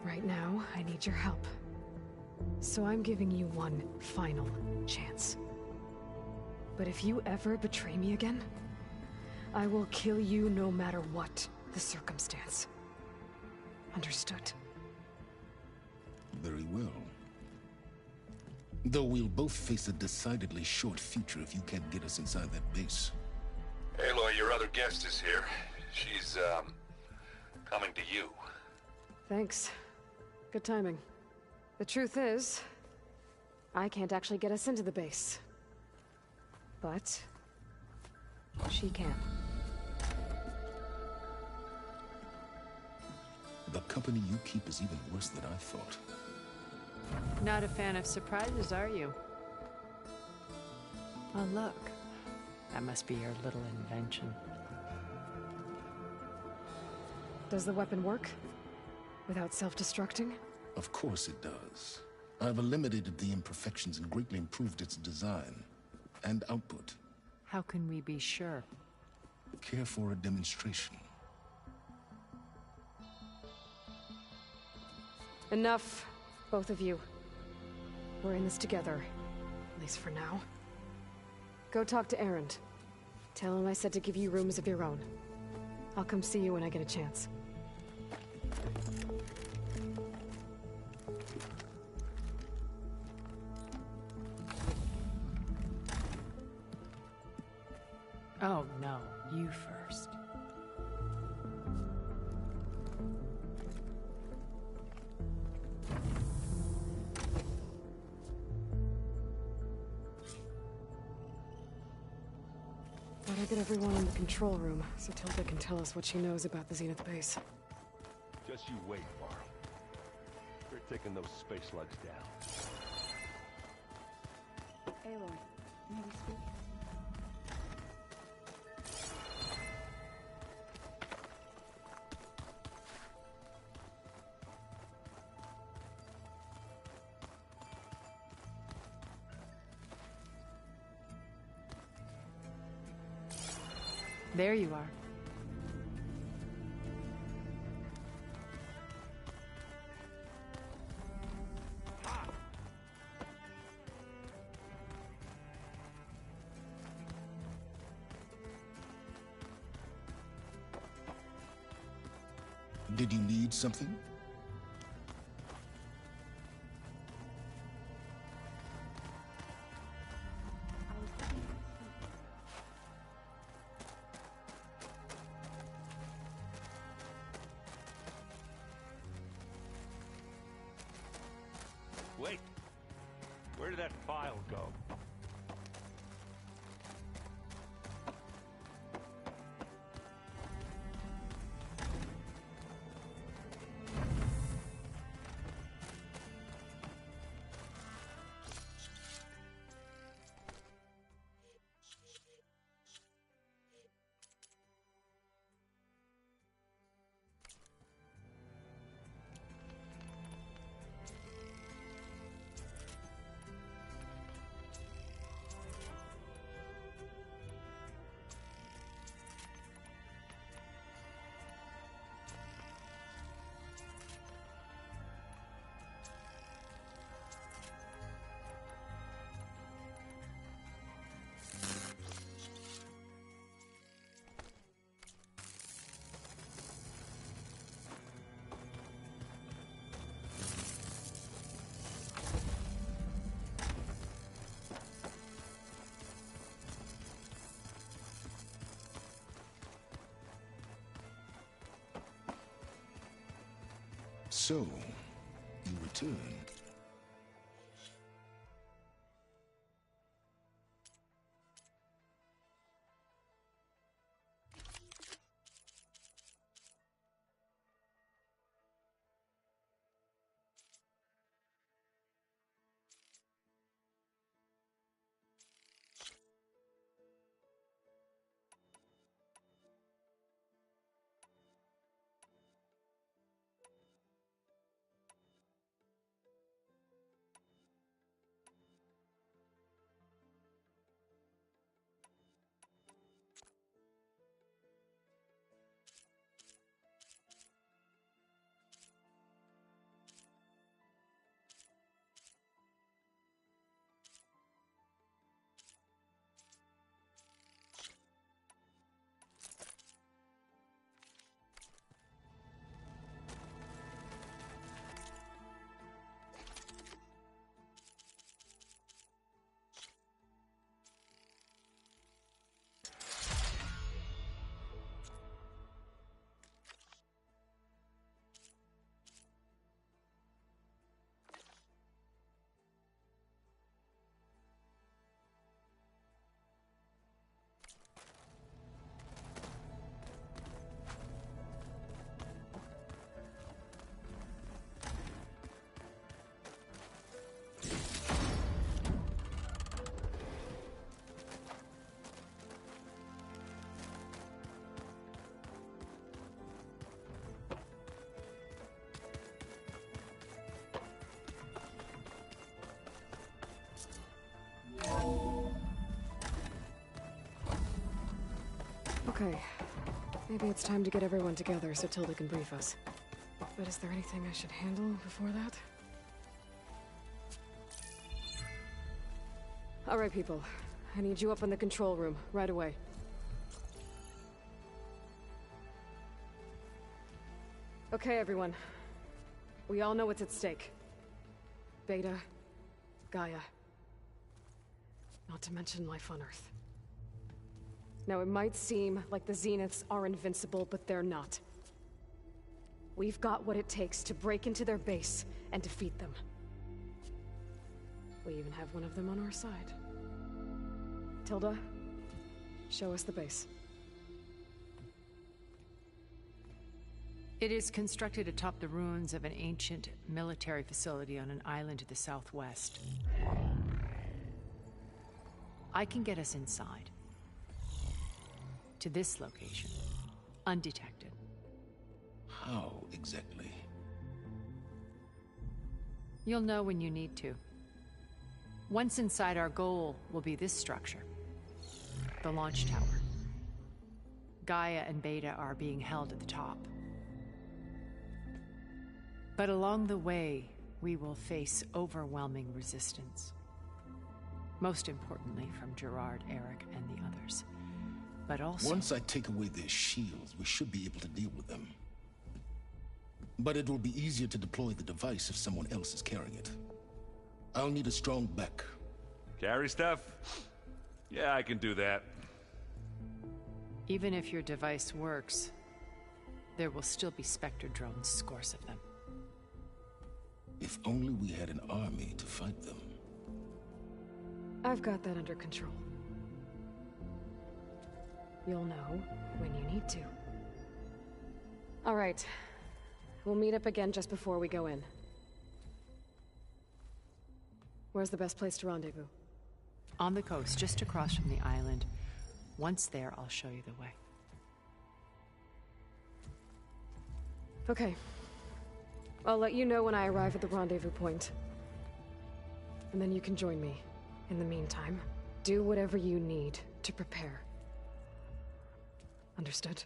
Right now, I need your help. So I'm giving you one final chance. But if you ever betray me again, I will kill you no matter what the circumstance. Understood? Very well. Though we'll both face a decidedly short future if you can't get us inside that base. Aloy, your other guest is here. She's, coming to you. Thanks. Good timing. The truth is, I can't actually get us into the base. But she can. The company you keep is even worse than I thought. Not a fan of surprises, are you? Oh, look. That must be your little invention. Does the weapon work? Without self-destructing? Of course it does. I've eliminated the imperfections and greatly improved its design and output. How can we be sure? Care for a demonstration? Enough, both of you. We're in this together, at least for now. Go talk to Erend. Tell him I said to give you rooms of your own. I'll come see you when I get a chance. Oh, no. You first. Better get everyone in the control room, so Tilda can tell us what she knows about the Zenith base. Just you wait, Varl. We're taking those space slugs down. Aloy, may we speak? There you are. Did you need something? Wait. Where did that file go? So, you return. Okay. Maybe it's time to get everyone together so Tilda can brief us. But is there anything I should handle before that? Alright, people. I need you up in the control room, right away. Okay, everyone. We all know what's at stake. Beta, Gaia. Not to mention life on Earth. Now, it might seem like the Zeniths are invincible, but they're not. We've got what it takes to break into their base and defeat them. We even have one of them on our side. Tilda, show us the base. It is constructed atop the ruins of an ancient military facility on an island to the southwest. I can get us inside. To this location, undetected. How exactly? You'll know when you need to. Once inside, our goal will be this structure. The launch tower. Gaia and Beta are being held at the top. But along the way, we will face overwhelming resistance. Most importantly from Gerard, Eric, and the others. But also... Once I take away their shields, we should be able to deal with them. But it will be easier to deploy the device if someone else is carrying it. I'll need a strong back. Carry stuff? Yeah, I can do that. Even if your device works, there will still be Spectre drones, scores of them. If only we had an army to fight them. I've got that under control. You'll know when you need to. All right. We'll meet up again just before we go in. Where's the best place to rendezvous? On the coast, just across from the island. Once there, I'll show you the way. Okay. I'll let you know when I arrive at the rendezvous point. And then you can join me. In the meantime, do whatever you need to prepare. Understood?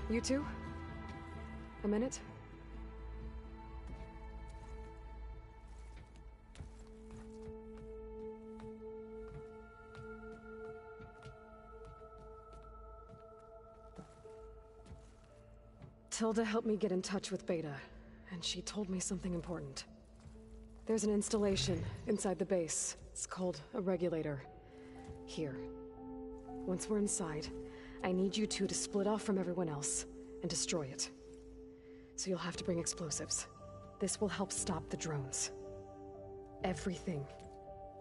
You two? A minute? Tilda helped me get in touch with Beta, and she told me something important. There's an installation inside the base. It's called a regulator. Here. Once we're inside, I need you two to split off from everyone else and destroy it. So you'll have to bring explosives. This will help stop the drones. Everything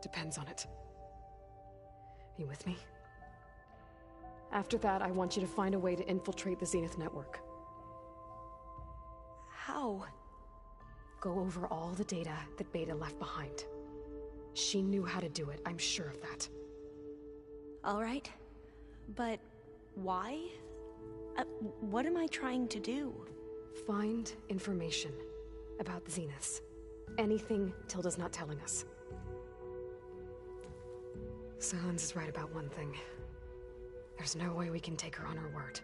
depends on it. Are you with me? After that, I want you to find a way to infiltrate the Zenith network. How? Go over all the data that Beta left behind. She knew how to do it, I'm sure of that. All right. But why? What am I trying to do? Find information about the Zeniths. Anything Tilda's not telling us. Silence is right about one thing. There's no way we can take her on her word.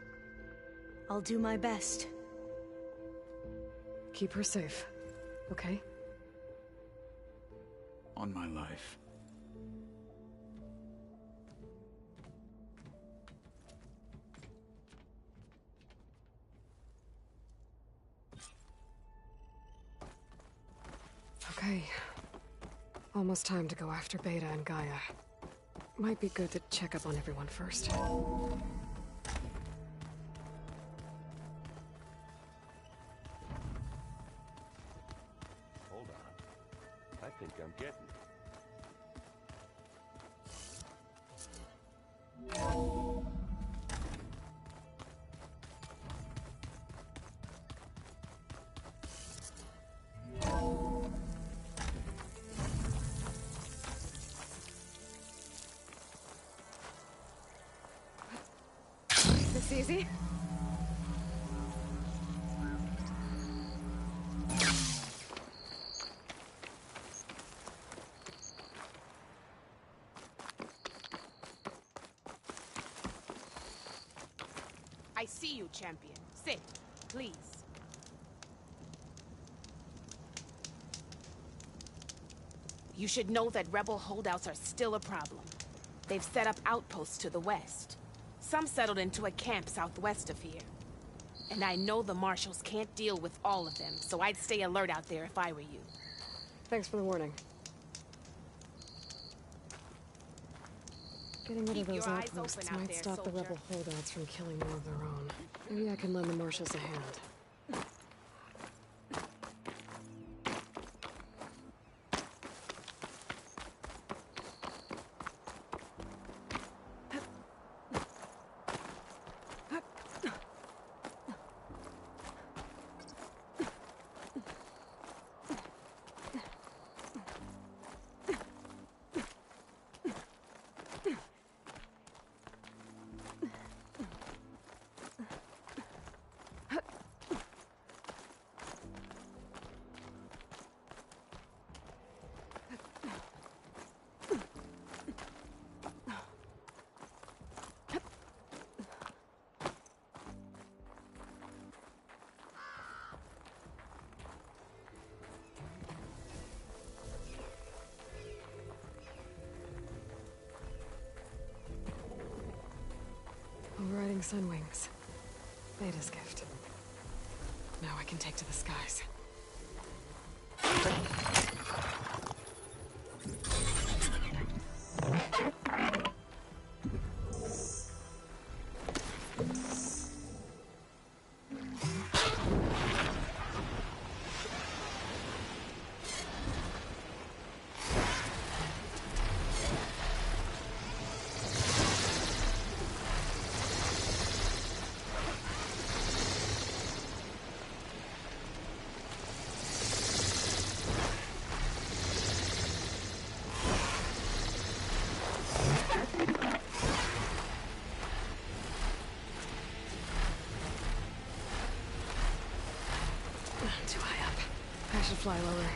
I'll do my best. Keep her safe, okay? On my life. Okay. Almost time to go after Beta and Gaia. Might be good to check up on everyone first. Hold on. I think I'm getting it. This easy? I see you, champion. Sit, please. You should know that rebel holdouts are still a problem. They've set up outposts to the west. Some settled into a camp southwest of here. And I know the marshals can't deal with all of them, so I'd stay alert out there if I were you. Thanks for the warning. Getting rid of those outposts might stop the rebel holdouts from killing more of their own. Maybe I can lend the marshals a hand. Overriding sun wings. Beta's gift. Now I can take to the skies. Too high up. I should fly lower.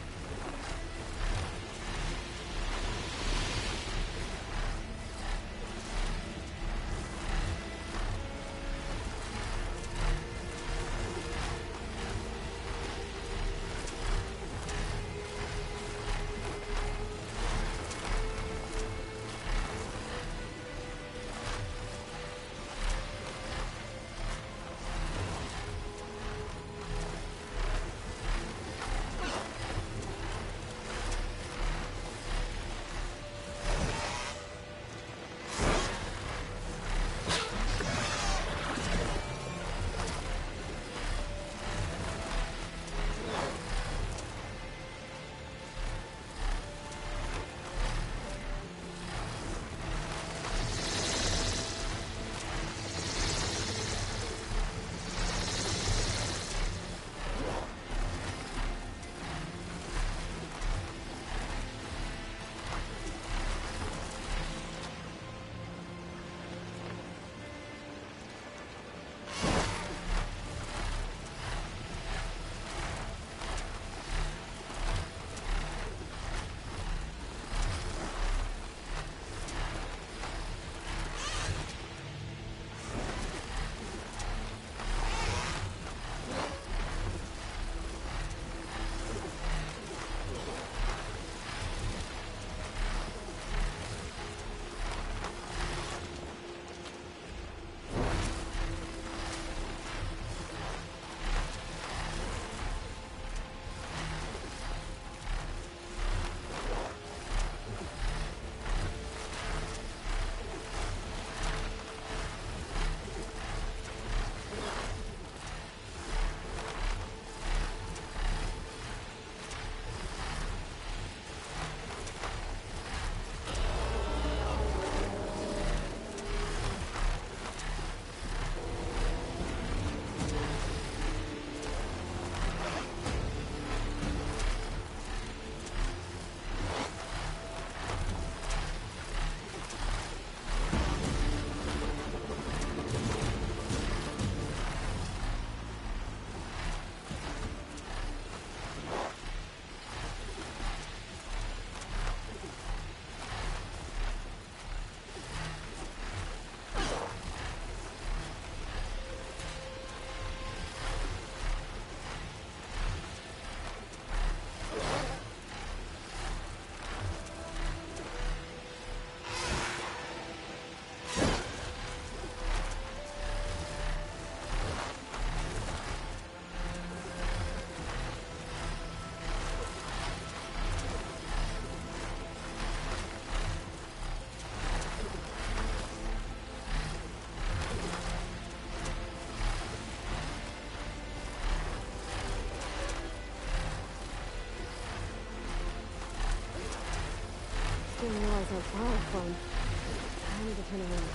aren't far off phone. I need to turn around.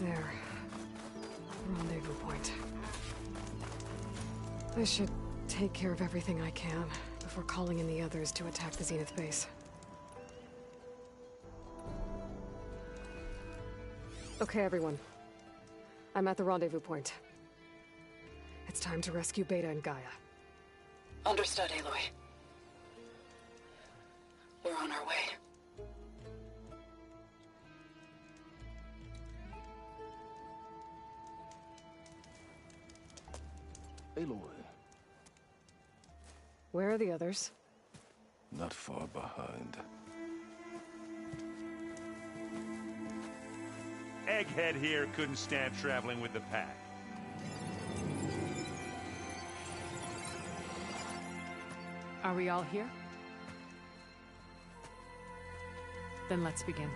There. Rendezvous point. I should take care of everything I can before calling in the others to attack the Zenith base. Okay, everyone. I'm at the rendezvous point. It's time to rescue Beta and Gaia. Understood, Aloy. We're on our way. Aloy. Where are the others? Not far behind. Egghead here couldn't stand traveling with the pack. Are we all here? Then let's begin.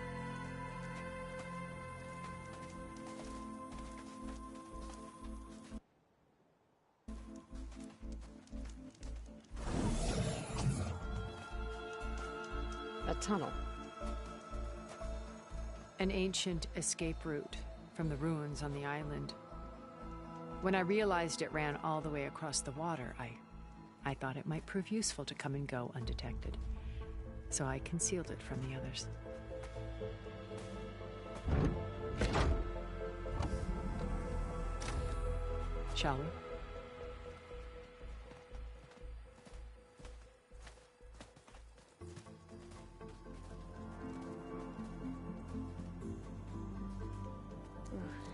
A tunnel. An ancient escape route from the ruins on the island. When I realized it ran all the way across the water, I thought it might prove useful to come and go undetected. So I concealed it from the others. Shall we?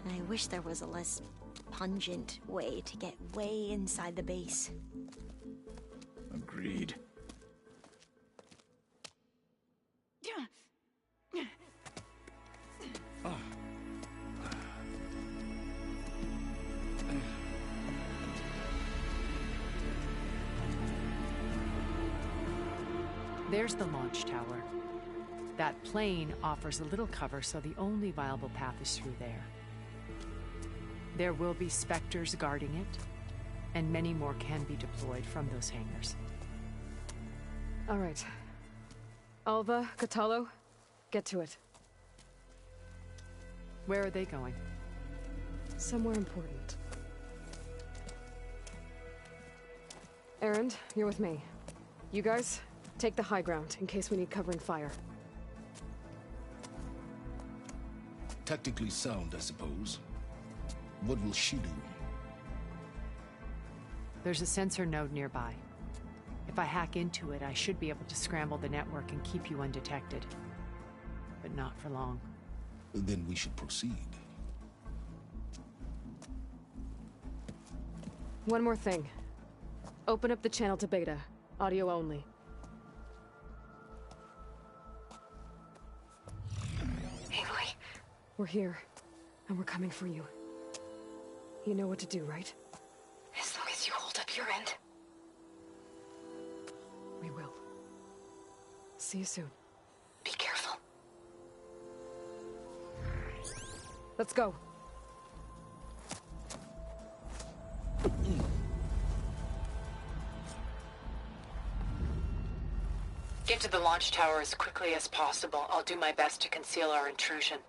I wish there was a less pungent way to get way inside the base. Agreed. There's the launch tower. That plane offers a little cover, so the only viable path is through there. There will be Spectres guarding it, and many more can be deployed from those hangars. All right. Alva, Catalo, get to it. Where are they going? Somewhere important. Erend, you're with me. You guys, take the high ground in case we need covering fire. Tactically sound, I suppose. What will she do? There's a sensor node nearby. If I hack into it, I should be able to scramble the network and keep you undetected. But not for long. Then we should proceed. One more thing. Open up the channel to Beta. Audio only. Aloy? We're here, and we're coming for you. You know what to do, right? As long as you hold up your end. We will. see you soon. Be careful. Let's go. Get to the launch tower as quickly as possible. I'll do my best to conceal our intrusion.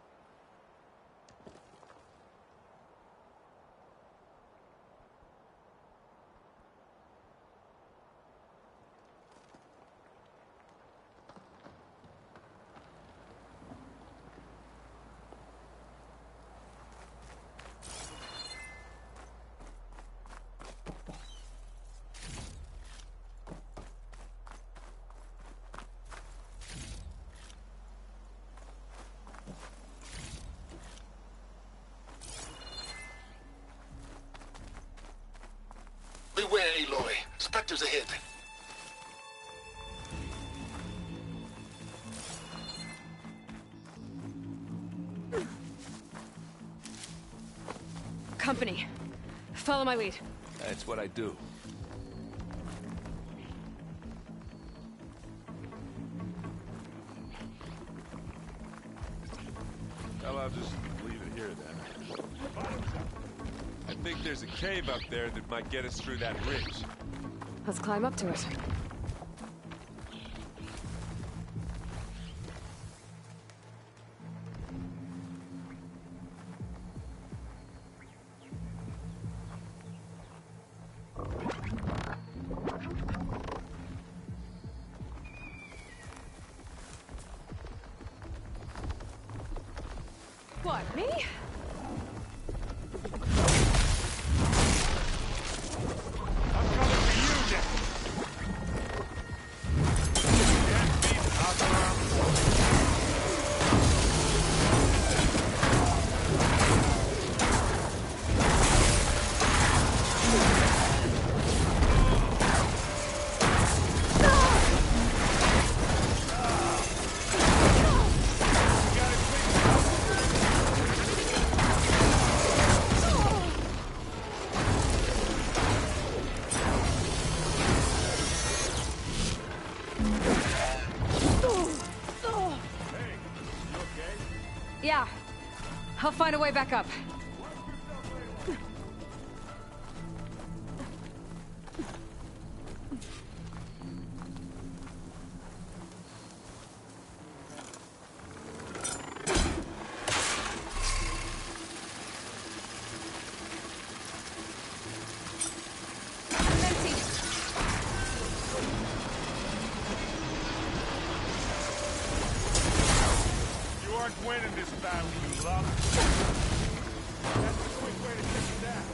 Beware, Aloy. Spectres ahead. Company. Follow my lead. That's what I do. Well, I'll just leave it here then. I think there's a cave up there that might get us through that ridge. Let's climb up to it. What, me? Yeah. I'll find a way back up. Winning this battle, you love. That's the quick way to take it down.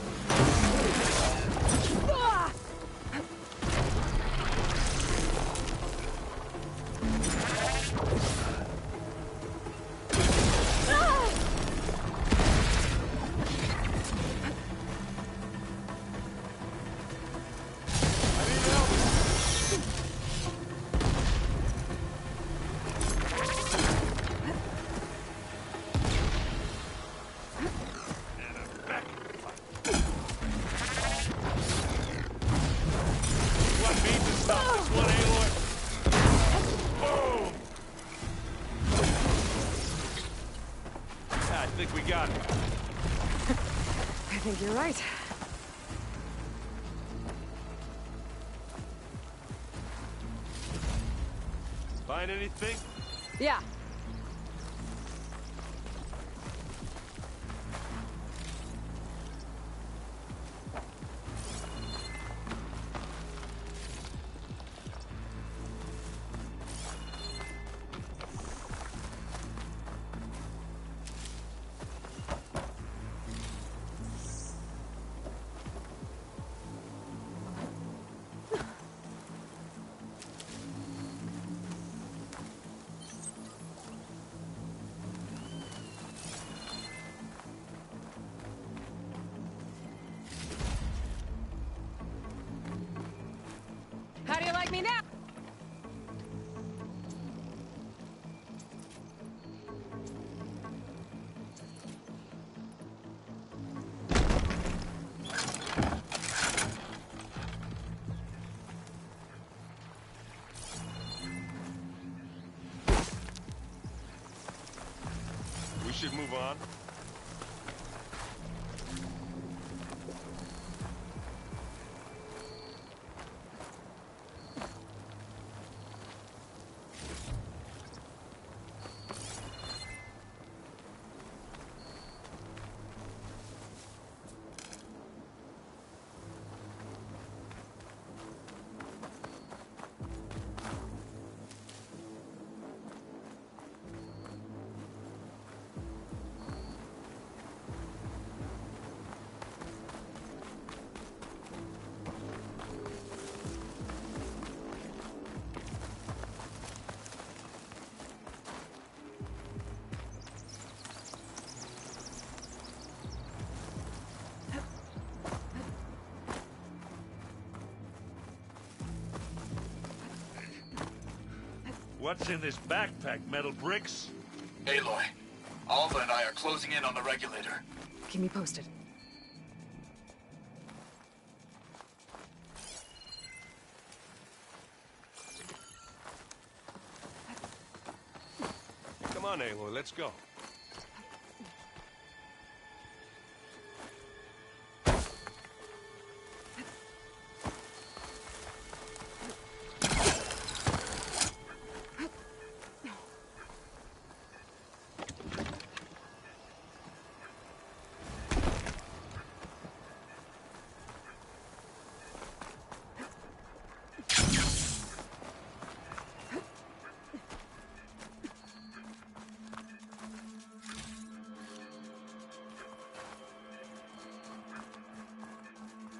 I think we got it. I think you're right. Find anything? Yeah. on. What's in this backpack, metal bricks? Aloy, Alva and I are closing in on the regulator. Keep me posted. Come on, Aloy, let's go.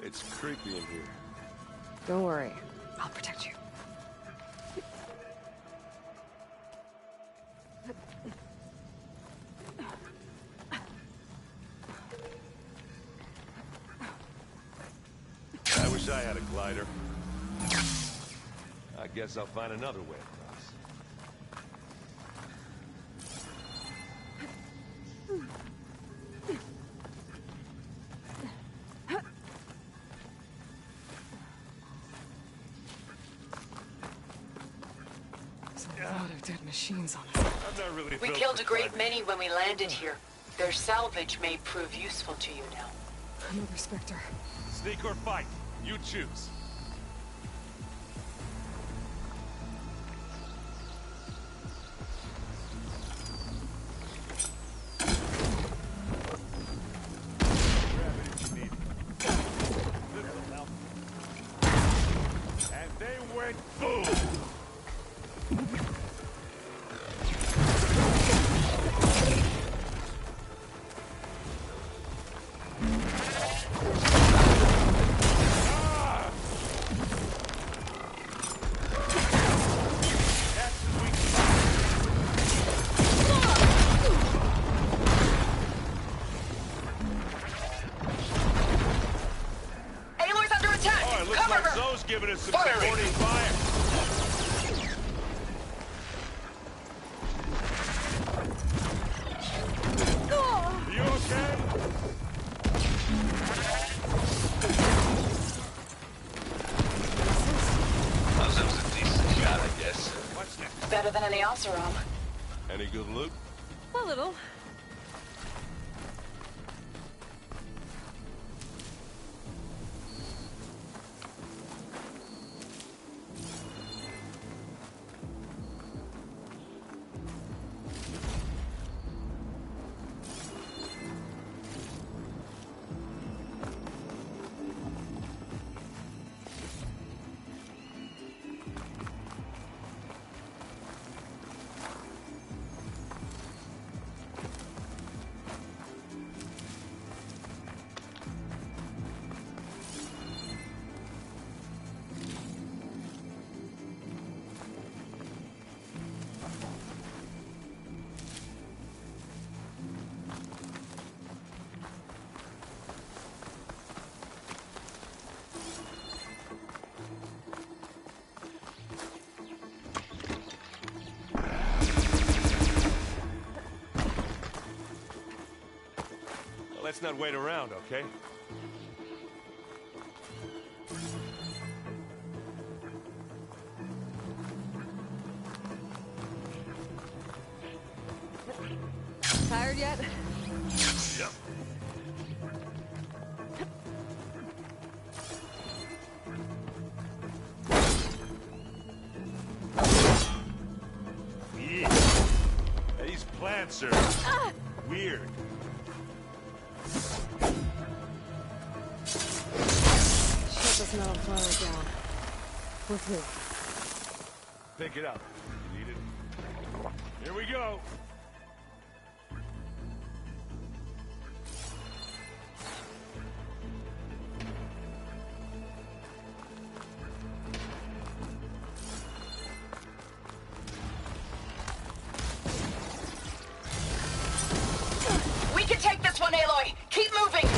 It's creepy in here. Don't worry. I'll protect you. I wish I had a glider. I guess I'll find another way across. There's a lot of dead machines on us. I'm not really We built killed for a great climbing. many when we landed here. Their salvage may prove useful to you now. Another Spectre. Sneak or fight, you choose. Grab it if you need it. This'll help. And they went boom! Aloy's under attack! Oh, it looks Cover like her! Zoe's giving us some Firing! supporting fire. You okay? That was a decent shot, I guess. What's next? Better than any Oseram. Any good loot? A little. Well, let's not wait around, okay? Tired yet? Yep. Yeah. These plants are weird. Shut this metal flower down. With me. Pick it up. You need it. Here we go. We can take this one, Aloy! Keep moving!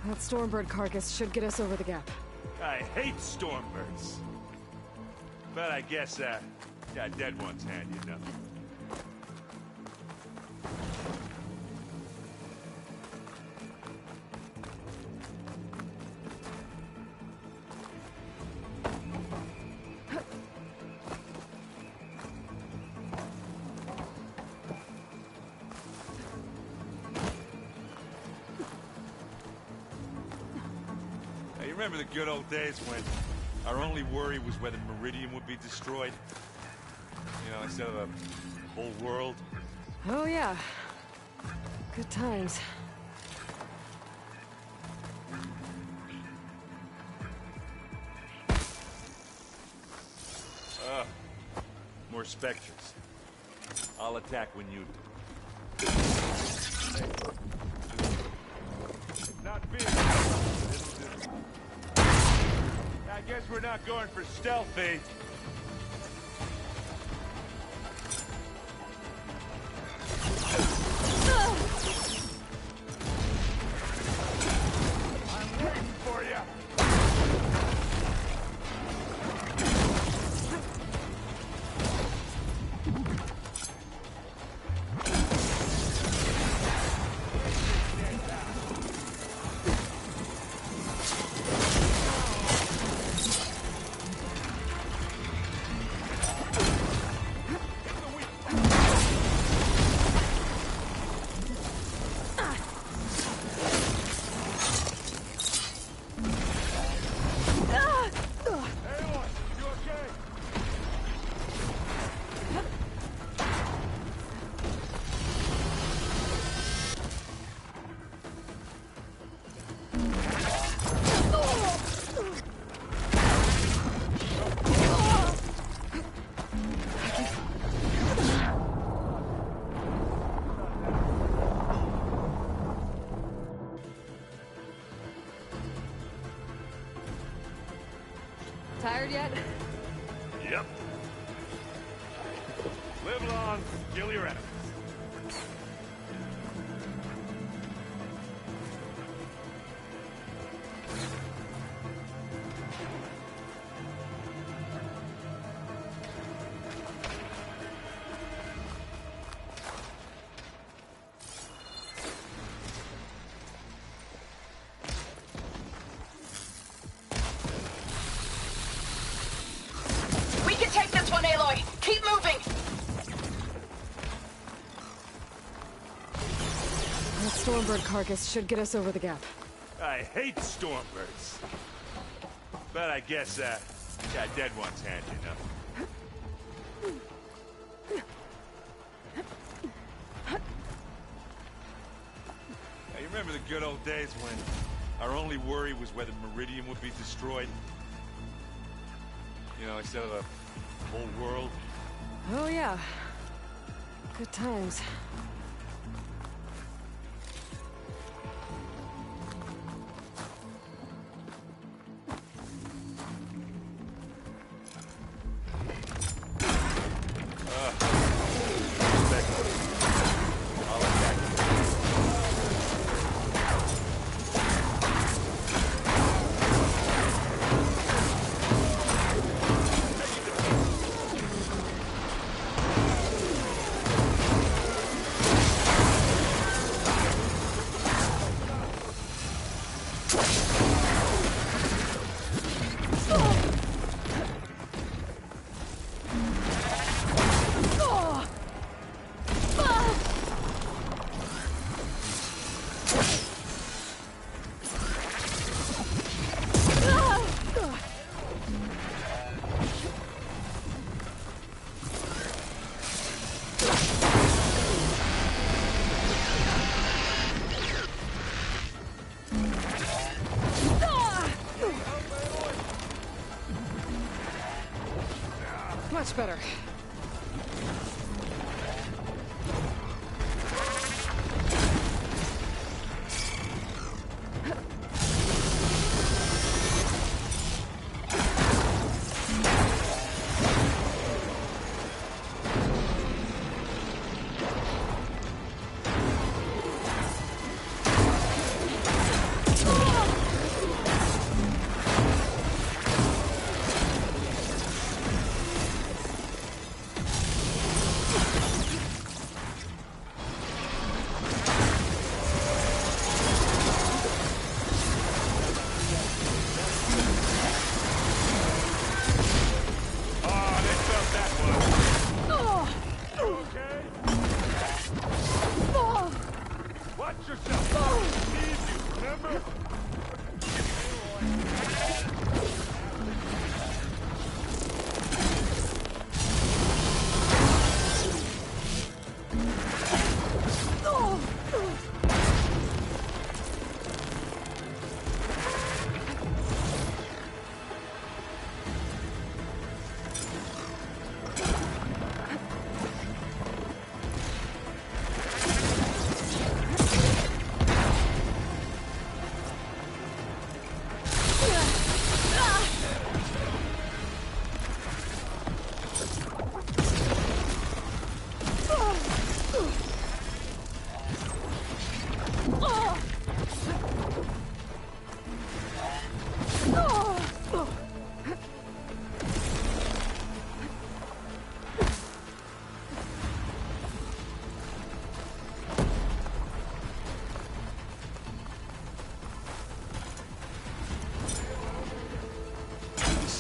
That Stormbird carcass should get us over the gap. I hate Stormbirds. But I guess, yeah, dead one's handy enough. Hey, you remember the good old days when our only worry was whether Meridian would be destroyed? You know, instead of the whole world? Oh, yeah. Good times. More specters. I'll attack when you do. Not fear. I guess we're not going for stealthy. I'm waiting for you. Tired yet? Yep. Live long, kill your enemies. We can take this one, Aloy! Keep moving! That Stormbird carcass should get us over the gap. I hate Stormbirds. But I guess, yeah, dead one's handy enough. Now, you remember the good old days when our only worry was whether Meridian would be destroyed? You know, instead of the whole world? Oh, yeah. Good times. Much better.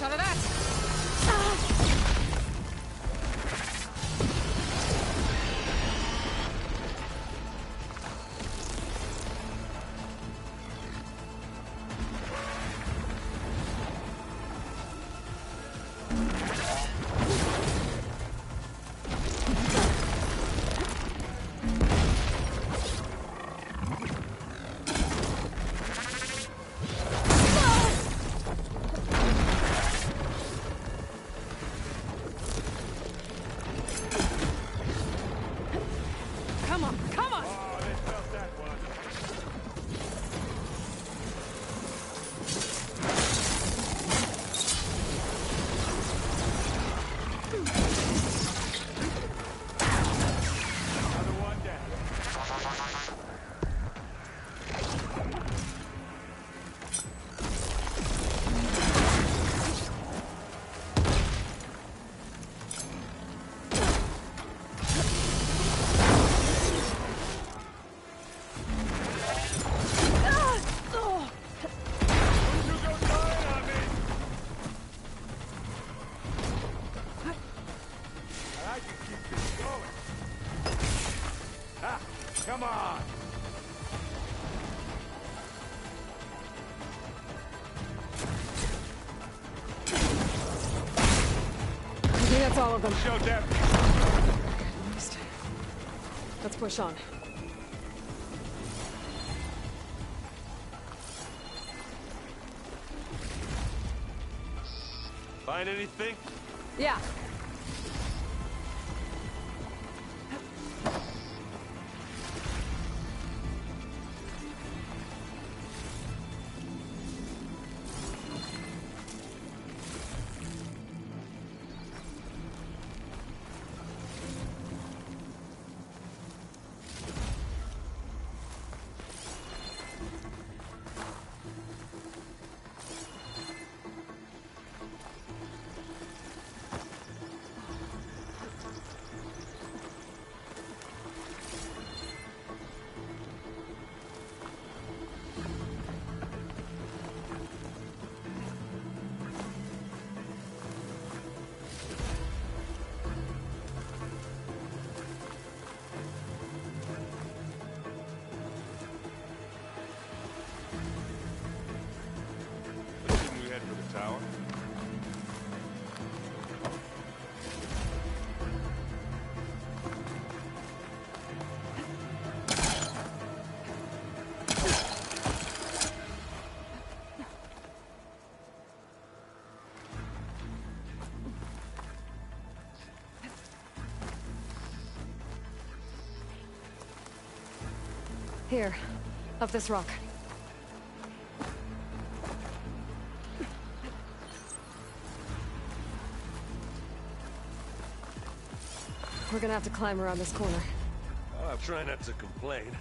Shot of that! Come on! I think that's all of them. Show them. At least. Let's push on. Find anything? Yeah. Tower. Here, up this rock. We're gonna have to climb around this corner. I'll try not to complain.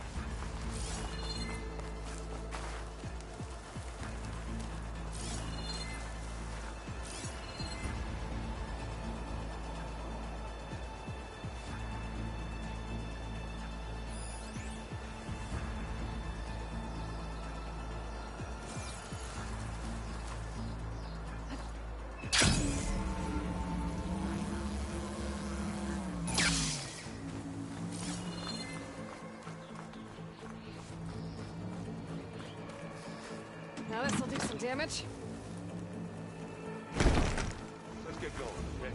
Now this'll do some damage. Let's get going, okay?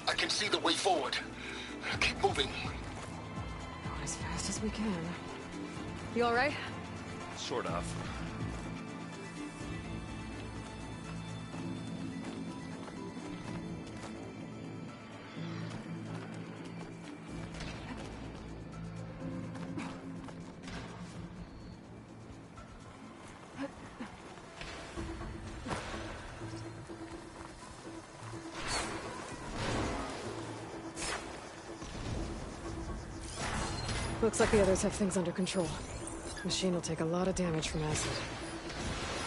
I can see the way forward. Keep moving. Go as fast as we can. You all right? Sort of. Looks like the others have things under control. Machine will take a lot of damage from acid.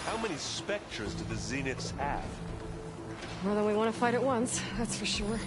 How many Spectres do the Zeniths have? More than we want to fight at once, that's for sure.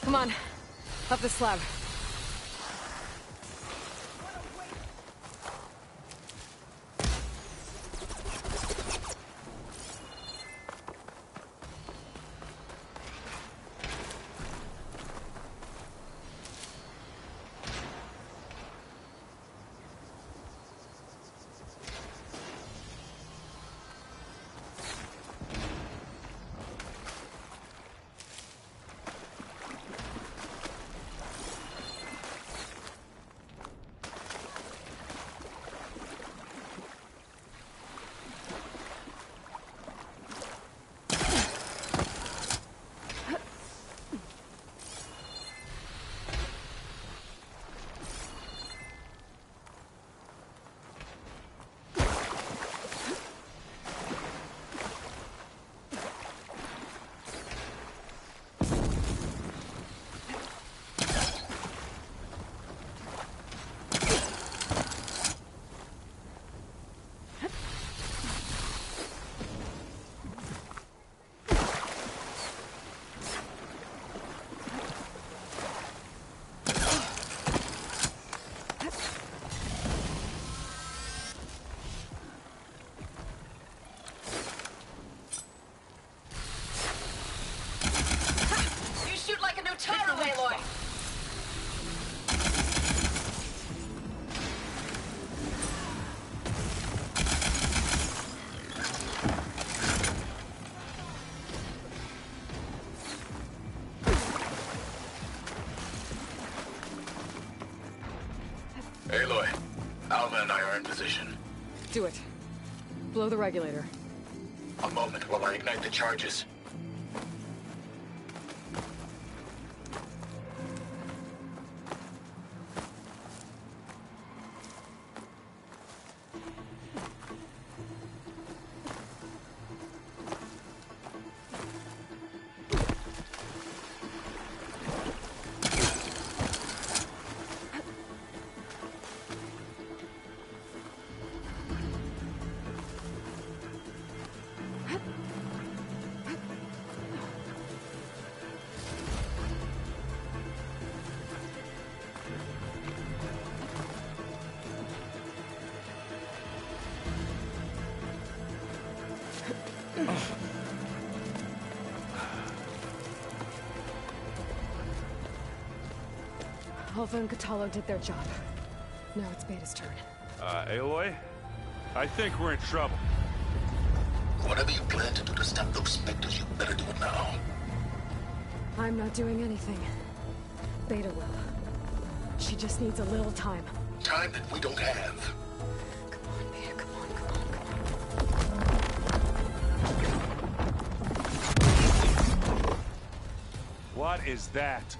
Come on, up the slab. are in position. Do it. Blow the regulator. A moment while I ignite the charges. Alpha and Catalo did their job. Now it's Beta's turn. Aloy? I think we're in trouble. Whatever you plan to do to stop those specters, you better do it now. I'm not doing anything. Beta will. She just needs a little time. Time that we don't have. Come on, Beta, come on, come on. What is that?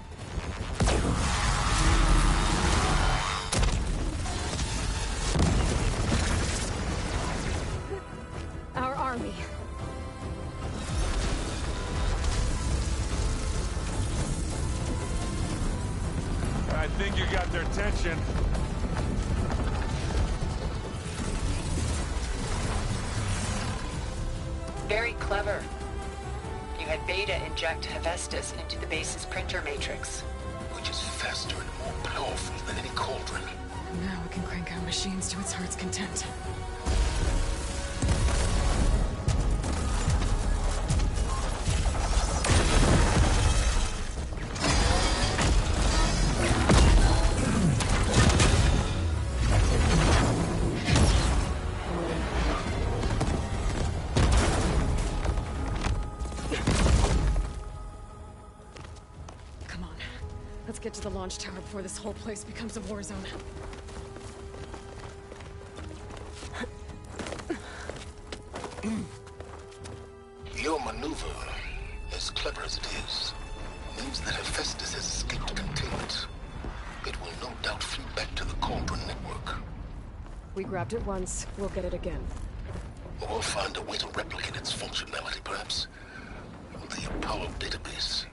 Our army. I think you got their attention. Very clever. You had Beta inject Hephaestus into the base's printer matrix. Which is faster and more powerful than any cauldron. Now we can crank out machines to its heart's content. Get to the launch tower before this whole place becomes a war zone. Your maneuver, as clever as it is, means that Hephaestus has escaped containment. It will no doubt flew back to the Cauldron network. We grabbed it once, we'll get it again. Or find a way to replicate its functionality, perhaps. The Apollo database.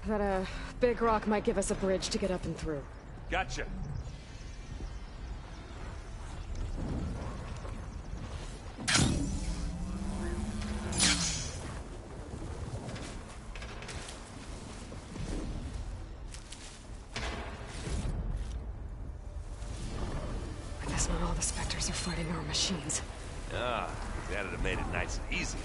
That, big rock might give us a bridge to get up and through. Gotcha. I guess not all the Spectres are fighting our machines. Ah, that'd have made it nice and easy.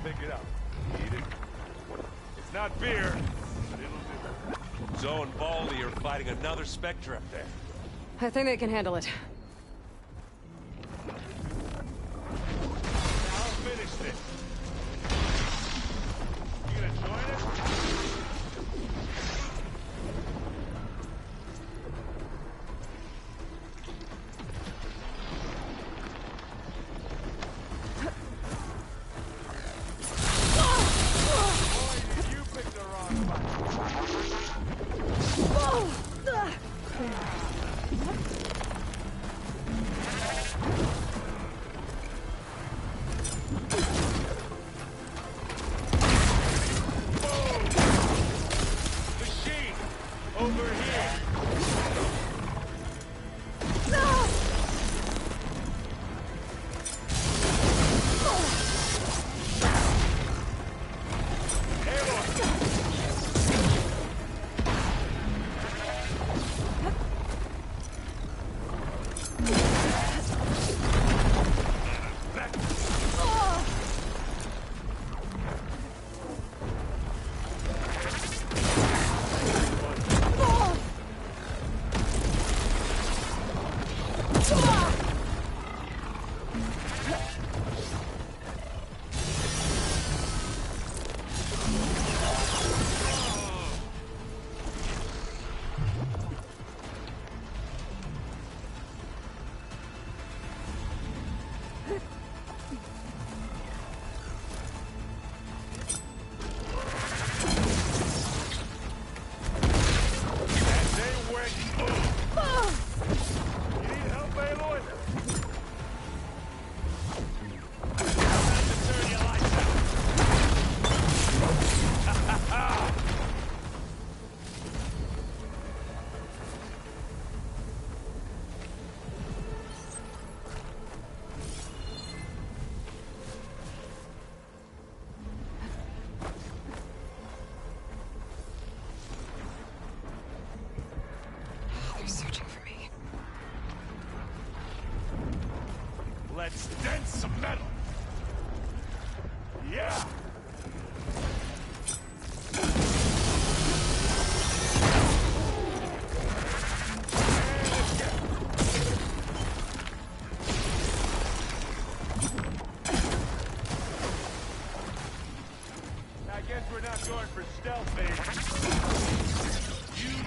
Pick it up. Eat it. It's not beer, but it'll do. Zoe and Baldy are fighting another Spectre up there. I think they can handle it. I'll finish this. You gonna join us? Let's dent some metal. Yeah. I guess we're not going for stealth, baby. You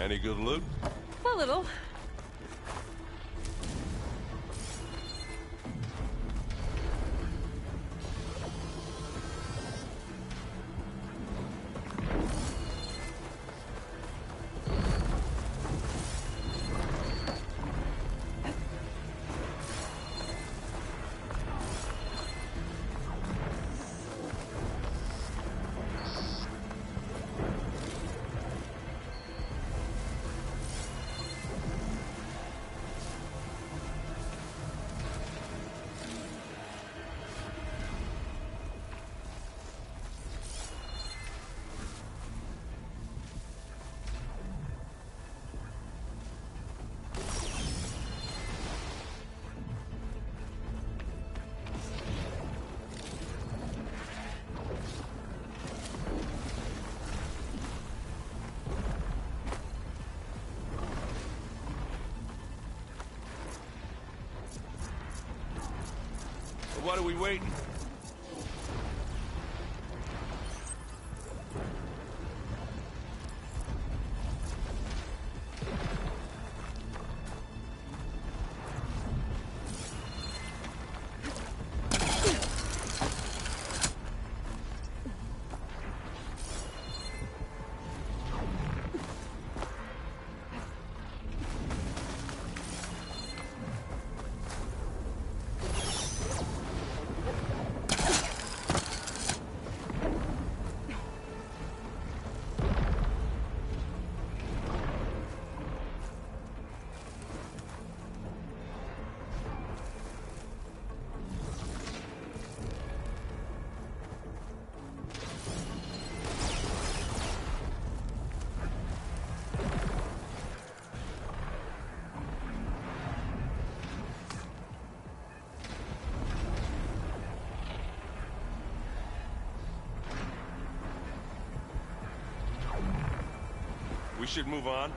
Any good loot? A little. What are we waiting? We should move on.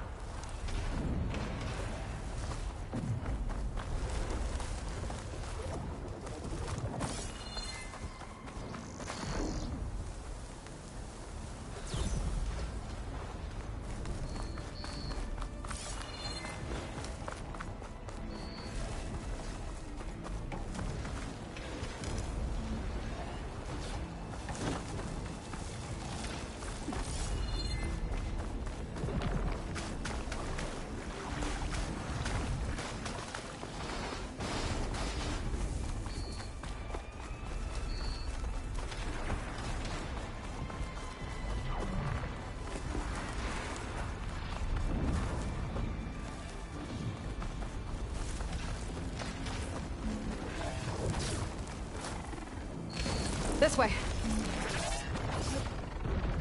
This way.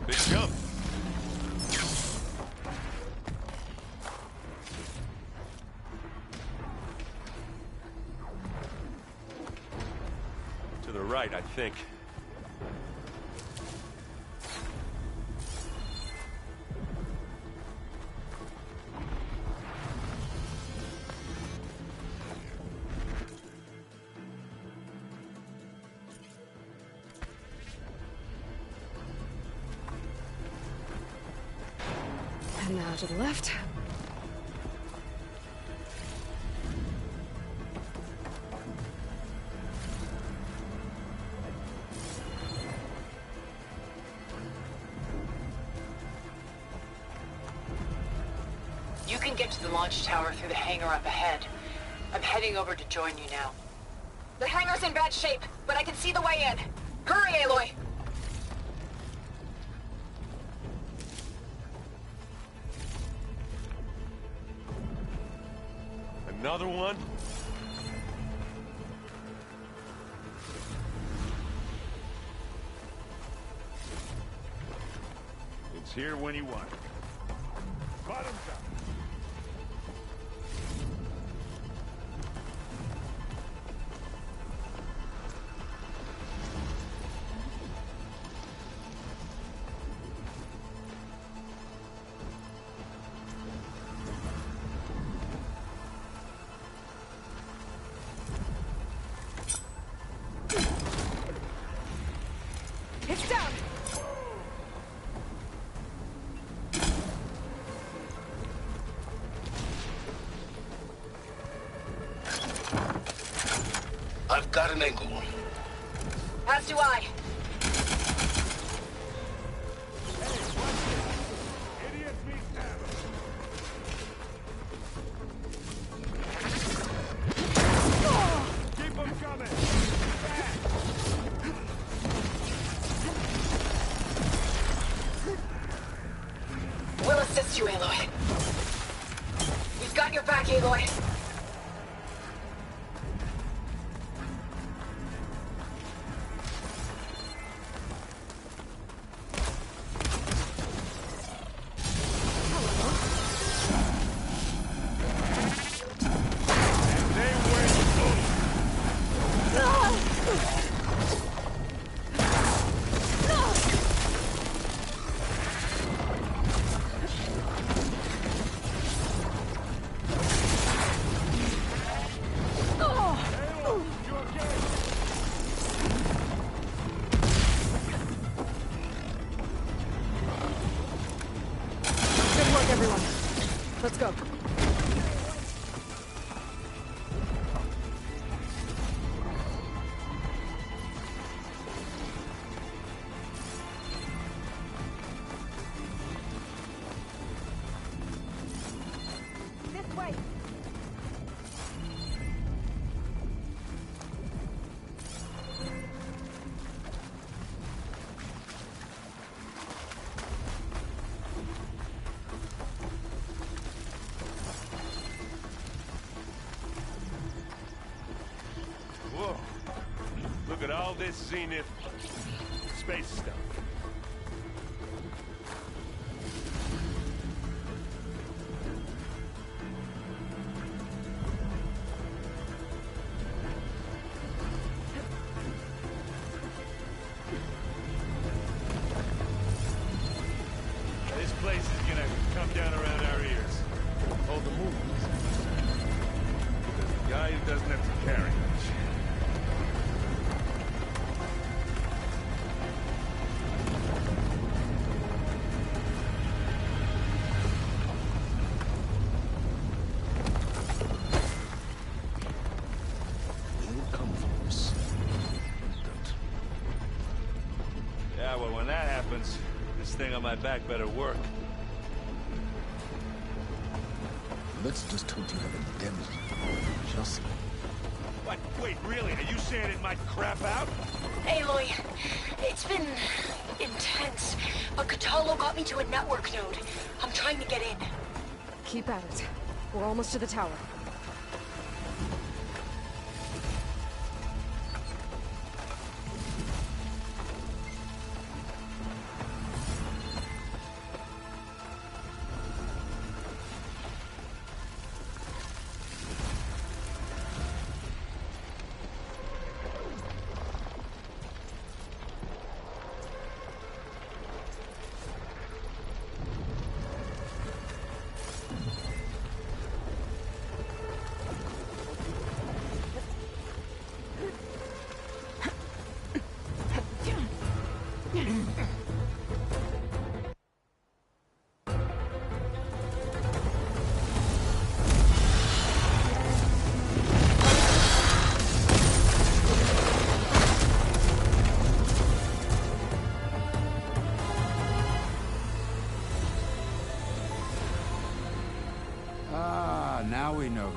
Big jump. To the right, I think. Now to the left. You can get to the launch tower through the hangar up ahead. I'm heading over to join you now. The hangar's in bad shape, but I can see the way in. Hurry, Aloy! Another one? It's here when you want it. Bottoms up. It's down! I've got an angle. As do I. Keep them coming! We'll assist you, Aloy. We've got your back, Aloy. Good work, everyone. Let's go. This way. Whoa. Look at all this Zenith space stuff. This place is gonna come down around our ears. Hold the move. Because the guy who doesn't have to carry much. You'll come for us. Yeah, well, when that happens, this thing on my back better work. Let's just hope you have indemnity. Just What? Wait, really? Are you saying it might crap out? Aloy, it's been intense, but Catalo got me to a network node. I'm trying to get in. Keep at it. We're almost to the tower.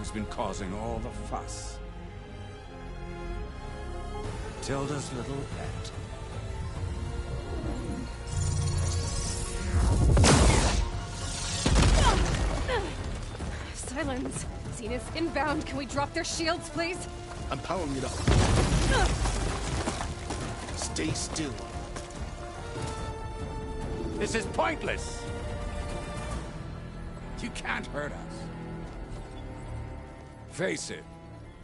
who's been causing all the fuss. Tilda's little pet. Silence! Zenith's inbound. Can we drop their shields, please? I'm powering it up. Stay still. This is pointless! You can't hurt us. Face it,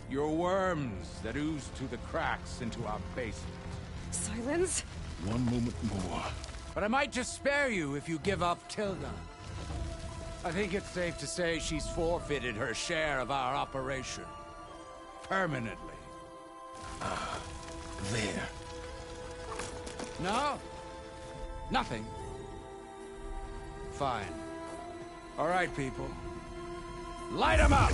you're worms that ooze through the cracks into our basement. Silence? One moment more. But I might just spare you if you give up Tilda. I think it's safe to say she's forfeited her share of our operation. Permanently. There. No? Nothing? Fine. All right, people. Light 'em up!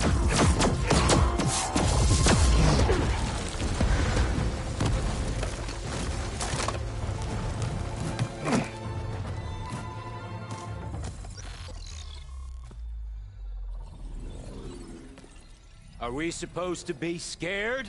Are we supposed to be scared?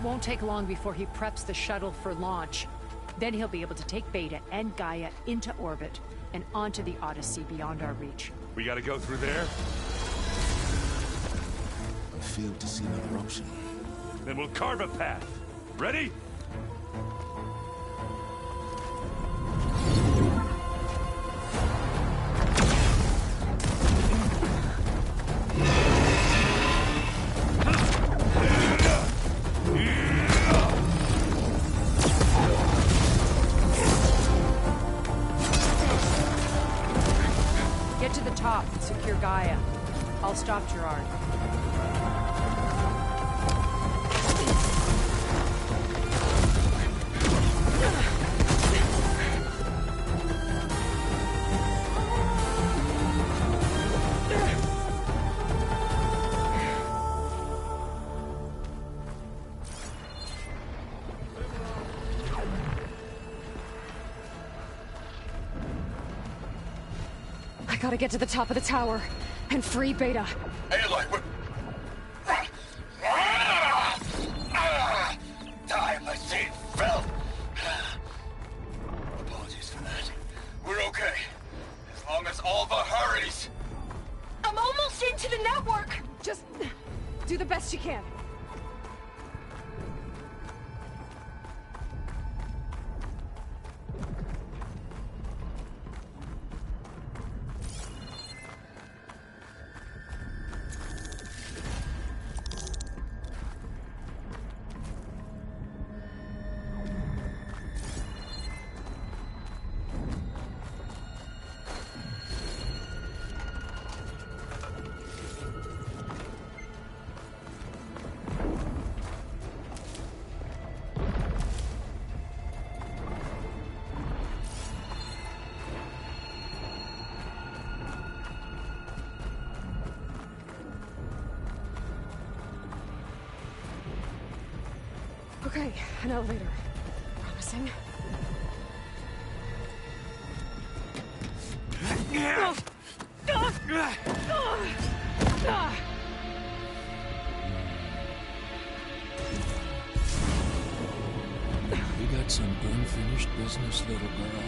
Won't take long before he preps the shuttle for launch. Then he'll be able to take Beta and Gaia into orbit and onto the Odyssey beyond our reach. We gotta go through there? I failed to see another option. Then we'll carve a path. Ready? Secure Gaia. I'll stop Gerard. I gotta get to the top of the tower and free Beta. Aloy, what? My seat fell. Apologies for that. We're okay. As long as Alva hurries. I'm almost into the network! Just do the best you can. Okay, an elevator. Promising. You got some unfinished business, little girl.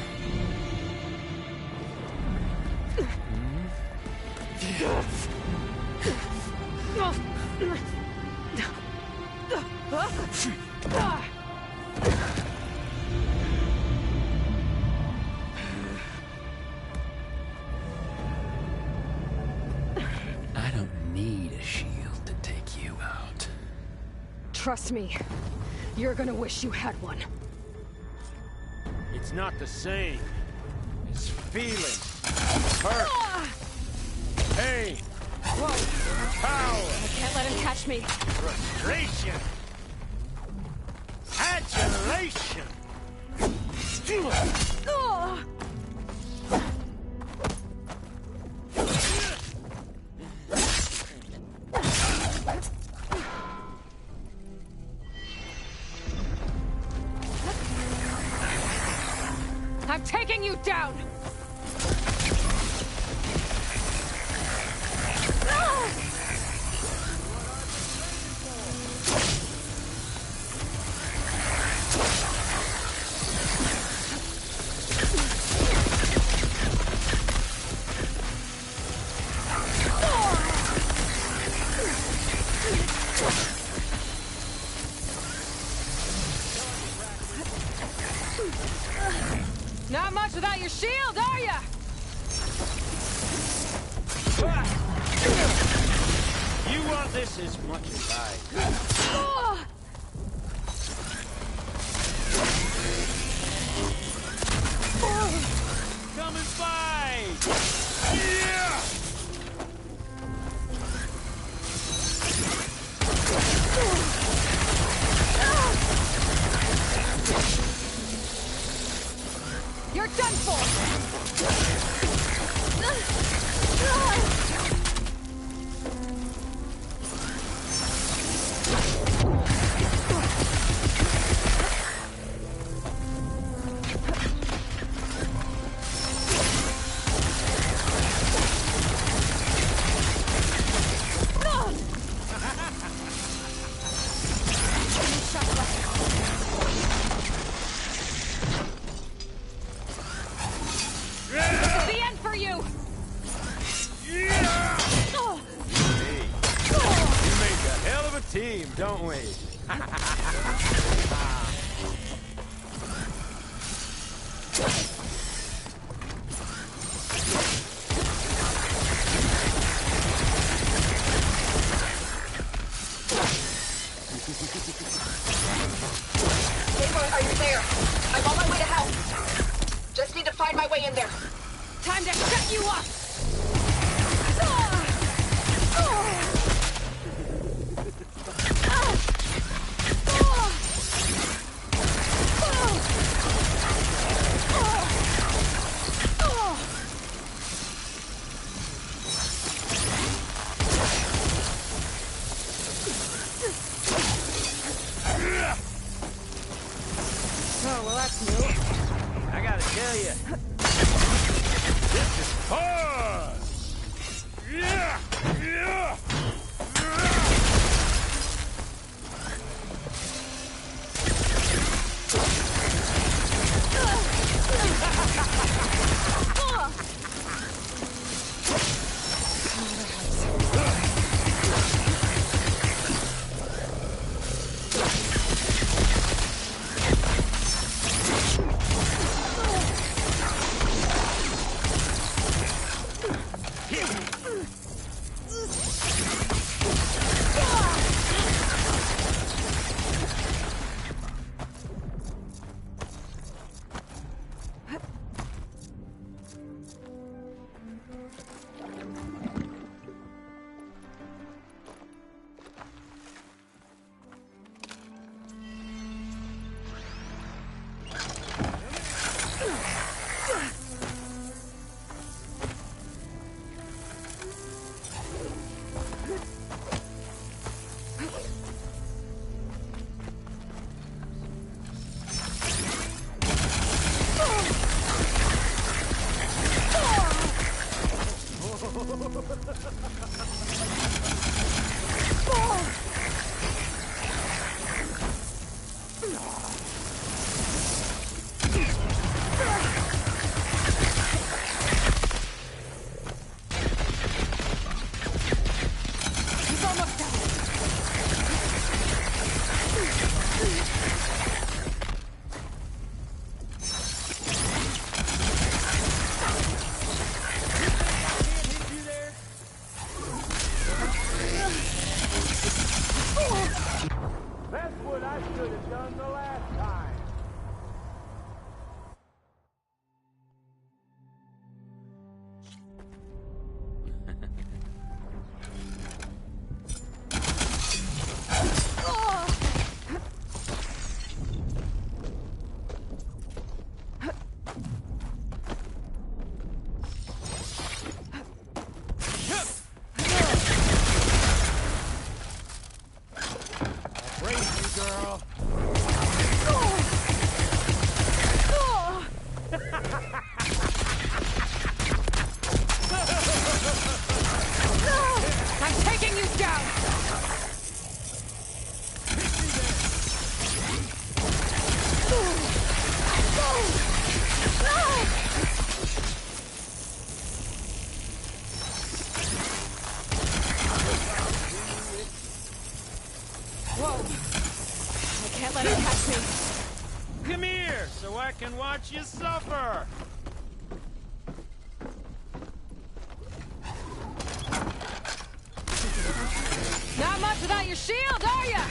I don't need a shield to take you out. Trust me, you're gonna wish you had one. It's not the same. It's feeling. Hurt. Pain. Whoa! Power! I can't let him catch me. Frustration! Adulation! Oh! I'm taking you down! Not much without your shield, are ya? You want this as much as I do. Come and fight! Yeah! You're done for! The end for you! We make a hell of a team, don't we? Aloy, are you there? I'm on my way to help. Just need to find my way in there. Time to shut you up! Oh, well, that's new. I gotta tell you, this is hard! Yeah! Yeah! That's what I should have done the last time. let him catch me. Come here, so I can watch you suffer. Not much without your shield, are ya?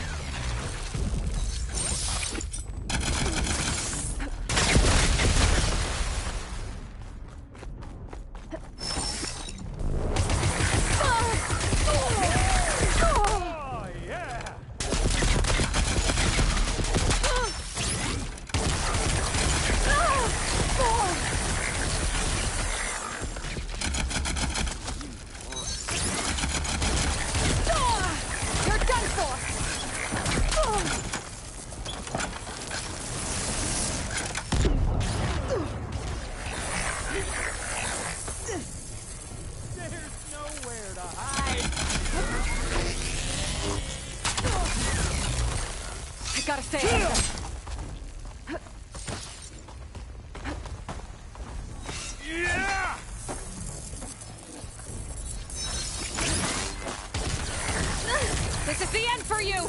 Gotta stay. Yeah! This is the end for you!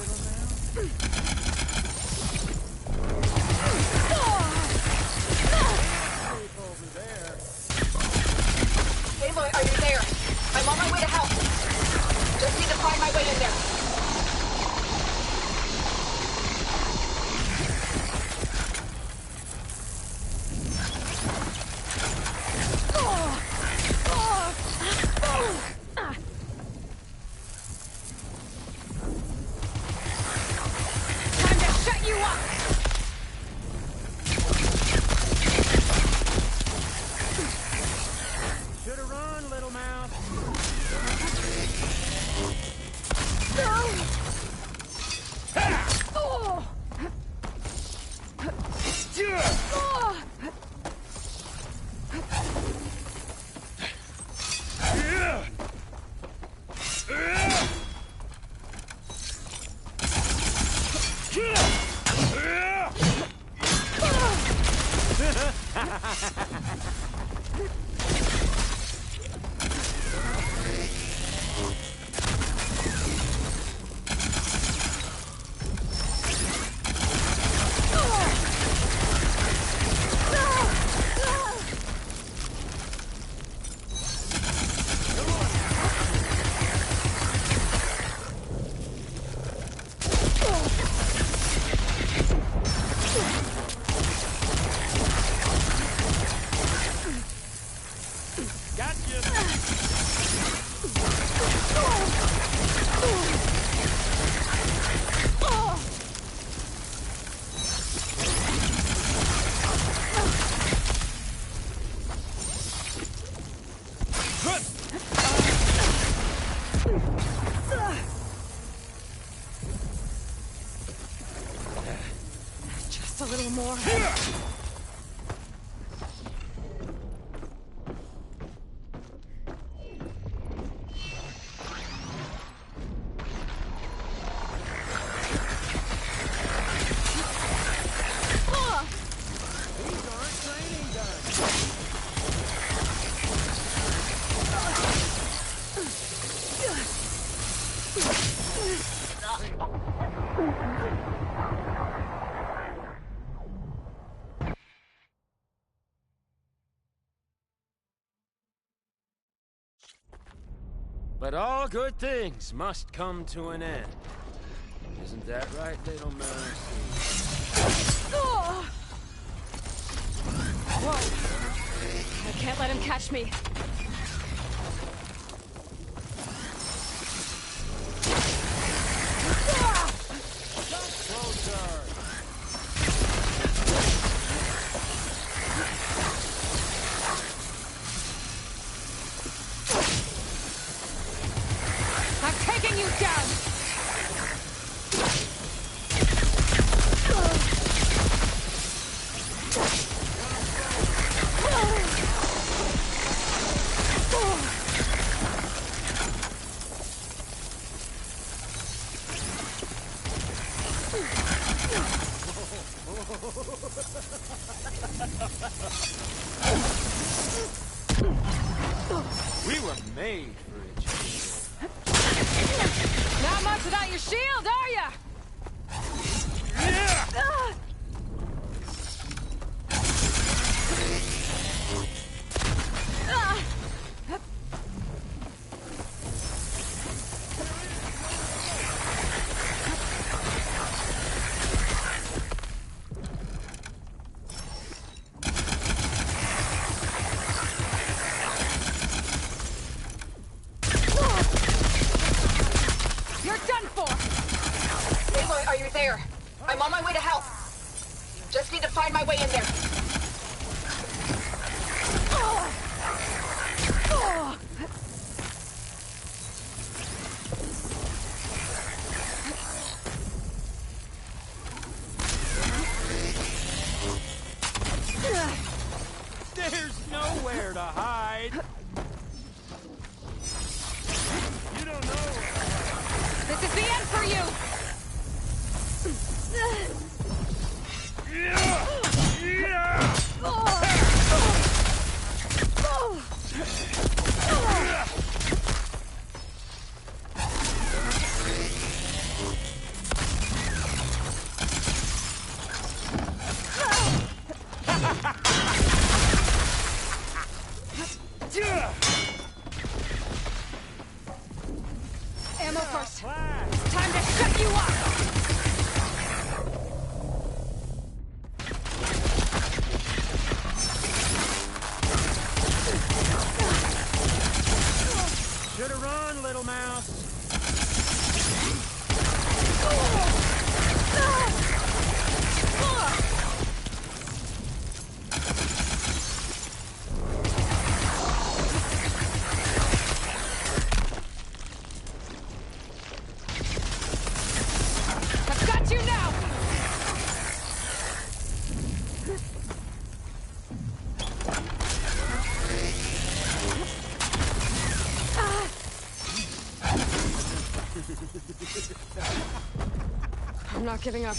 Aloy, are you there? I'm on my way to help. Just need to find my way in there. Just a little more. But all good things must come to an end. Isn't that right, little Mercy? Whoa! I can't let him catch me. I'm taking you down! on my way to help. Just need to find my way in there. There's nowhere to hide. You don't know. This is the end for you! Ammo first. It's time to shut you up. Should've run, little mouse. I've got you now. I'm not giving up.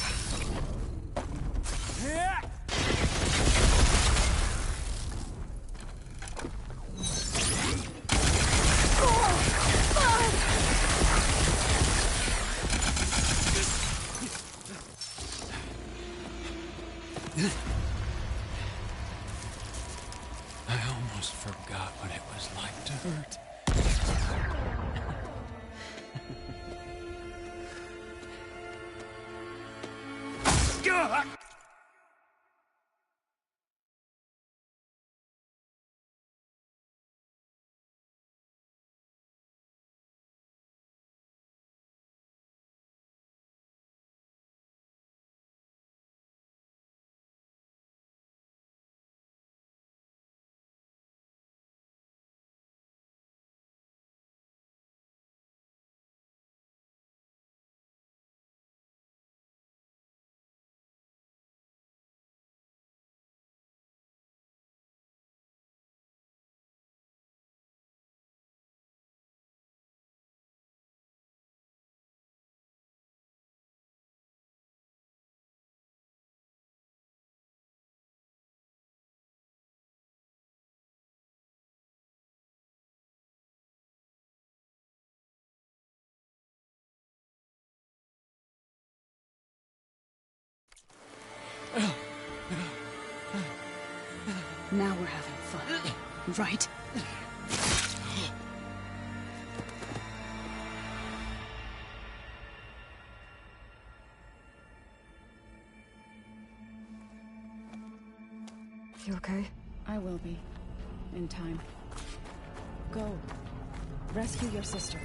I almost forgot what it was like to hurt. Now we're having fun, right? You okay? I will be. In time. Go. Rescue your sister.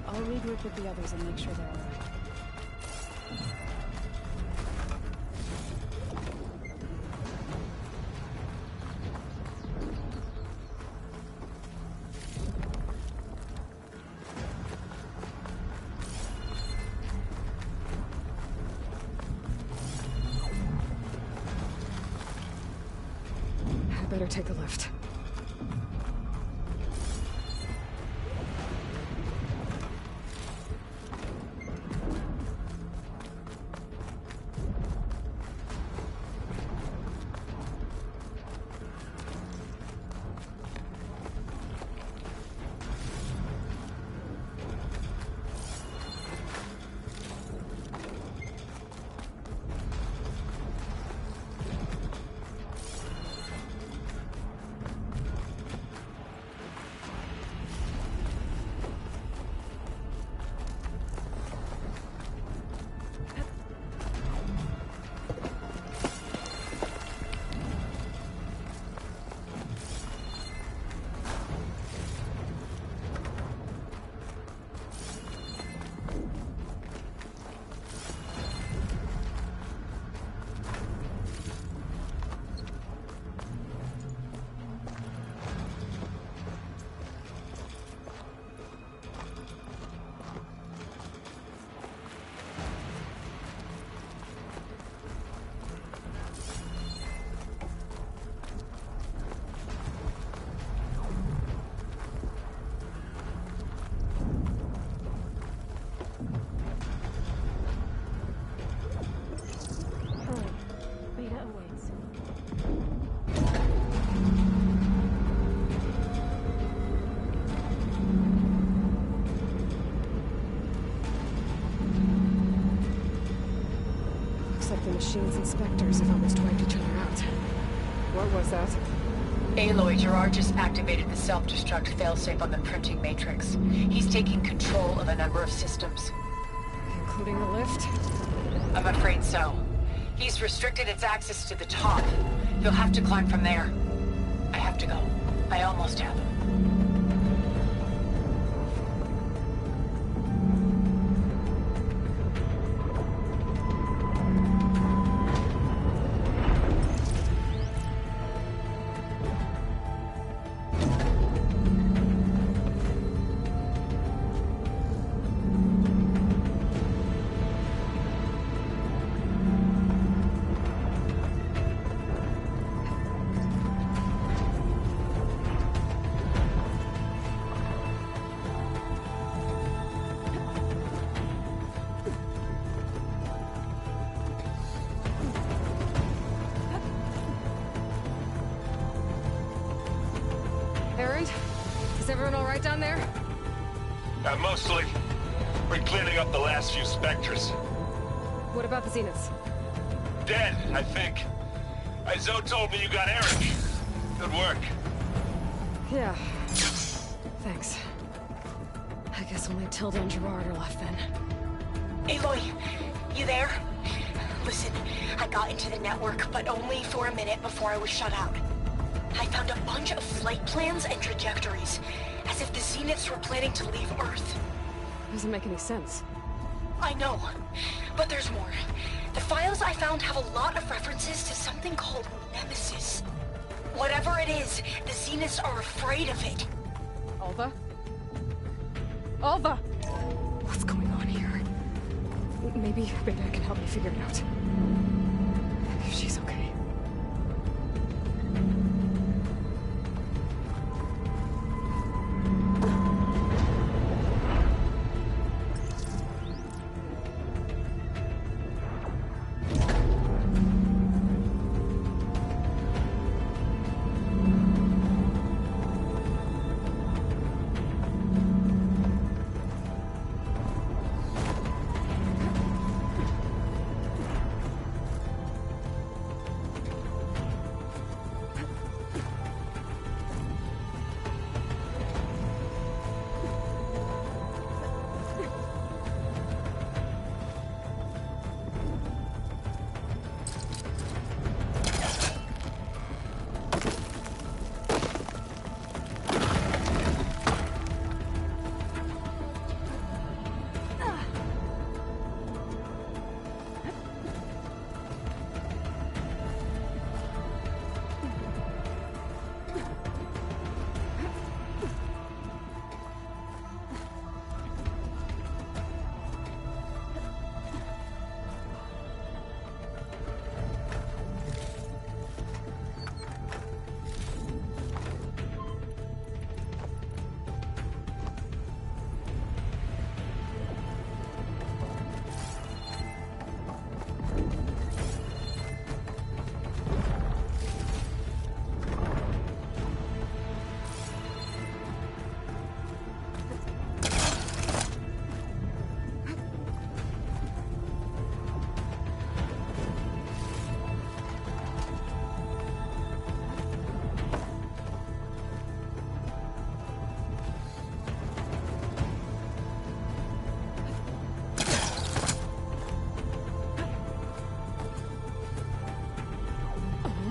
I'll regroup with the others and make sure they're alright. I better take the lift. Looks like the machine's inspectors have almost wiped each other out. What was that? Aloy, Gerard just activated the self-destruct failsafe on the printing matrix. He's taking control of a number of systems. Including the lift? I'm afraid so. He's restricted its access to the top. You'll have to climb from there. I have to go. I almost have. Is everyone all right down there? Mostly. We're cleaning up the last few specters. What about the Zeniths? Dead, I think. Zoe told me you got Eric. Good work. Yeah. Thanks. I guess only Tilda and Gerard are left then. Aloy, you there? Listen, I got into the network, but only for a minute before I was shut out. I found a bunch of flight plans and trajectories, as if the Zeniths were planning to leave Earth. Doesn't make any sense. I know, but there's more. The files I found have a lot of references to something called Nemesis. Whatever it is, the Zeniths are afraid of it. Alva? Alva! What's going on here? Maybe Beta can help me figure it out. If she's okay.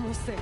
Almost there.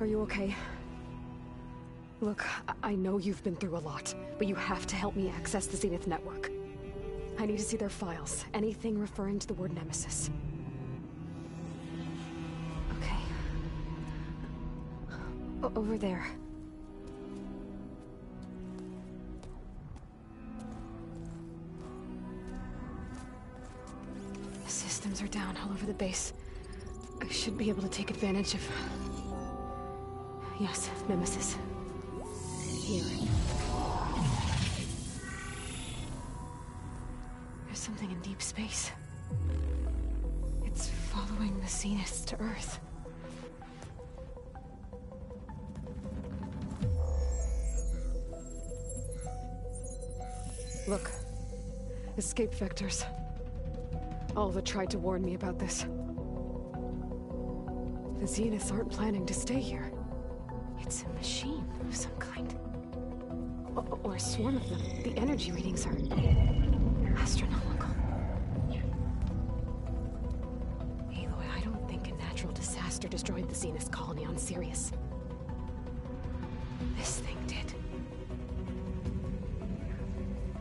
you okay? Look, I know you've been through a lot, but you have to help me access the Zenith network. I need to see their files, anything referring to the word Nemesis. Okay. Over there. The systems are down all over the base. I should be able to take advantage of... Yes, Nemesis. Here. There's something in deep space. It's following the Zeniths to Earth. Look. Escape vectors. Alva tried to warn me about this. The Zeniths aren't planning to stay here. It's a machine of some kind. Or a swarm of them. The energy readings are... astronomical. Aloy, I don't think a natural disaster destroyed the Zenith colony on Sirius. This thing did.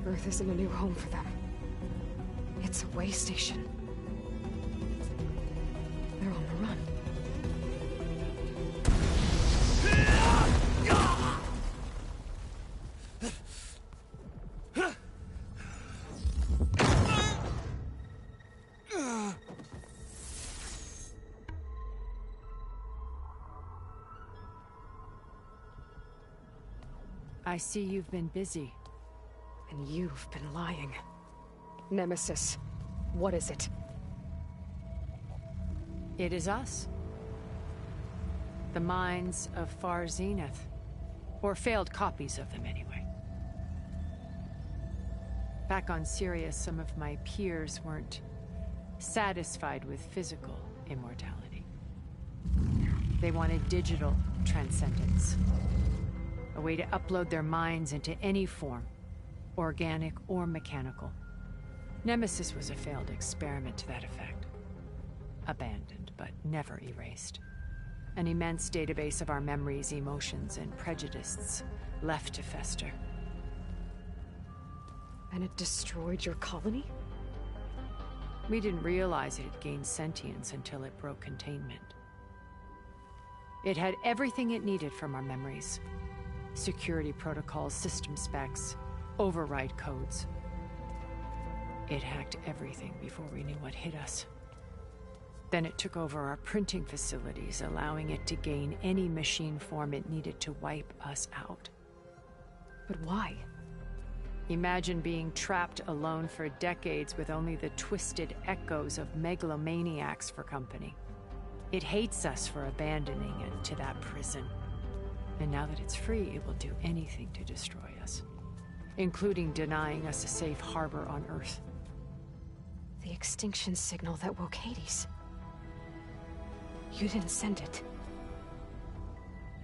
Earth isn't a new home for them. It's a way station. They're on the run. I see you've been busy. And you've been lying. Nemesis, what is it? It is us. The minds of Far Zenith. Or failed copies of them, anyway. Back on Sirius, some of my peers weren't satisfied with physical immortality. They wanted digital transcendence. A way to upload their minds into any form, organic or mechanical. Nemesis was a failed experiment to that effect. Abandoned, but never erased. An immense database of our memories, emotions, and prejudices left to fester. And it destroyed your colony? We didn't realize it had gained sentience until it broke containment. It had everything it needed from our memories. Security protocols, system specs, override codes. It hacked everything before we knew what hit us. Then it took over our printing facilities, allowing it to gain any machine form it needed to wipe us out. But why? Imagine being trapped alone for decades with only the twisted echoes of megalomaniacs for company. It hates us for abandoning it to that prison. And now that it's free, it will do anything to destroy us, including denying us a safe harbor on Earth. The extinction signal that woke Hades. You didn't send it.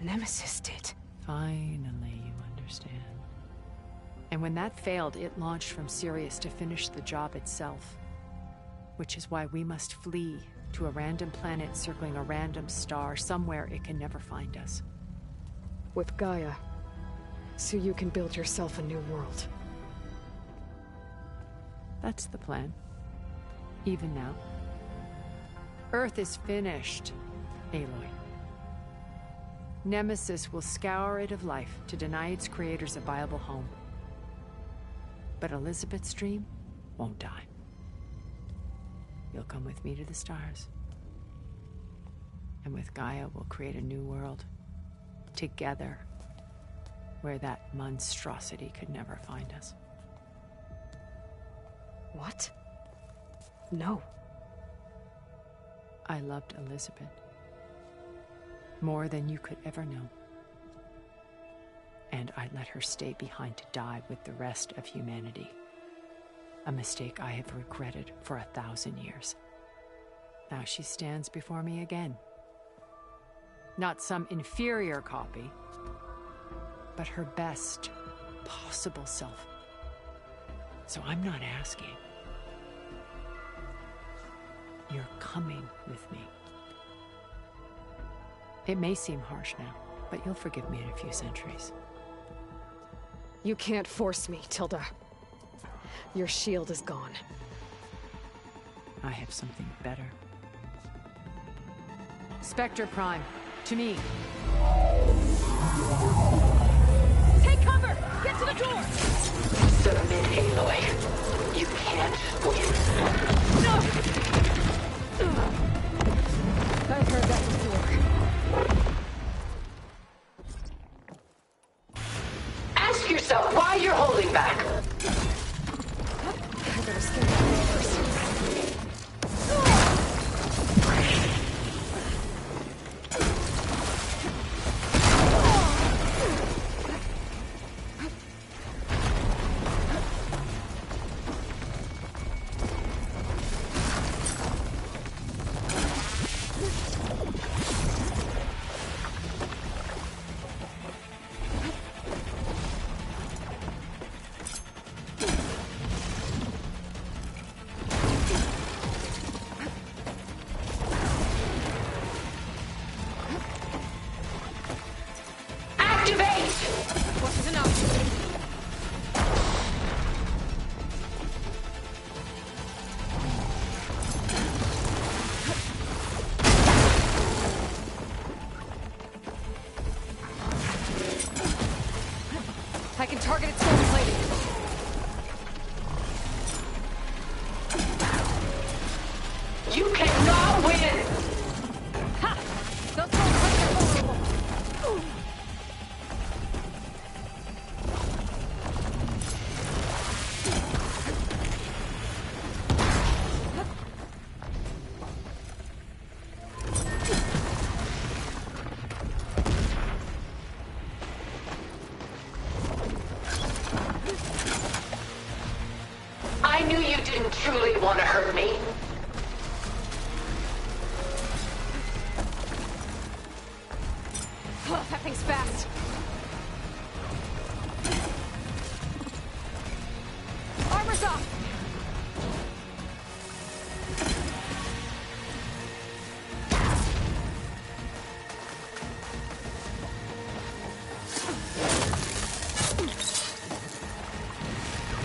Nemesis did. Finally, you understand. And when that failed, it launched from Sirius to finish the job itself. Which is why we must flee to a random planet circling a random star, somewhere it can never find us. With Gaia, so you can build yourself a new world. That's the plan. Even now. Earth is finished, Aloy. Nemesis will scour it of life to deny its creators a viable home. But Elizabeth's dream won't die. You'll come with me to the stars. And with Gaia, we'll create a new world. Together, where that monstrosity could never find us. What? No. I loved Elizabeth. More than you could ever know. And I let her stay behind to die with the rest of humanity. A mistake I have regretted for 1,000 years. Now she stands before me again. Not some inferior copy, but her best possible self. So I'm not asking. You're coming with me. It may seem harsh now, but you'll forgive me in a few centuries. You can't force me, Tilda. Your shield is gone. I have something better. Spectre Prime, to me. Take cover! Get to the door! Submit, Aloy. You can't win. No! I've heard that before. Ask yourself why you're holding back. I better scan that thing first. I can target its gold plating. You cannot win! Ha! Those gold plates are vulnerable. I knew you didn't truly want to hurt me. Oh, that thing's fast. Armor's off!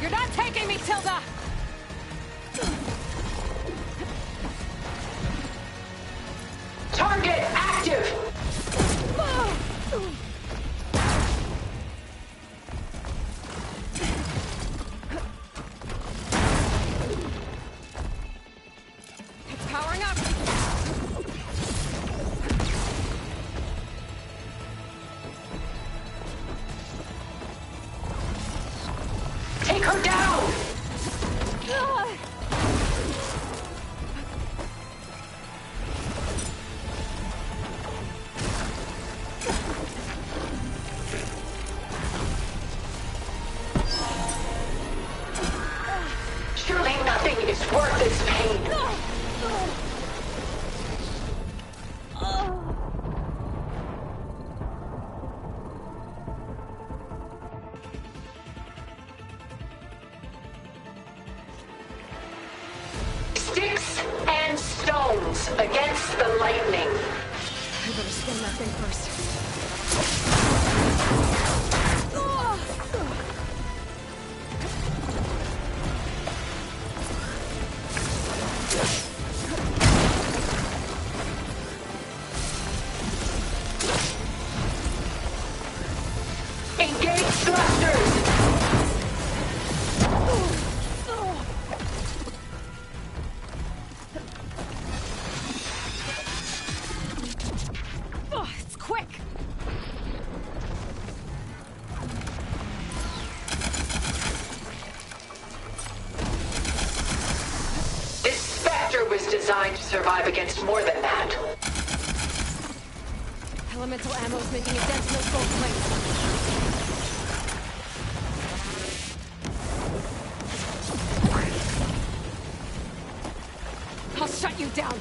You're not taking me, Tilda! Target active! It's powering up! Take her down! Surely nothing is worth its pain. Sticks and stones against the lightning. I better scan that thing first. Engage thrusters! Oh, it's quick! This Spectre was designed to survive against more than that. Elemental ammo's making a dent in those gold plates. I'll shut you down.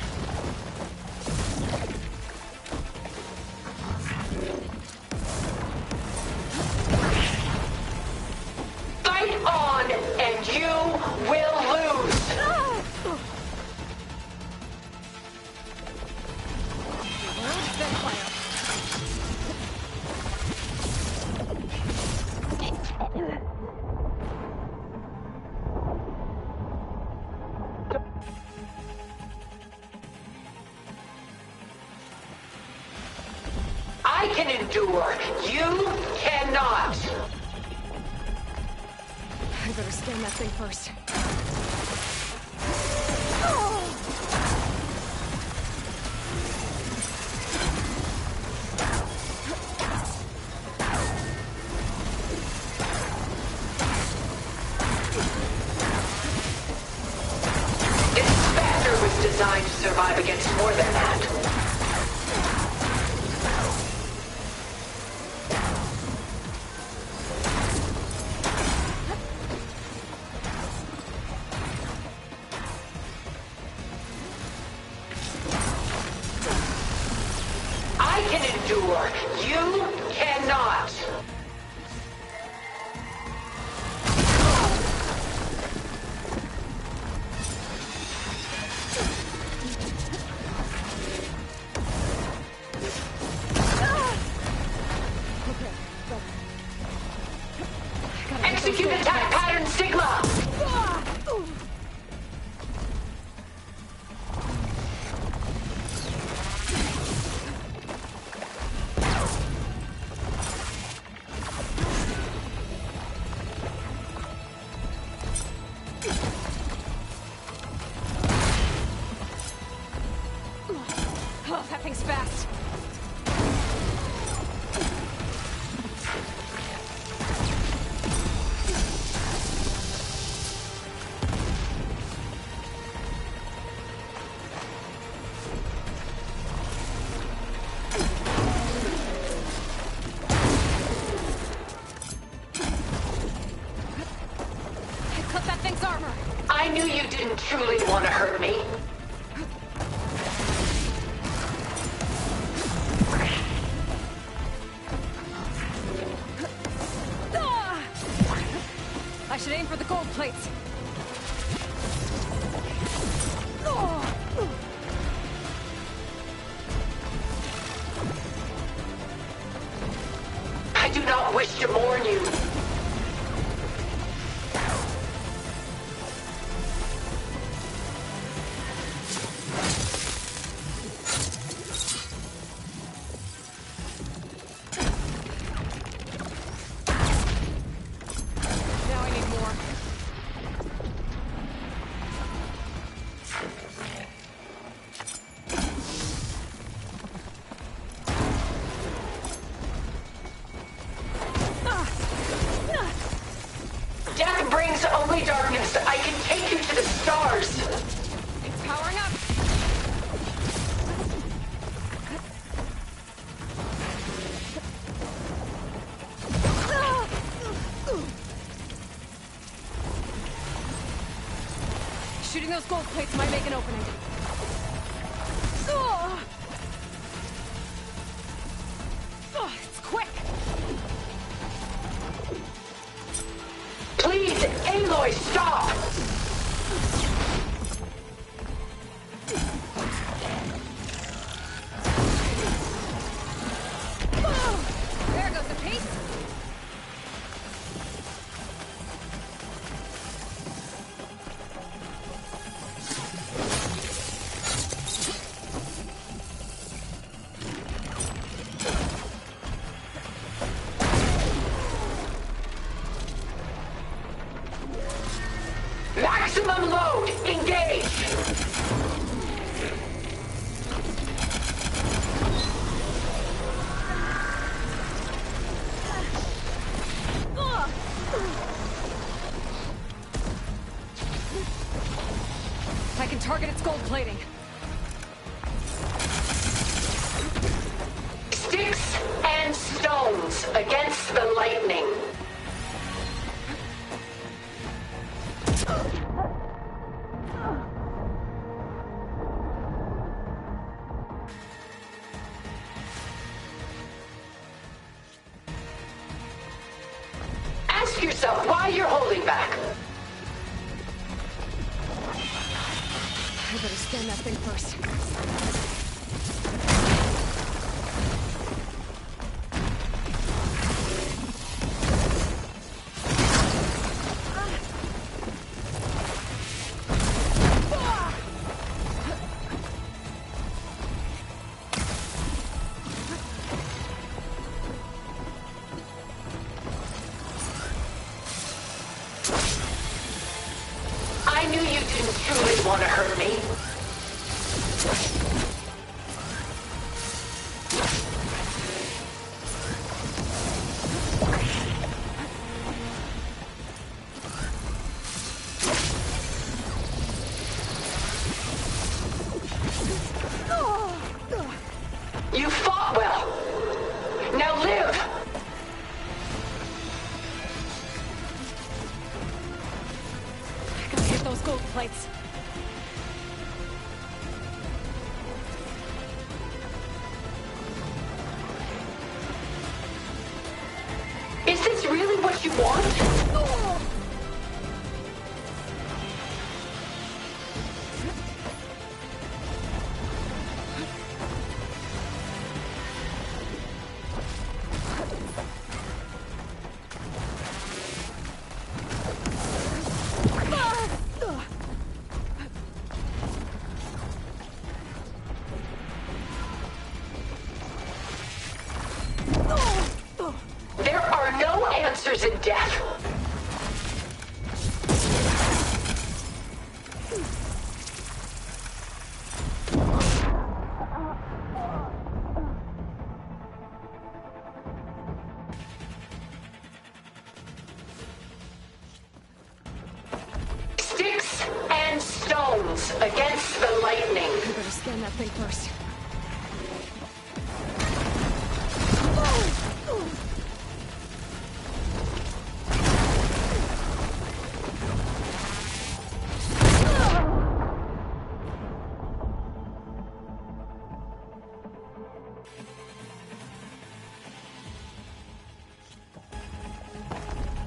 Fight on, and you will lose! Then fire. can endure. You cannot. I better scan that thing first. Designed to survive against more than that. I can endure. You cannot. Execute attack pattern Sigma! Oh, that thing's fast. I knew you didn't truly want to hurt me. I should aim for the gold plates. I do not wish to mourn you. Death brings only darkness. I can take you to the stars. It's powering up. Shooting those gold plates might make an opening. It's quick. Please, Aloy, stop! There goes the piece. Maximum load! Engage! I can target its gold plating. Sticks and stones against the lightning. Ask yourself why you're holding back. I better scan that thing first. didn't truly want to hurt me. You fought well. Now live! I gotta get those gold plates. Is this really what you want? There are no answers in death. Sticks and stones against the lightning. I better scan that thing first.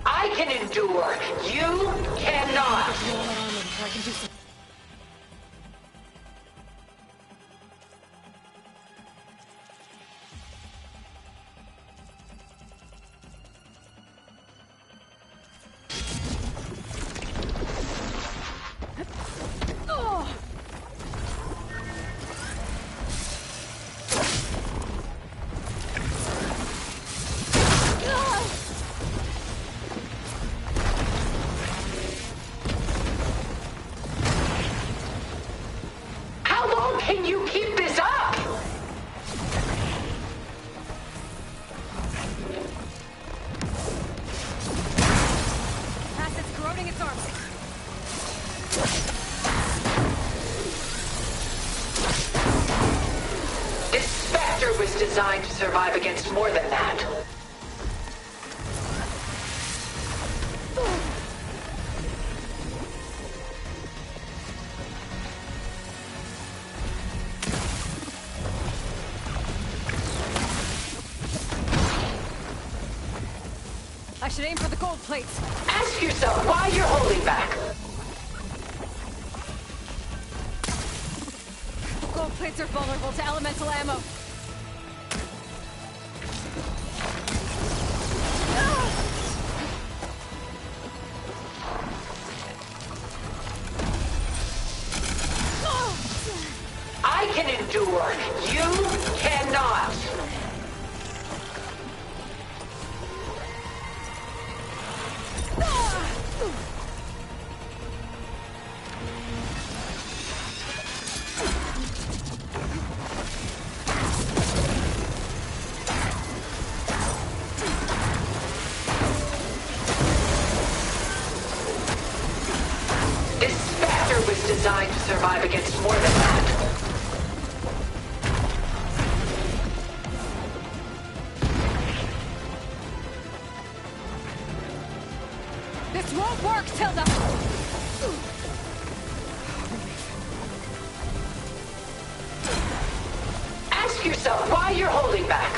I can endure. You cannot. I can do some. How long can you keep this up? Acid's corroding its arms. This Spectre was designed to survive against more than that. I should aim for the gold plates. Ask yourself why you're holding back. Gold plates are vulnerable to elemental ammo. I can endure. You cannot. This Spectre was designed to survive against more than that. This won't work, Tilda! Ask yourself why you're holding back.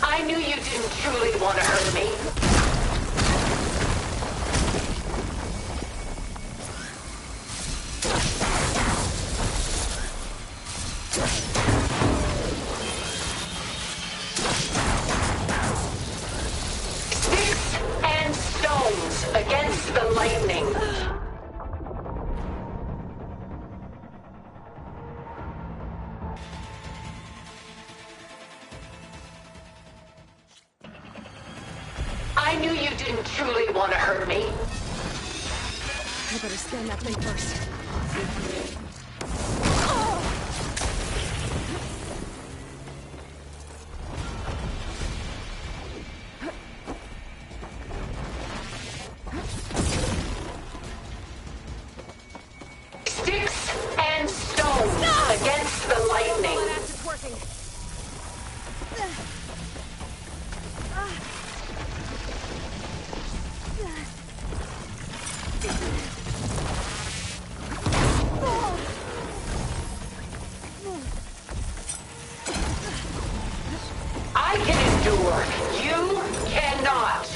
I knew you didn't truly want to hurt me. Sticks and against the lightning. I knew you didn't truly want to hurt me. I better scan that thing first. Sticks and stones against the lightning. It's working. I can endure. You cannot.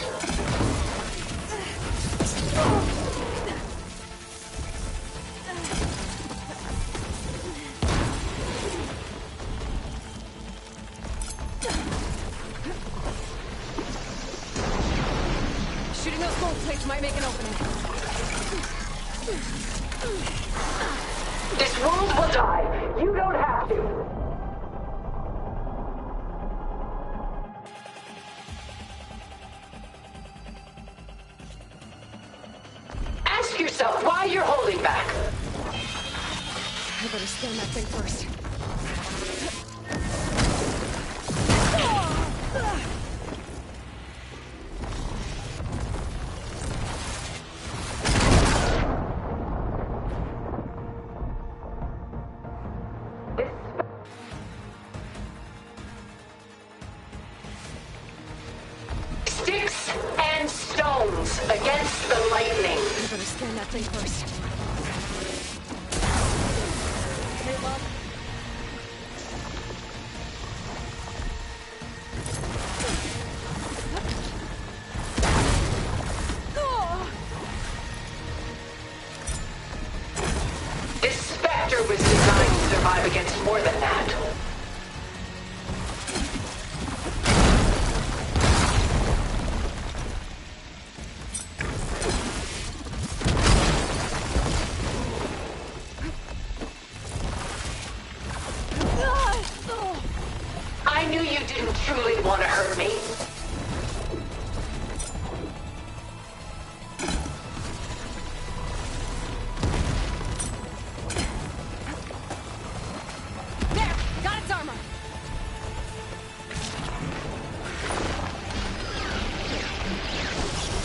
Shooting those gold plates might make an opening. This world will die. You don't have to. Ask yourself why you're holding back. I better scan that thing first. Sticks and stones against the lightning. I better scan that thing first. Hey, Bob. This Spectre was designed to survive against more than that. I knew you didn't truly want to hurt me. There! Got its armor!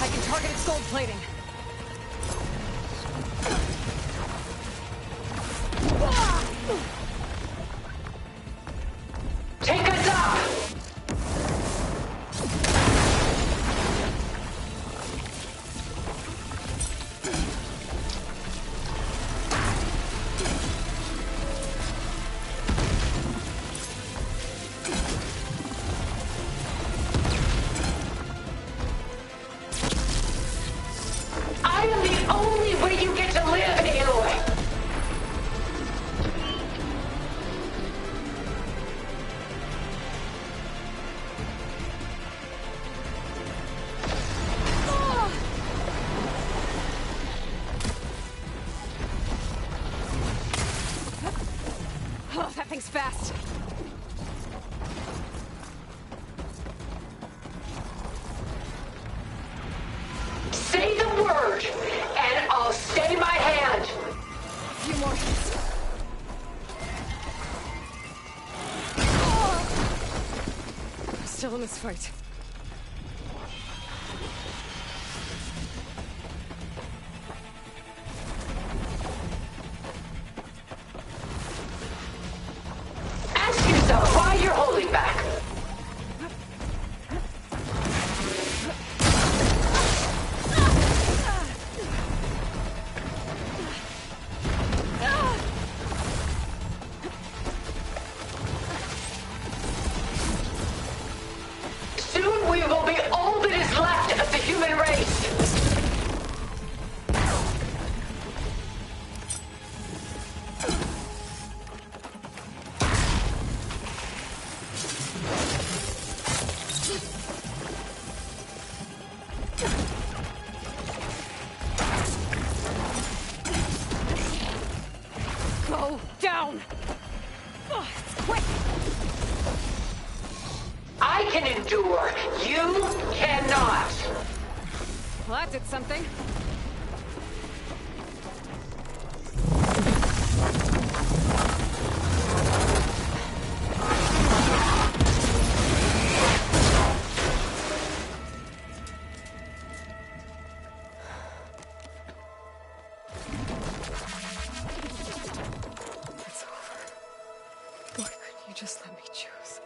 I can target its gold plating. Take us up! I am the only way you get to live, Aloy! Oh, that thing's fast. Say the word, and I'll stay my hand. A few more hits. Still in this fight. Ask yourself why you're holding back. can endure. You cannot. Well, that did something. It's over. Why couldn't you just let me choose?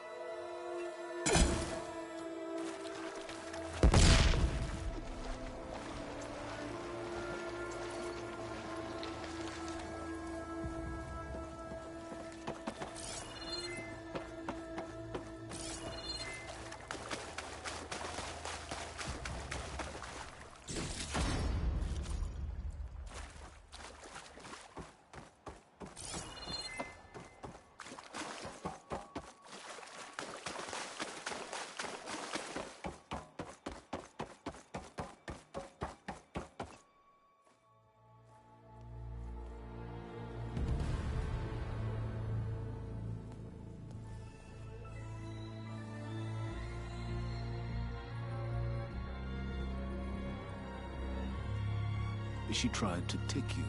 She tried to take you.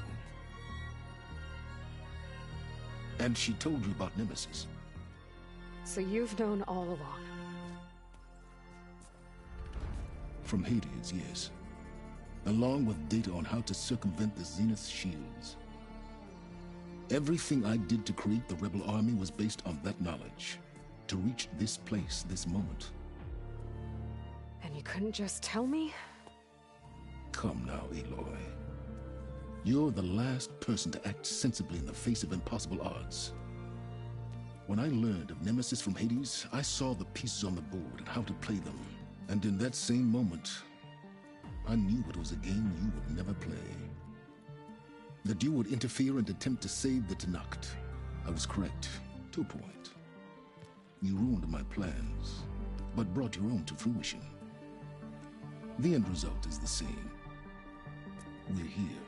And she told you about Nemesis. So you've known all along. From Hades, yes. Along with data on how to circumvent the Zenith shields. Everything I did to create the rebel army was based on that knowledge. To reach this place, this moment. And you couldn't just tell me? Come now, Aloy. You're the last person to act sensibly in the face of impossible odds. When I learned of Nemesis from Hades, I saw the pieces on the board and how to play them. And in that same moment, I knew it was a game you would never play. That you would interfere and attempt to save the Tenakth. I was correct, to a point. You ruined my plans, but brought your own to fruition. The end result is the same. We're here.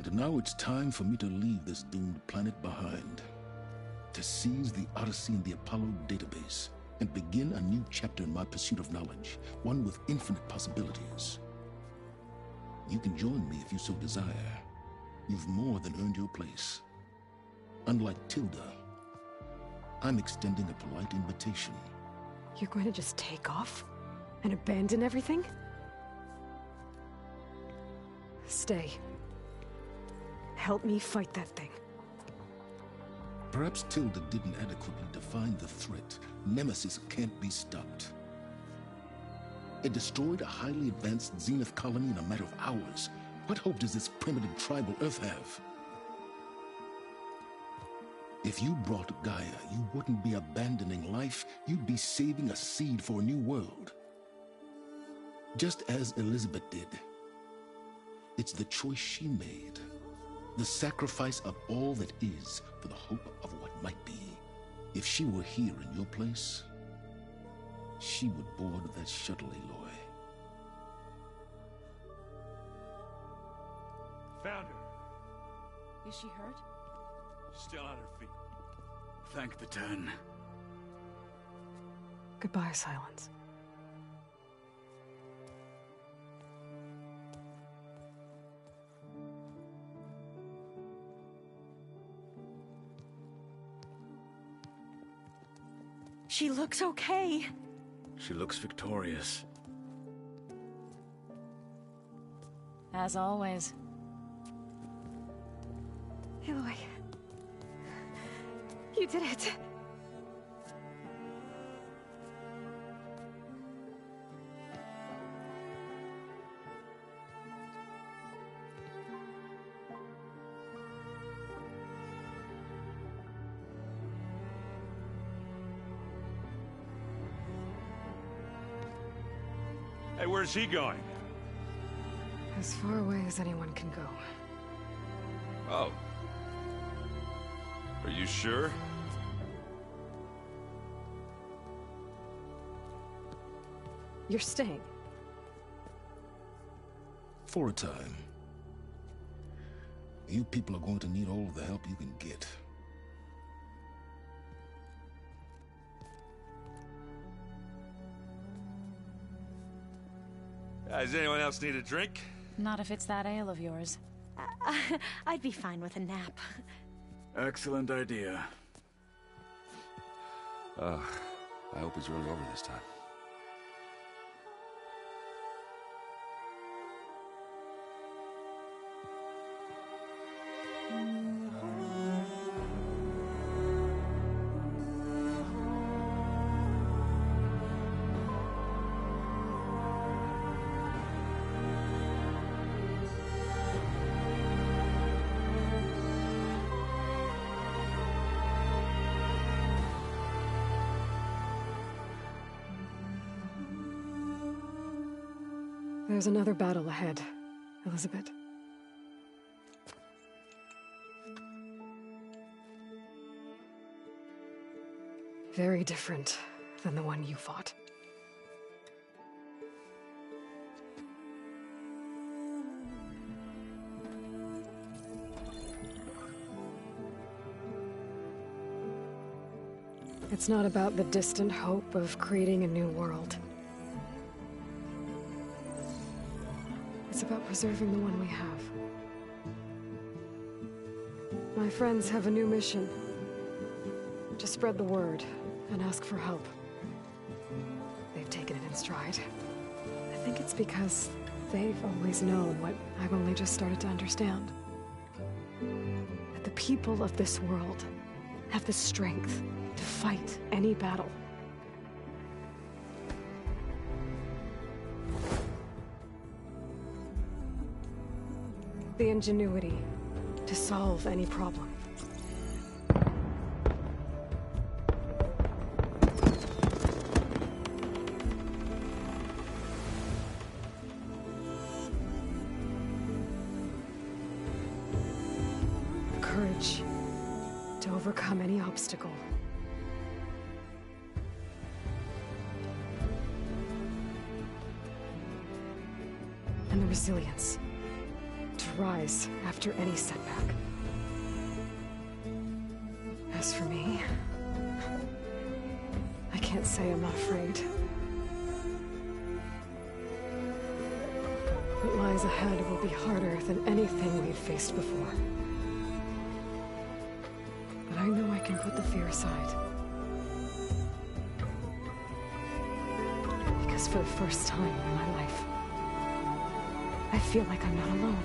And now it's time for me to leave this doomed planet behind. To seize the Odyssey and the Apollo database, and begin a new chapter in my pursuit of knowledge, one with infinite possibilities. You can join me if you so desire. You've more than earned your place. Unlike Tilda, I'm extending a polite invitation. You're going to just take off? And abandon everything? Stay. Help me fight that thing. Perhaps Tilda didn't adequately define the threat. Nemesis can't be stopped. It destroyed a highly advanced Zenith colony in a matter of hours. What hope does this primitive tribal Earth have? If you brought Gaia, you wouldn't be abandoning life, you'd be saving a seed for a new world. Just as Elizabeth did. It's the choice she made. The sacrifice of all that is for the hope of what might be. If she were here in your place, she would board that shuttle, Aloy. Found her. Is she hurt? Still on her feet. Thank the Ten. Goodbye, Silence. She looks okay. She looks victorious. As always. Aloy. You did it. Hey, where's he going? As far away as anyone can go. Oh. Are you sure? You're staying. For a time. You people are going to need all of the help you can get. Does anyone else need a drink? Not if it's that ale of yours. I'd be fine with a nap. Excellent idea. I hope it's really over this time. There's another battle ahead, Elizabeth. Very different than the one you fought. It's not about the distant hope of creating a new world. It's about preserving the one we have. My friends have a new mission. To spread the word and ask for help. They've taken it in stride. I think it's because they've always known what I've only just started to understand. That the people of this world have the strength to fight any battle. The ingenuity to solve any problem. The courage to overcome any obstacle. And the resilience to rise after any setback. As for me, I can't say I'm not afraid. What lies ahead will be harder than anything we've faced before. But I know I can put the fear aside. Because for the first time in my life, I feel like I'm not alone.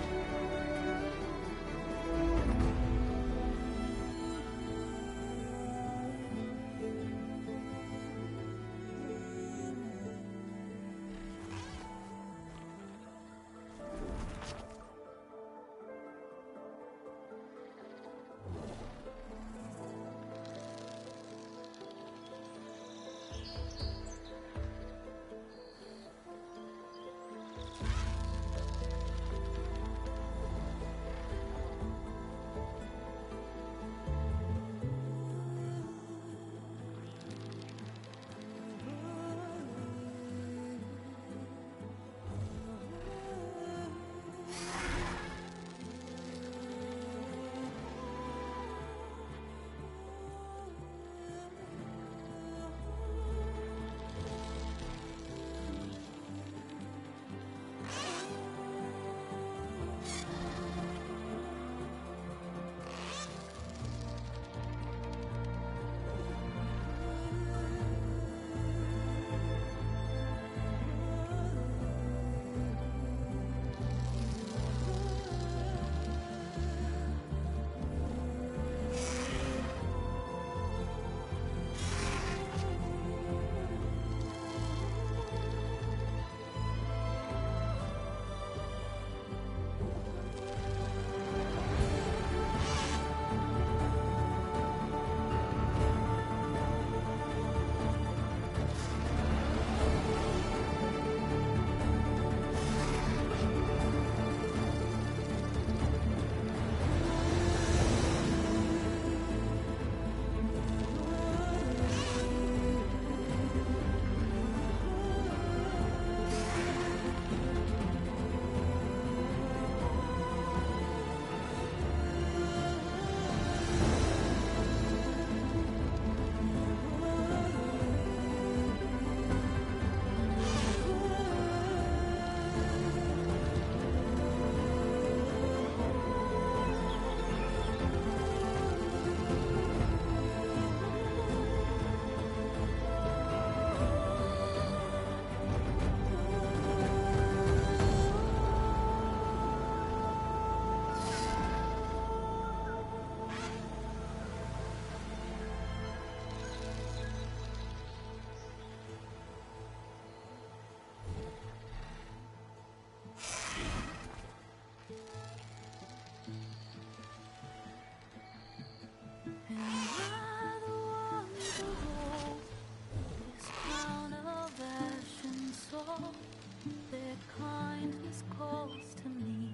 Their kindness calls to me.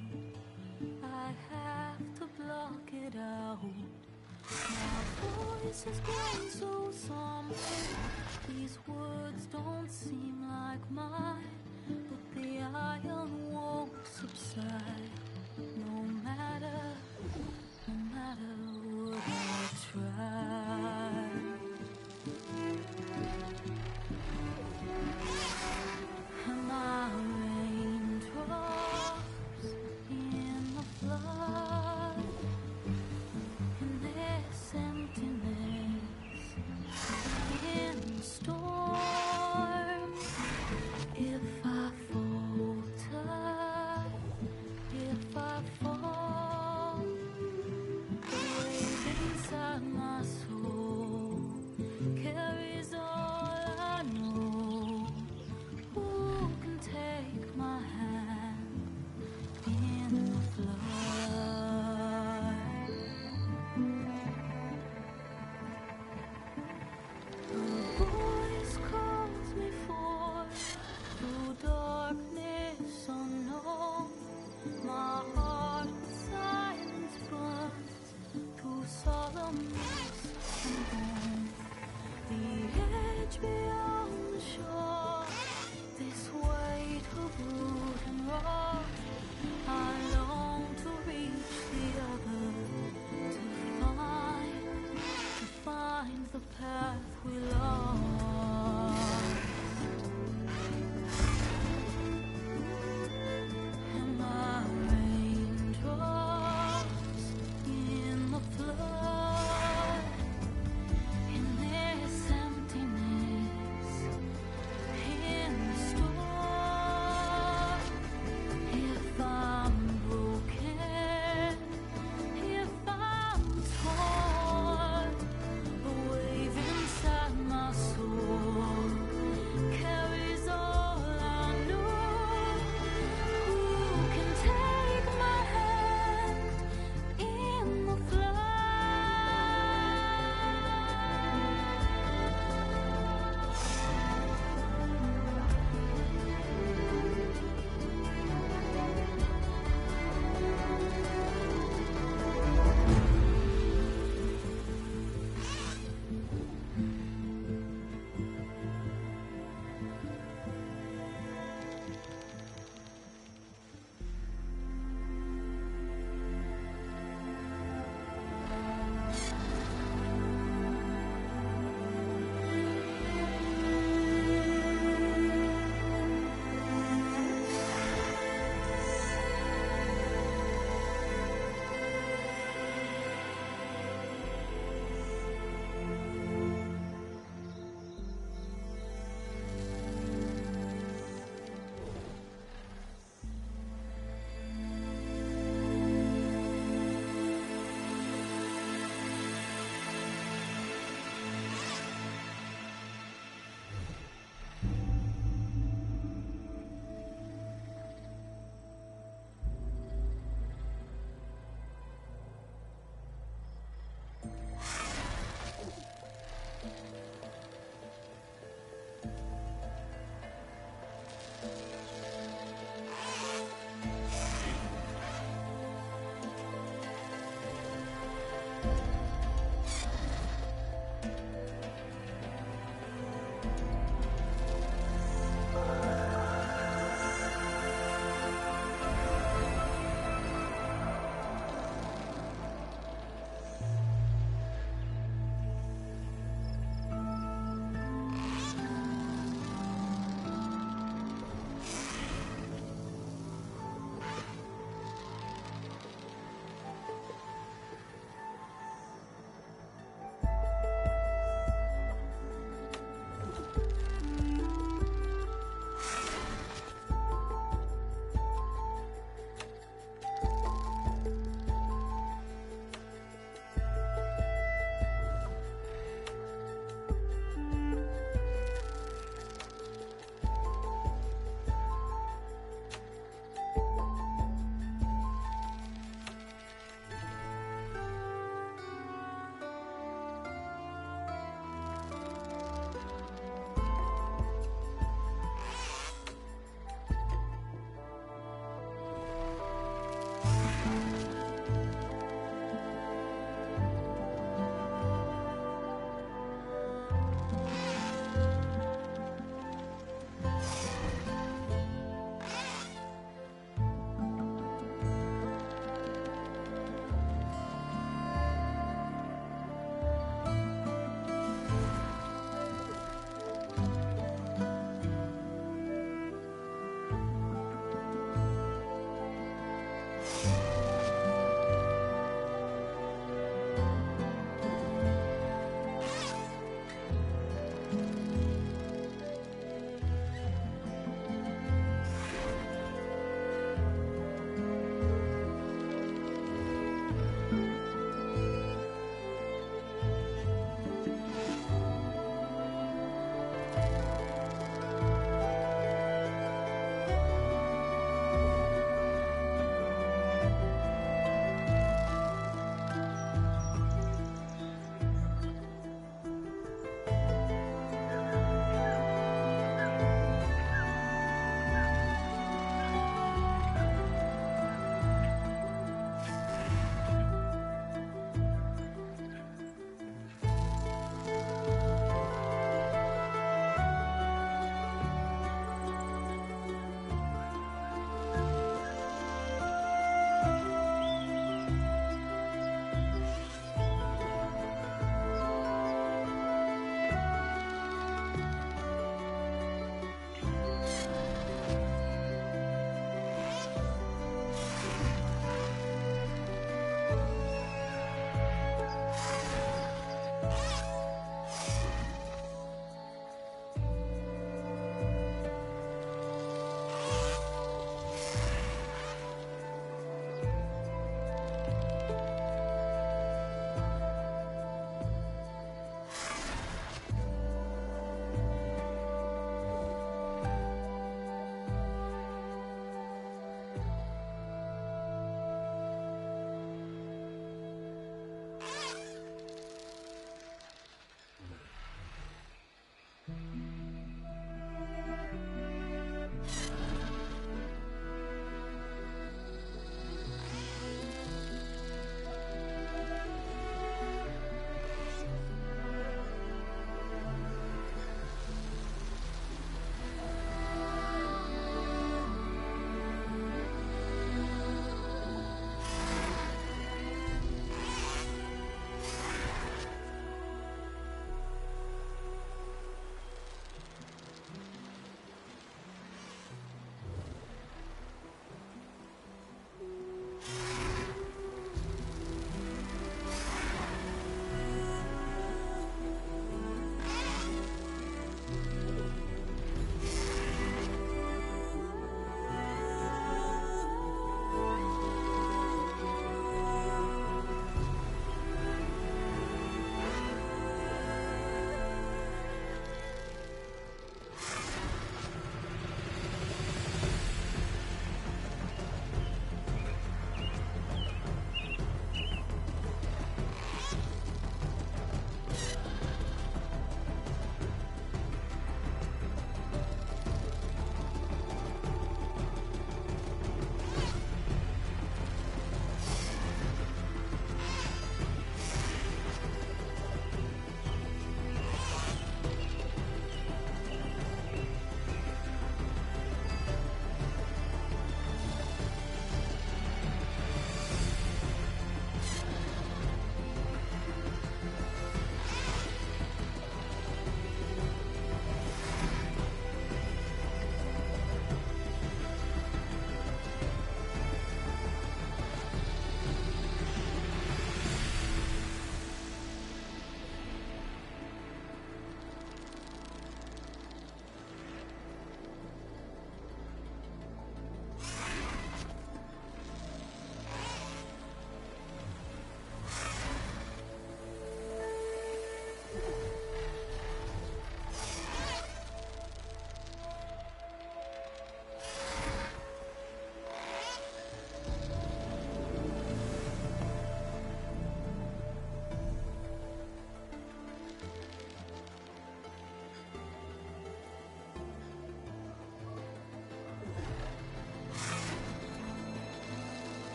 I have to block it out. My voice has grown so somber. These words don't seem like mine, but the iron won't subside. No matter what I try. And my raindrops in the flood, in this emptiness, in the storm. If I falter, if I fall, the wave inside my soul carries all I know. Who can take my hand in the flood? A voice calls me forth through darkness unknown. My heart with silence burns through solemnness and bone. The edge beyond the shore, this weight of root and rock. I long to reach the other, to find the path we lost. And my raindrops in the flood.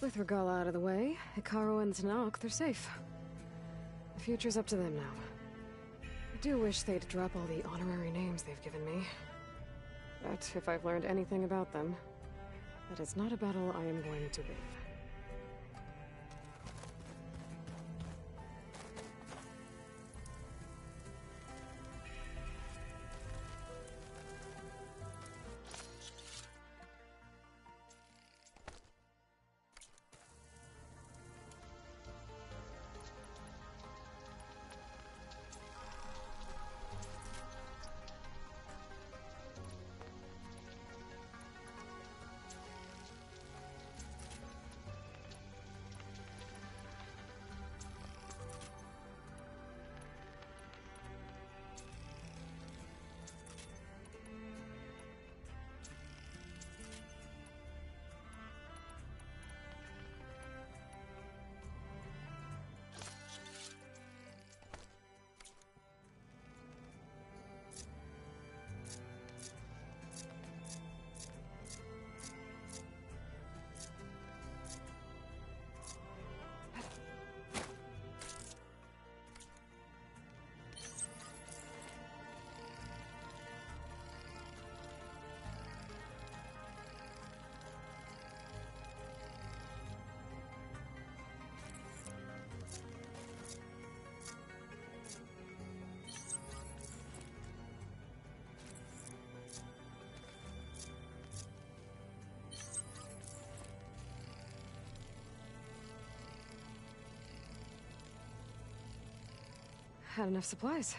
With Regala out of the way, Hikaru and Tanakh, they're safe. The future's up to them now. I do wish they'd drop all the honorary names they've given me. But if I've learned anything about them, that is not a battle I am going to win. Had enough supplies.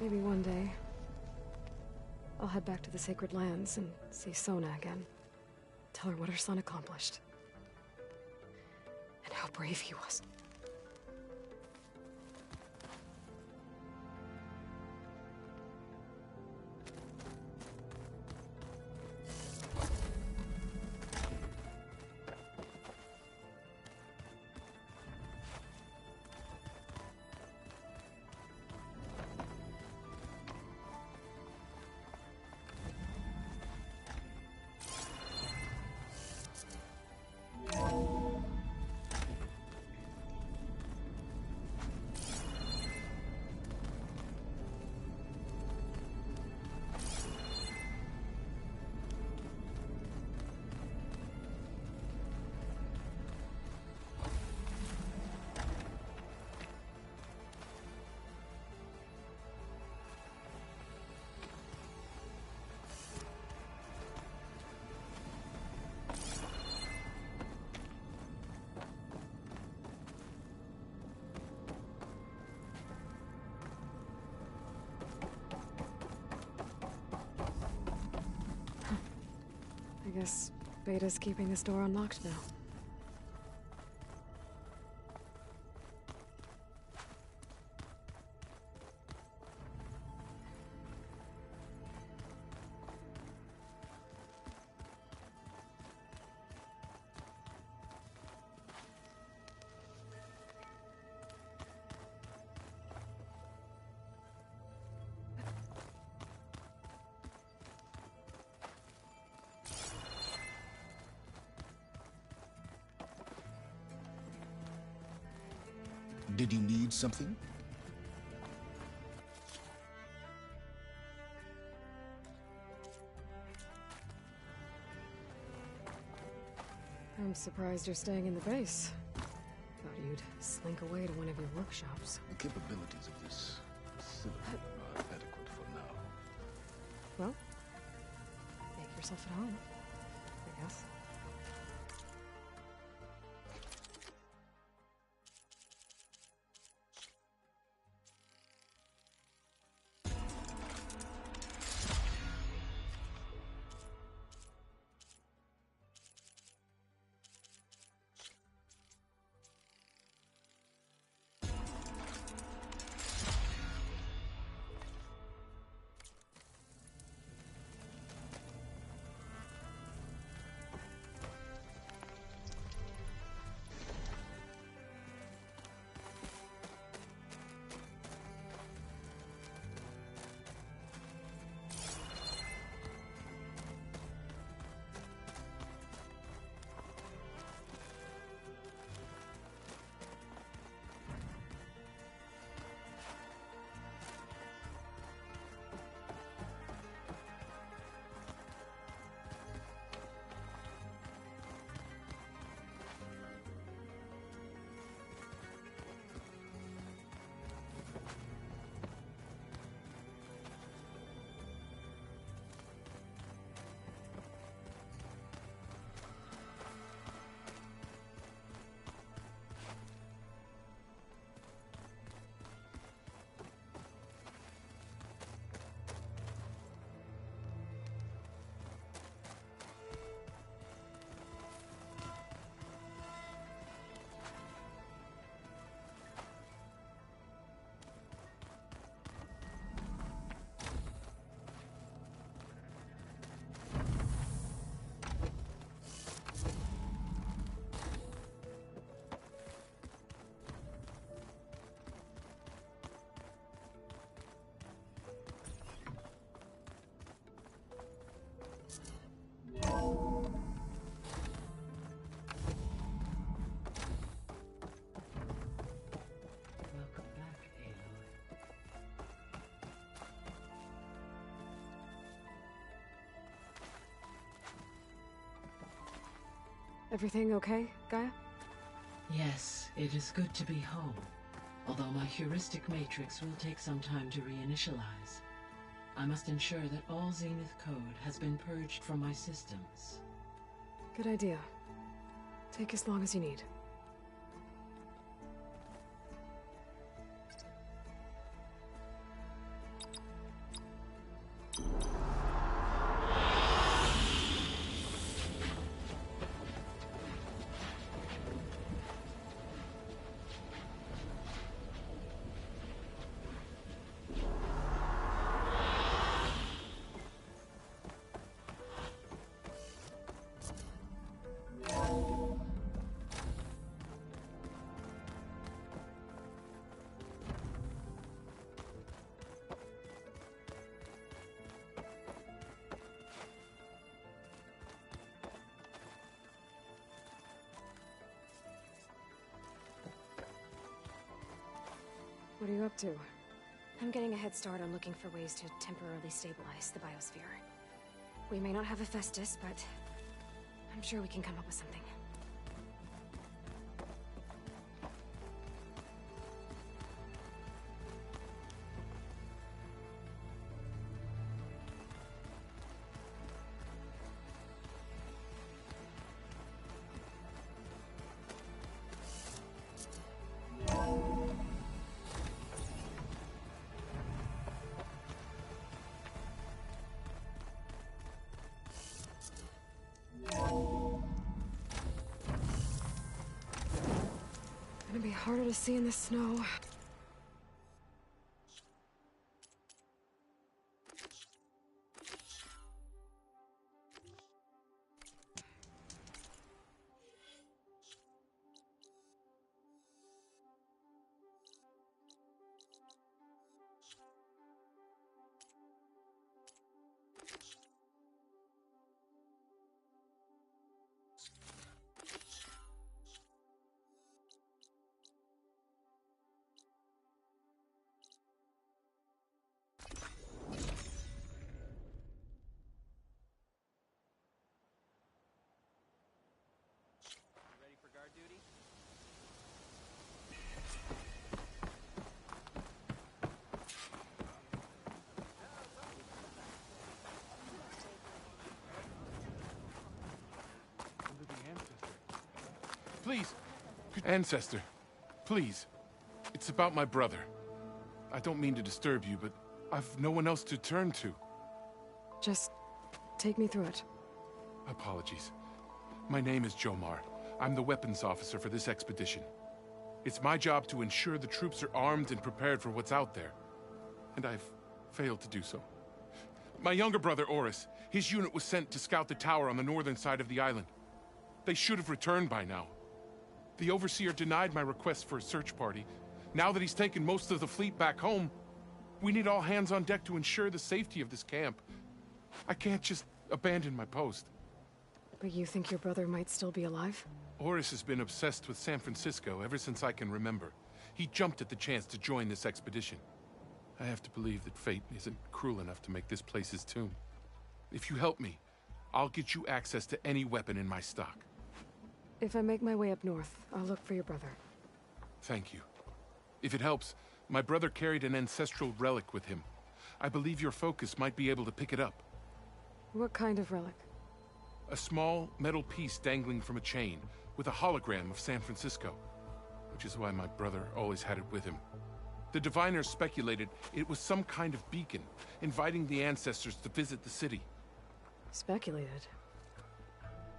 Maybe one day, I'll head back to the Sacred Lands and see Sona again. Tell her what her son accomplished. And how brave he was. I guess Beta's keeping this door unlocked now. Did you need something? I'm surprised you're staying in the base. Thought you'd slink away to one of your workshops. The capabilities of this facility are adequate for now. Well, make yourself at home, I guess. Everything okay, Gaia? Yes, it is good to be home. Although my heuristic matrix will take some time to reinitialize. I must ensure that all Zenith code has been purged from my systems. Good idea. Take as long as you need. What are you up to? I'm getting a head start on looking for ways to temporarily stabilize the biosphere. We may not have Hephaestus, but I'm sure we can come up with something. Gonna be harder to see in the snow. please. Ancestor, please. It's about my brother. I don't mean to disturb you, but I've no one else to turn to. Just take me through it. Apologies. My name is Jomar. I'm the weapons officer for this expedition. It's my job to ensure the troops are armed and prepared for what's out there. And I've failed to do so. My younger brother, Oris, his unit was sent to scout the tower on the northern side of the island. They should have returned by now. The Overseer denied my request for a search party. Now that he's taken most of the fleet back home, we need all hands on deck to ensure the safety of this camp. I can't just abandon my post. But you think your brother might still be alive? Oris has been obsessed with San Francisco ever since I can remember. He jumped at the chance to join this expedition. I have to believe that fate isn't cruel enough to make this place his tomb. If you help me, I'll get you access to any weapon in my stock. If I make my way up north, I'll look for your brother. Thank you. If it helps, my brother carried an ancestral relic with him. I believe your focus might be able to pick it up. What kind of relic? A small metal piece dangling from a chain, with a hologram of San Francisco, which is why my brother always had it with him. The diviners speculated it was some kind of beacon, inviting the ancestors to visit the city. Speculated?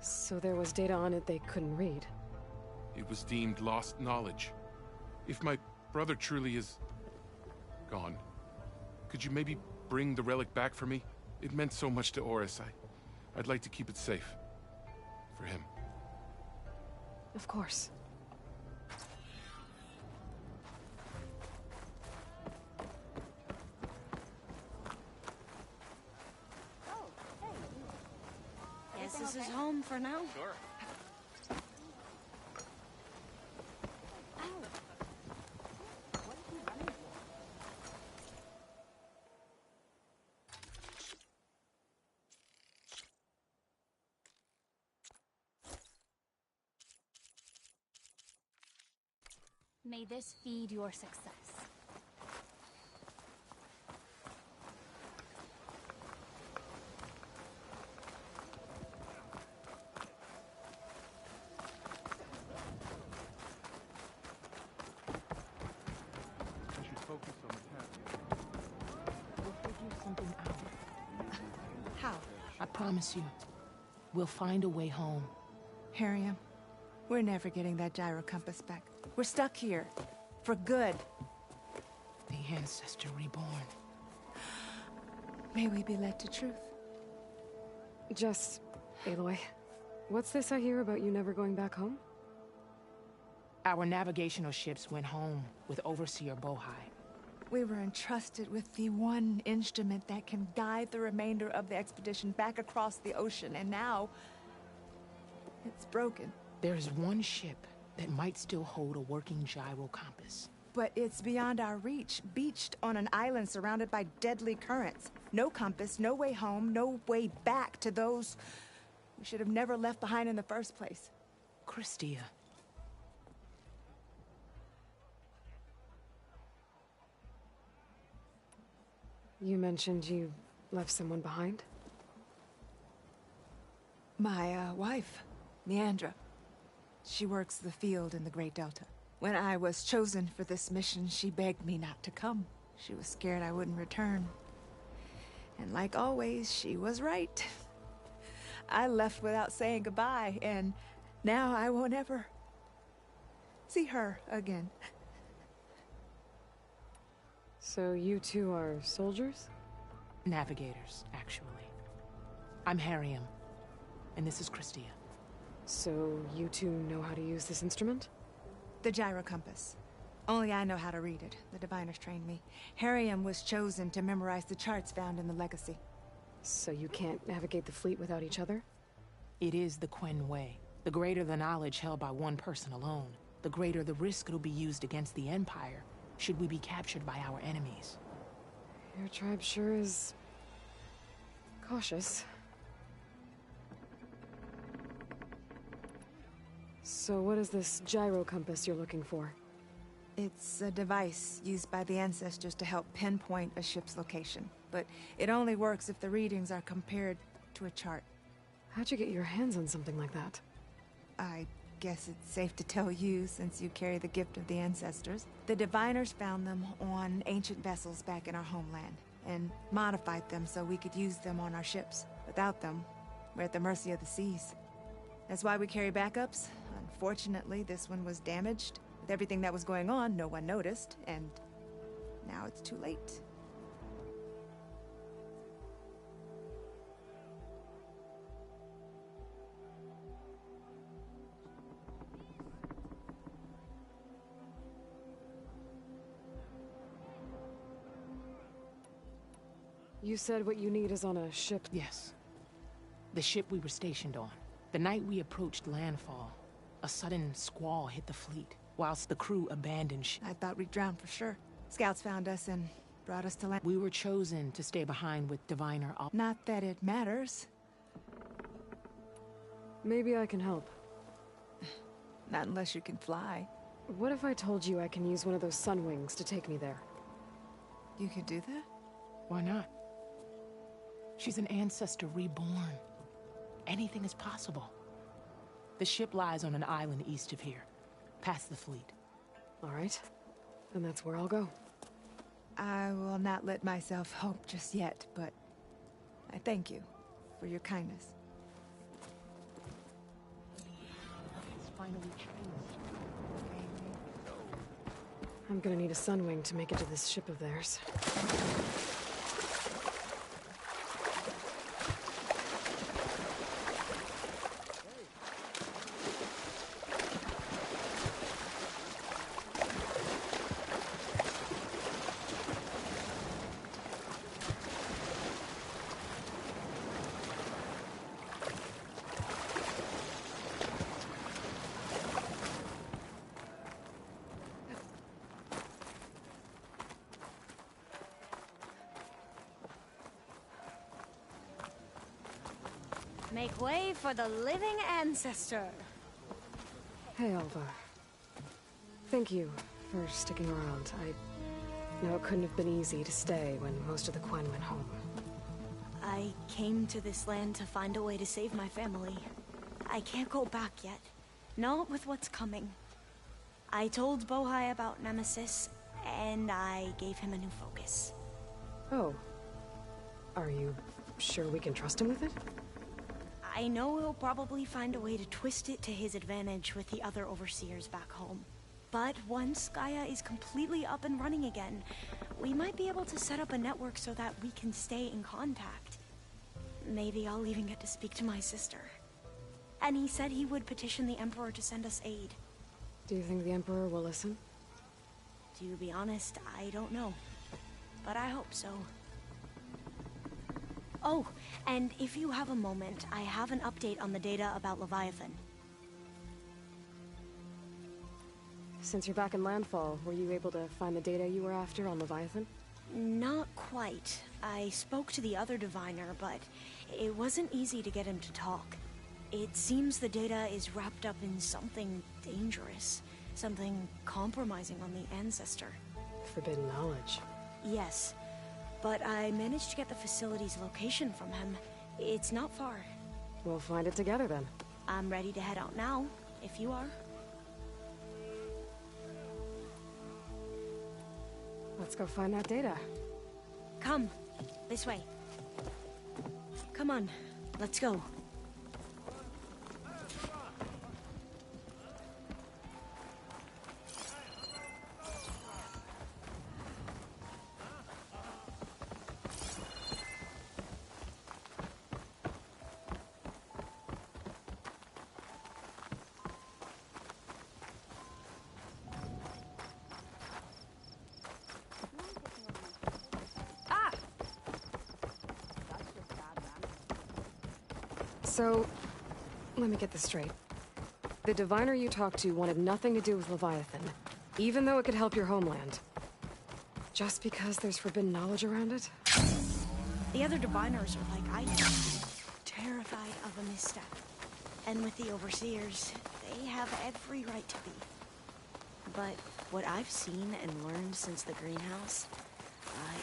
So there was data on it they couldn't read? It was deemed lost knowledge. If my brother truly is gone, could you maybe bring the relic back for me? It meant so much to Oris. I'd like to keep it safe. For him. Of course. Guess this is home for now. Sure. May this feed your success. I should focus on the task. We'll figure something out. How? I promise you. We'll find a way home. Harriam, we're never getting that gyro compass back. We're stuck here. For good. The Ancestor reborn. May we be led to truth. Just, Aloy, what's this I hear about you never going back home? Our navigational ships went home with Overseer Bohai. We were entrusted with the one instrument that can guide the remainder of the expedition back across the ocean, and now it's broken. There's one ship that might still hold a working gyro compass. But it's beyond our reach, beached on an island surrounded by deadly currents. No compass, no way home, no way back to those we should have never left behind in the first place. Christia. You mentioned you left someone behind? My, wife, Neandra. She works the field in the Great Delta. When I was chosen for this mission, she begged me not to come. She was scared I wouldn't return. And like always, she was right. I left without saying goodbye, and now I won't ever see her again. So you two are soldiers? Navigators, actually. I'm Harriam, and this is Christia. So you two know how to use this instrument? The gyro compass. Only I know how to read it. The diviners trained me. Harriam was chosen to memorize the charts found in the Legacy. So you can't navigate the fleet without each other? It is the Quen way. The greater the knowledge held by one person alone, the greater the risk it'll be used against the Empire, should we be captured by our enemies. Your tribe sure is cautious. So what is this gyro compass you're looking for? It's a device used by the ancestors to help pinpoint a ship's location. But it only works if the readings are compared to a chart. How'd you get your hands on something like that? I guess it's safe to tell you, since you carry the gift of the ancestors. The diviners found them on ancient vessels back in our homeland, and modified them so we could use them on our ships. Without them, we're at the mercy of the seas. That's why we carry backups. Unfortunately, this one was damaged. With everything that was going on, no one noticed, and now it's too late. You said what you need is on a ship? Yes. The ship we were stationed on. The night we approached landfall, a sudden squall hit the fleet, whilst the crew abandoned ship. I thought we'd drown for sure. Scouts found us and brought us to land. We were chosen to stay behind with Diviner Al- Not that it matters. Maybe I can help. Not unless you can fly. What if I told you I can use one of those sun wings to take me there? You could do that? Why not? She's an ancestor reborn. Anything is possible. The ship lies on an island east of here, past the fleet. All right. Then that's where I'll go. I will not let myself hope just yet, but I thank you for your kindness. It's finally changed. I'm gonna need a sun wing to make it to this ship of theirs. Make way for the living ancestor. Hey, Alva. Thank you for sticking around. I know it couldn't have been easy to stay when most of the Quen went home. I came to this land to find a way to save my family. I can't go back yet. Not with what's coming. I told Bohai about Nemesis, and I gave him a new focus. Oh. Are you sure we can trust him with it? I know he'll probably find a way to twist it to his advantage with the other overseers back home. But once Gaia is completely up and running again, we might be able to set up a network so that we can stay in contact. Maybe I'll even get to speak to my sister. And he said he would petition the Emperor to send us aid. Do you think the Emperor will listen? To be honest, I don't know. But I hope so. Oh, and if you have a moment, I have an update on the data about Leviathan. Since you're back in Landfall, were you able to find the data you were after on Leviathan? Not quite. I spoke to the other diviner, but it wasn't easy to get him to talk. It seems the data is wrapped up in something dangerous. Something compromising on the Ancestor. Forbidden knowledge. Yes. But I managed to get the facility's location from him. It's not far. We'll find it together then. I'm ready to head out now, if you are. Let's go find that data. Come. This way. Come on. Let's go. So, let me get this straight. The diviner you talked to wanted nothing to do with Leviathan, even though it could help your homeland. Just because there's forbidden knowledge around it? The other diviners are like I am, terrified of a misstep. And with the overseers, they have every right to be. But what I've seen and learned since the greenhouse,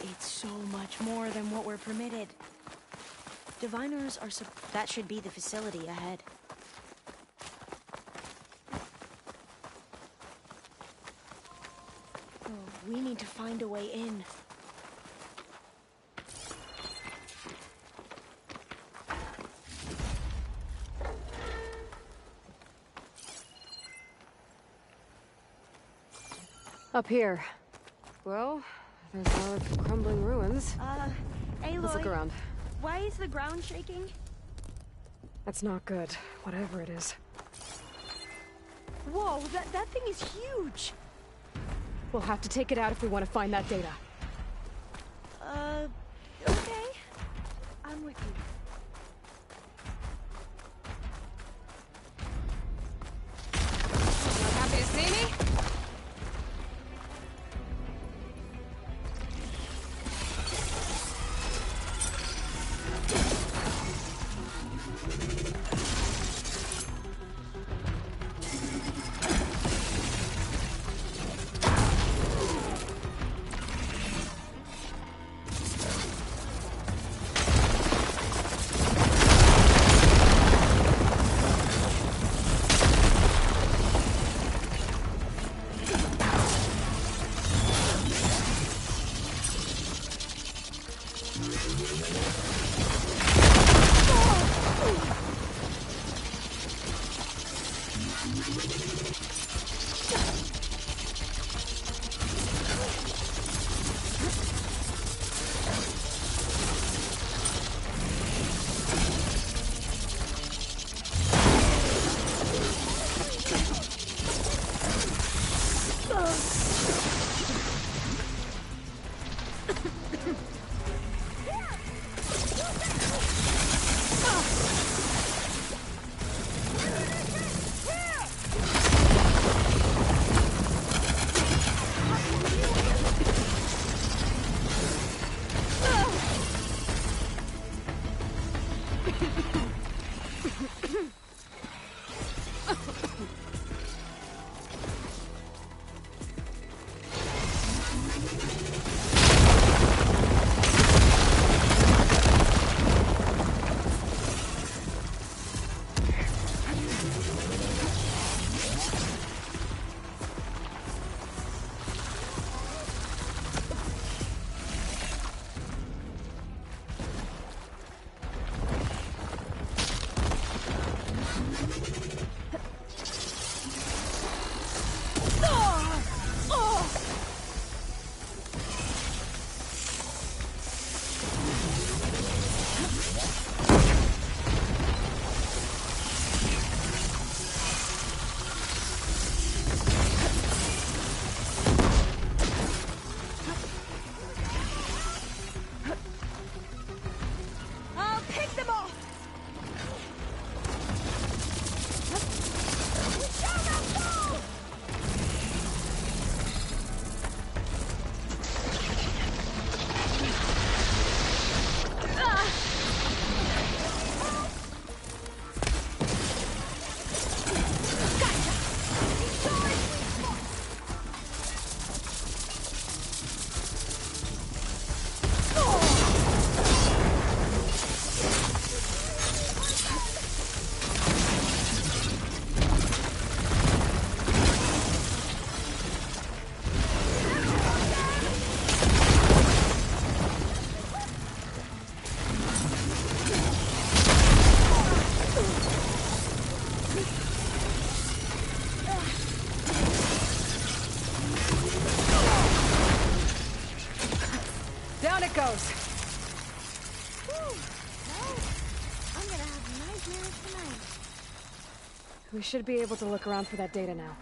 it's so much more than what we're permitted. Diviners are that should be the facility ahead. We need to find a way in. Up here. Well, there's a lot of crumbling ruins. Aloy, Let's look around. Why is the ground shaking? That's not good, whatever it is. Whoa, that thing is huge! We'll have to take it out if we want to find that data. Okay. I'm with you. Not happy to see me? Down it goes. Whew. No, I'm gonna have nightmares tonight. We should be able to look around for that data now.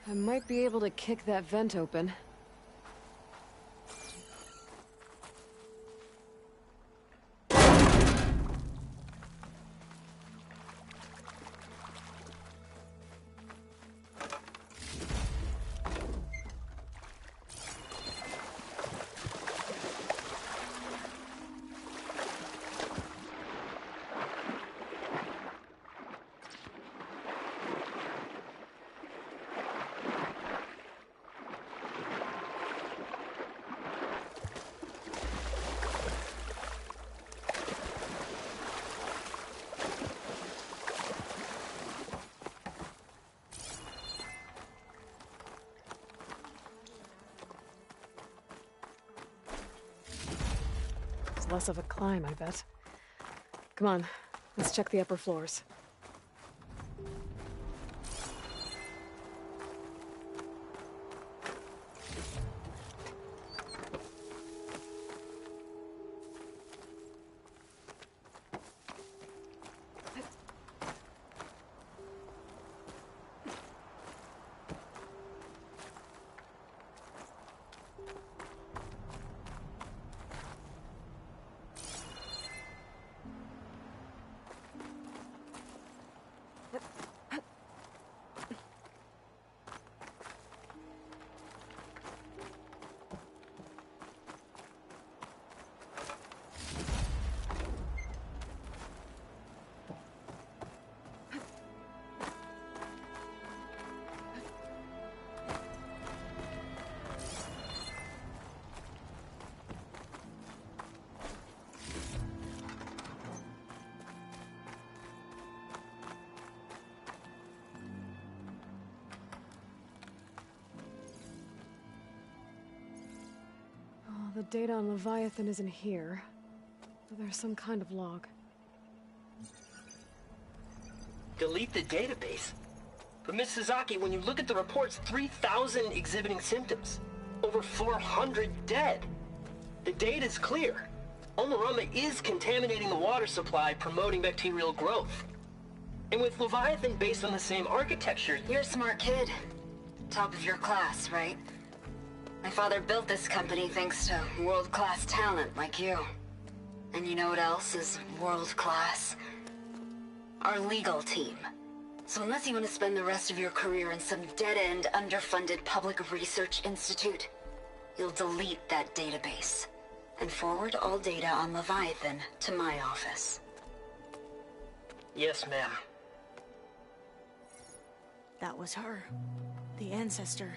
I might be able to kick that vent open. Less of a climb, I bet. Come on, let's check the upper floors. The data on Leviathan isn't here, but there's some kind of log. Delete the database? But Miss Sasaki, when you look at the reports, 3,000 exhibiting symptoms. Over 400 dead. The data's clear. Omarama is contaminating the water supply, promoting bacterial growth. And with Leviathan based on the same architecture... You're a smart kid. Top of your class, right? My father built this company thanks to world-class talent like you. And you know what else is world-class? Our legal team. So unless you want to spend the rest of your career in some dead-end, underfunded public research institute, you'll delete that database and forward all data on Leviathan to my office. Yes, ma'am. That was her. The ancestor.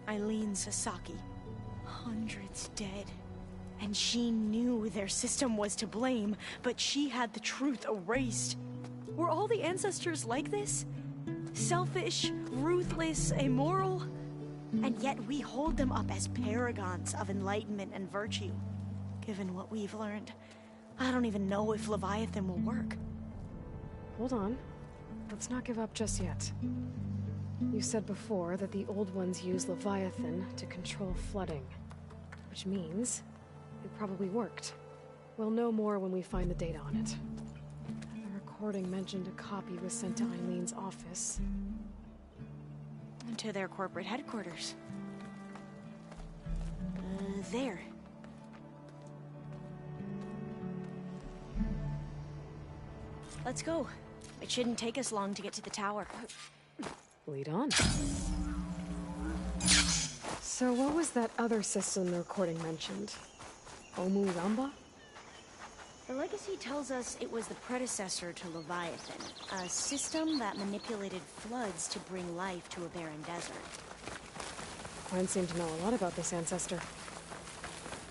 Eileen Sasaki. Hundreds dead. And she knew their system was to blame, but she had the truth erased. Were all the ancestors like this? Selfish, ruthless, immoral? And yet we hold them up as paragons of enlightenment and virtue. Given what we've learned, I don't even know if Leviathan will work. Hold on. Let's not give up just yet. You said before that the old ones use Leviathan to control flooding. Which means it probably worked. We'll know more when we find the data on it. The recording mentioned a copy was sent to Eileen's office. To their corporate headquarters. There. Let's go. It shouldn't take us long to get to the tower. Lead on. So what was that other system the recording mentioned? Omuramba? The legacy tells us it was the predecessor to Leviathan, a system that manipulated floods to bring life to a barren desert. Quinn seemed to know a lot about this ancestor.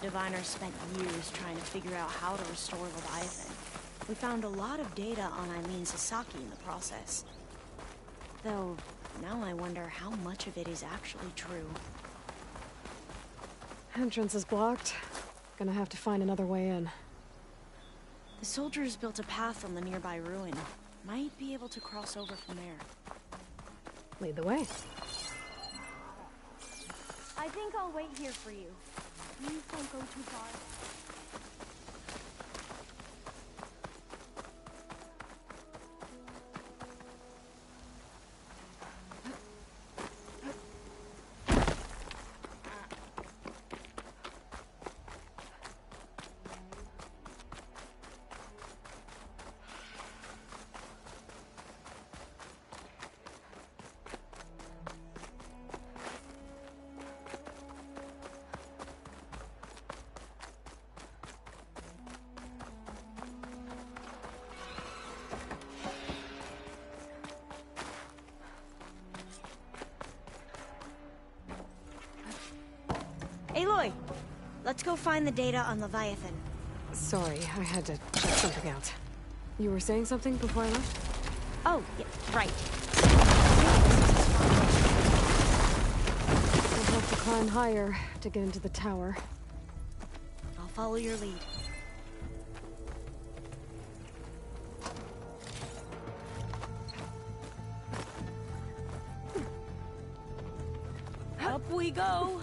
Diviners spent years trying to figure out how to restore Leviathan. We found a lot of data on Eileen Sasaki in the process. Though, now I wonder how much of it is actually true. Entrance is blocked. Gonna have to find another way in. The soldiers built a path on the nearby ruin. Might be able to cross over from there. Lead the way. I think I'll wait here for you. Please don't go too far. Let's go find the data on Leviathan. Sorry, I had to check something out. You were saying something before I left? Oh, yeah, right. I'll have to climb higher to get into the tower. I'll follow your lead. Up we go!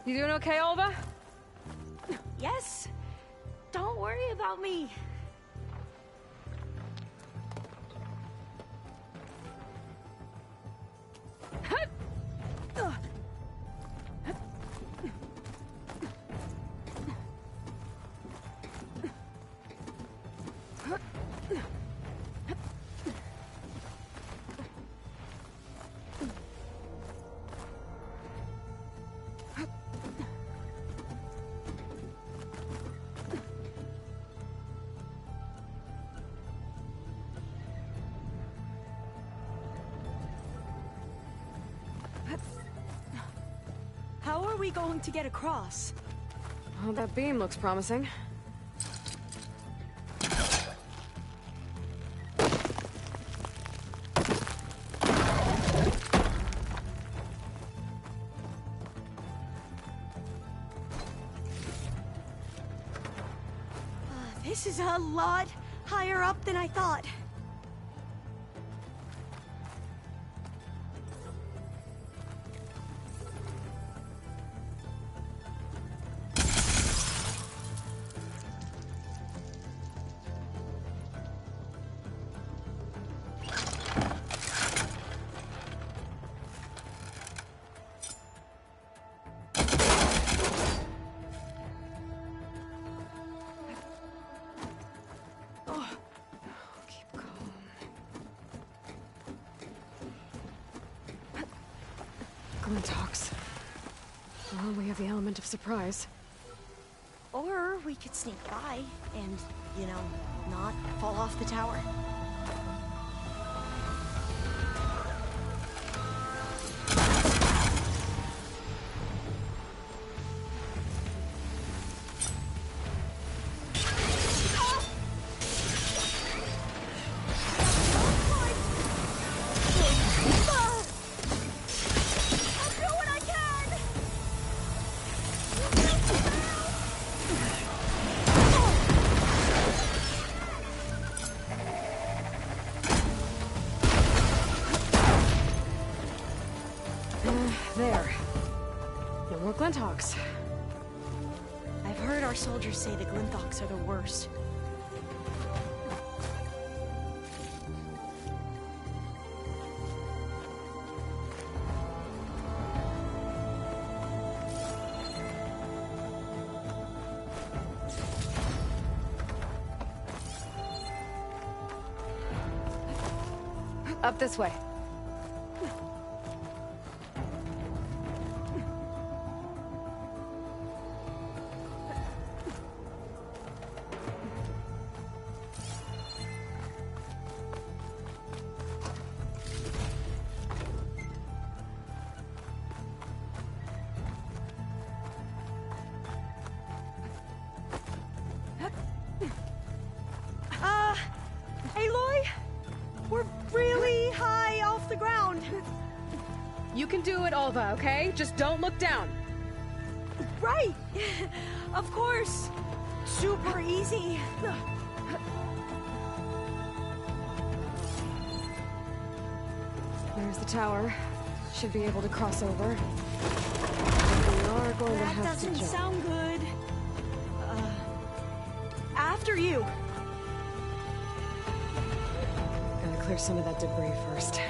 You doing okay, Olva? Yes. Don't worry about me. How are we going to get across? Well, that beam looks promising. This is a lot higher up than I thought. Talks. Well, we have the element of surprise. Or we could sneak by and, you know, not fall off the tower. There. No more Glinthawks. heard our soldiers say the Glinthawks are the worst. Up this way. Aloy? We're really high off the ground. You can do it, Alva, okay? Just don't look down. Right! Of course! Super easy. There's the tower. Should be able to cross over. We are going to have to That doesn't jump. sound good. After you. Gotta clear some of that debris first.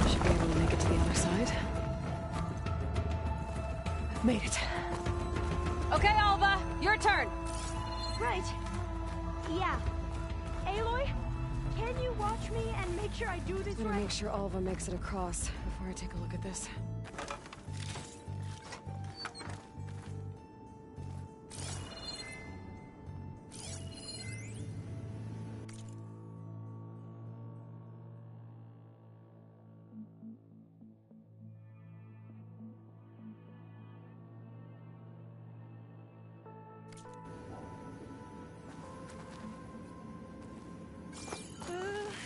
Should be able to make it to the other side. Made it. Okay, Alva, your turn. Right. Yeah. Aloy, can you watch me and make sure I do this Better right? make sure Alva makes it across before I take a look at this.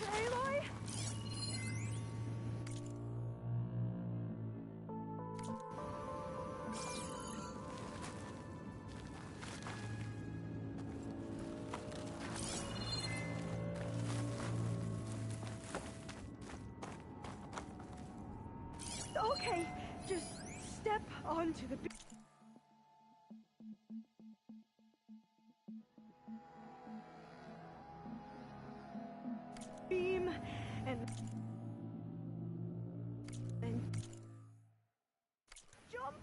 Aloy? Okay, just step onto the beam and jump.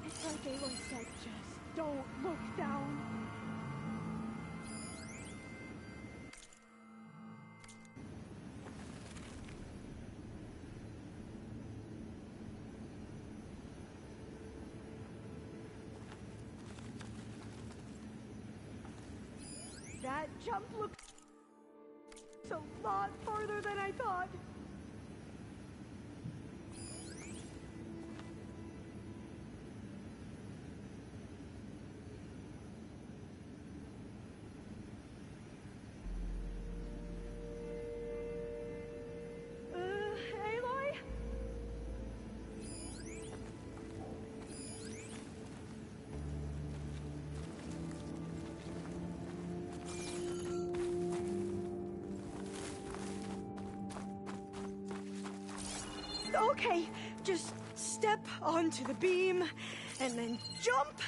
It's like Aloy said, just don't look down. That jump looks a lot farther than I thought. Okay, just step onto the beam and then jump.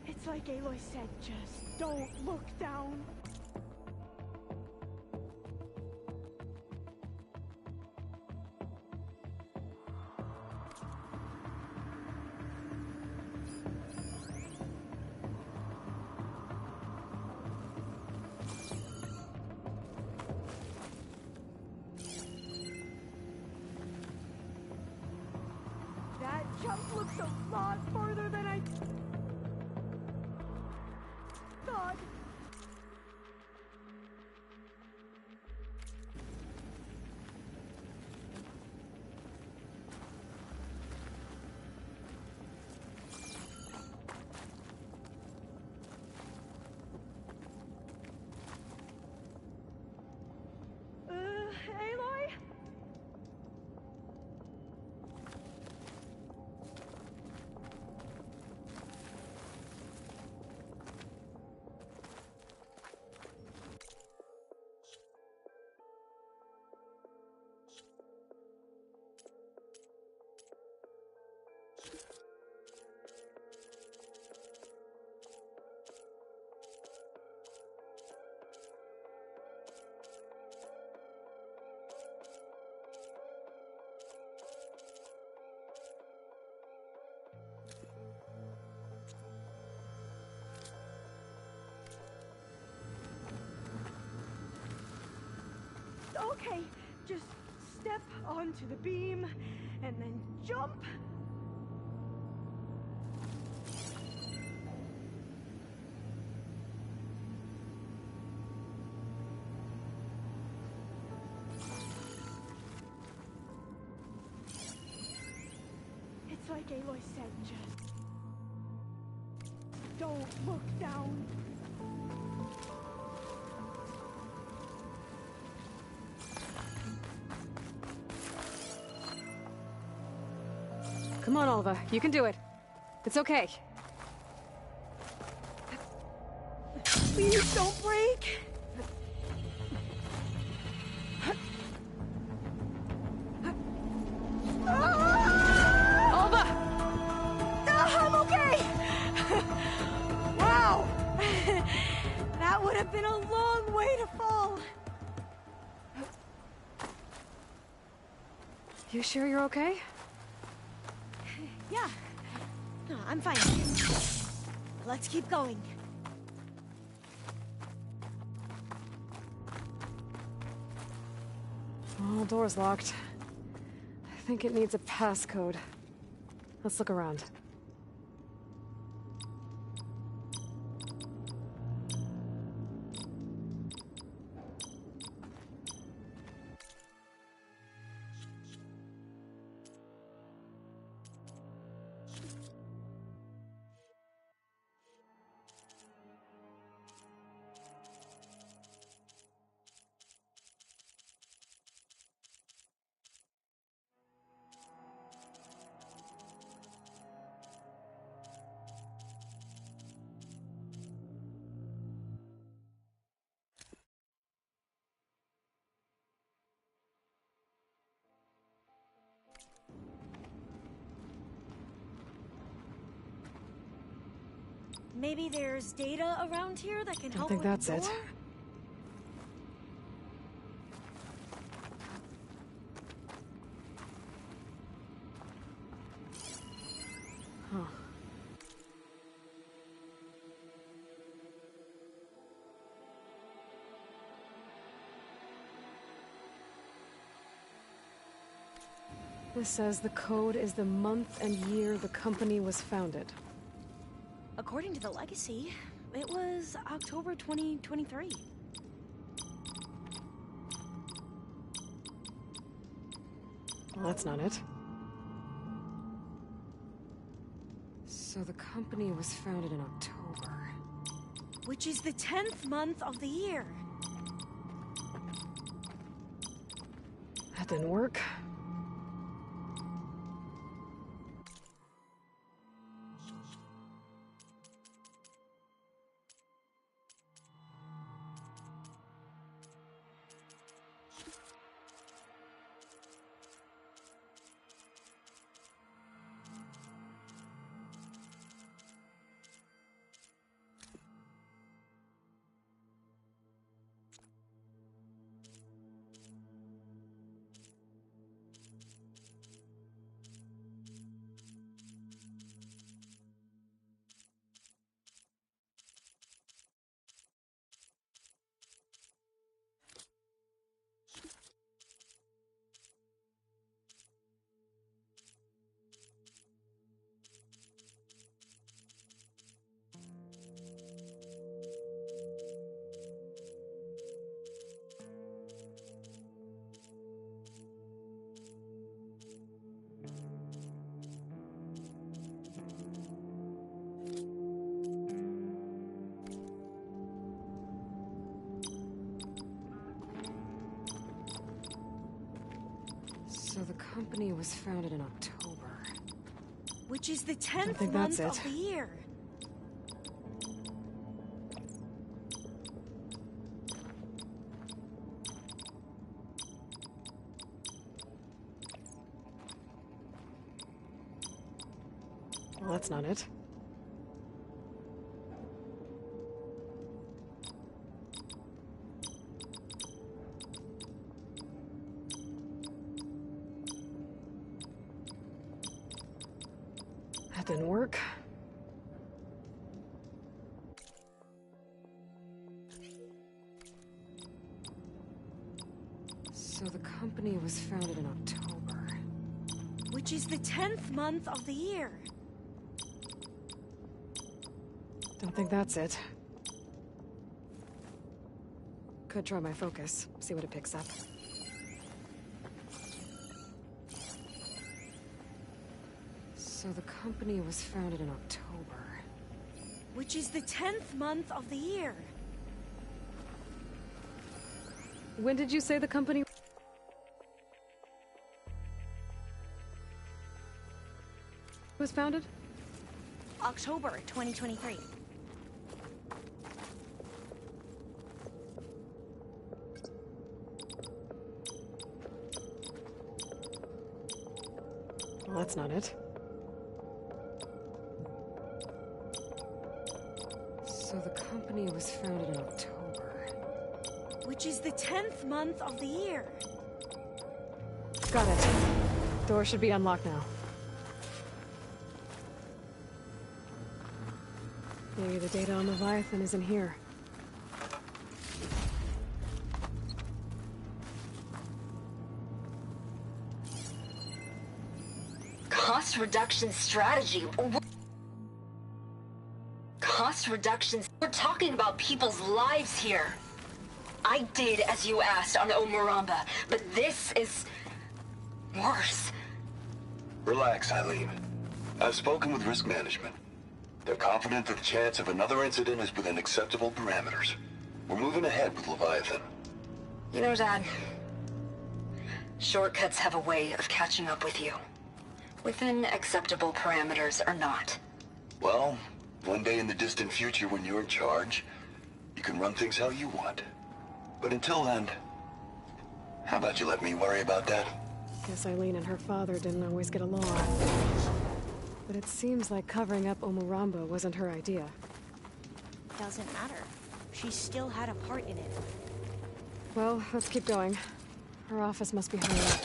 It's like Aloy said, just don't look down. That jump looks a lot farther than I thought. Aloy? Okay, just step onto the beam and then jump. It's like Aloy said, just don't look down. Come on, Alva. You can do it. It's okay. Please don't break. Alva! I'm okay! Wow! That would have been a long way to fall. You sure you're okay? Yeah. No, I'm fine. Let's keep going. Oh, door's locked. I think it needs a passcode. Let's look around. Maybe there's data around here that can help I think with that's the it. door? Huh. This says the code is the month and year the company was founded. According to the legacy, it was October 2023. Well, that's not it. So the company was founded in October. Which is the 10th month of the year. That didn't work. company was founded in October. Which is the Don't 10th think month that's of it. the year. Well, that's not it. That didn't work. So the company was founded in October. Which is the 10th month of the year. Don't think that's it. Could try my focus, see what it picks up. So the company was founded in October. Which is the 10th month of the year. When did you say the company was founded? October 2023. Well, that's not it. So the company was founded in October. Which is the 10th month of the year. Got it. Door should be unlocked now. Maybe the data on Leviathan isn't here. Cost reduction strategy. Cost reductions. We're talking about people's lives here. I did as you asked on Omuramba, but this is worse. Relax, Eileen. I've spoken with risk management. They're confident that the chance of another incident is within acceptable parameters. We're moving ahead with Leviathan. You know, Dad, shortcuts have a way of catching up with you. Within acceptable parameters or not. Well, one day in the distant future when you're in charge, you can run things how you want. But until then, how about you let me worry about that? Guess Eileen and her father didn't always get along. But it seems like covering up Omuramba wasn't her idea. Doesn't matter. She still had a part in it. Well, let's keep going. Her office must be higher up.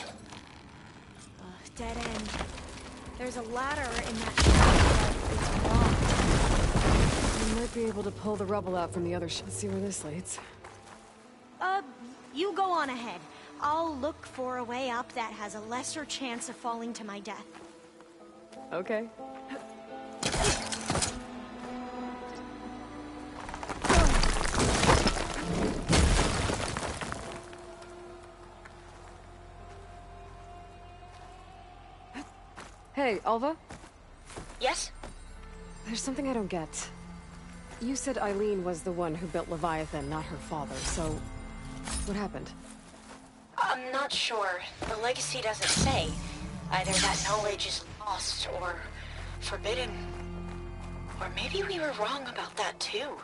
Dead end. There's a ladder in that shaft, but it's blocked. We might be able to pull the rubble out from the other Let's see where this leads. You go on ahead. I'll look for a way up that has a lesser chance of falling to my death. Okay. Hey, Alva? Yes? There's something I don't get. You said Eileen was the one who built Leviathan, not her father, so... what happened? I'm not sure. The legacy doesn't say. Either that knowledge is lost or forbidden. Or maybe we were wrong about that too.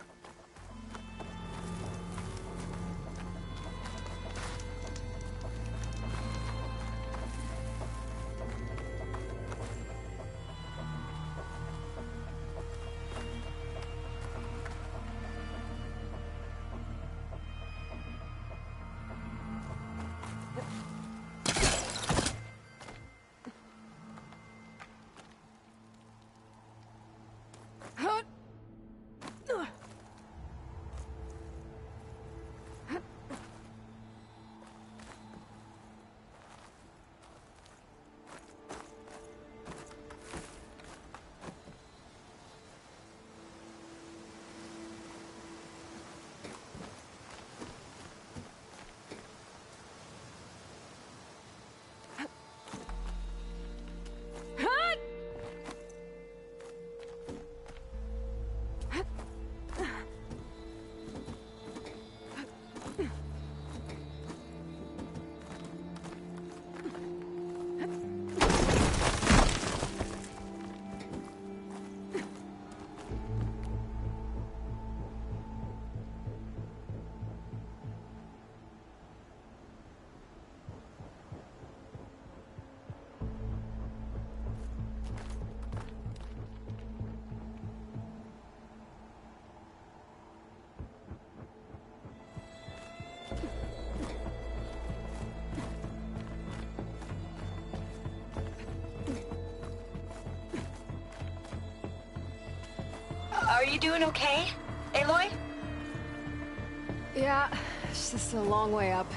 Are you doing okay, Aloy? Yeah, it's just a long way up.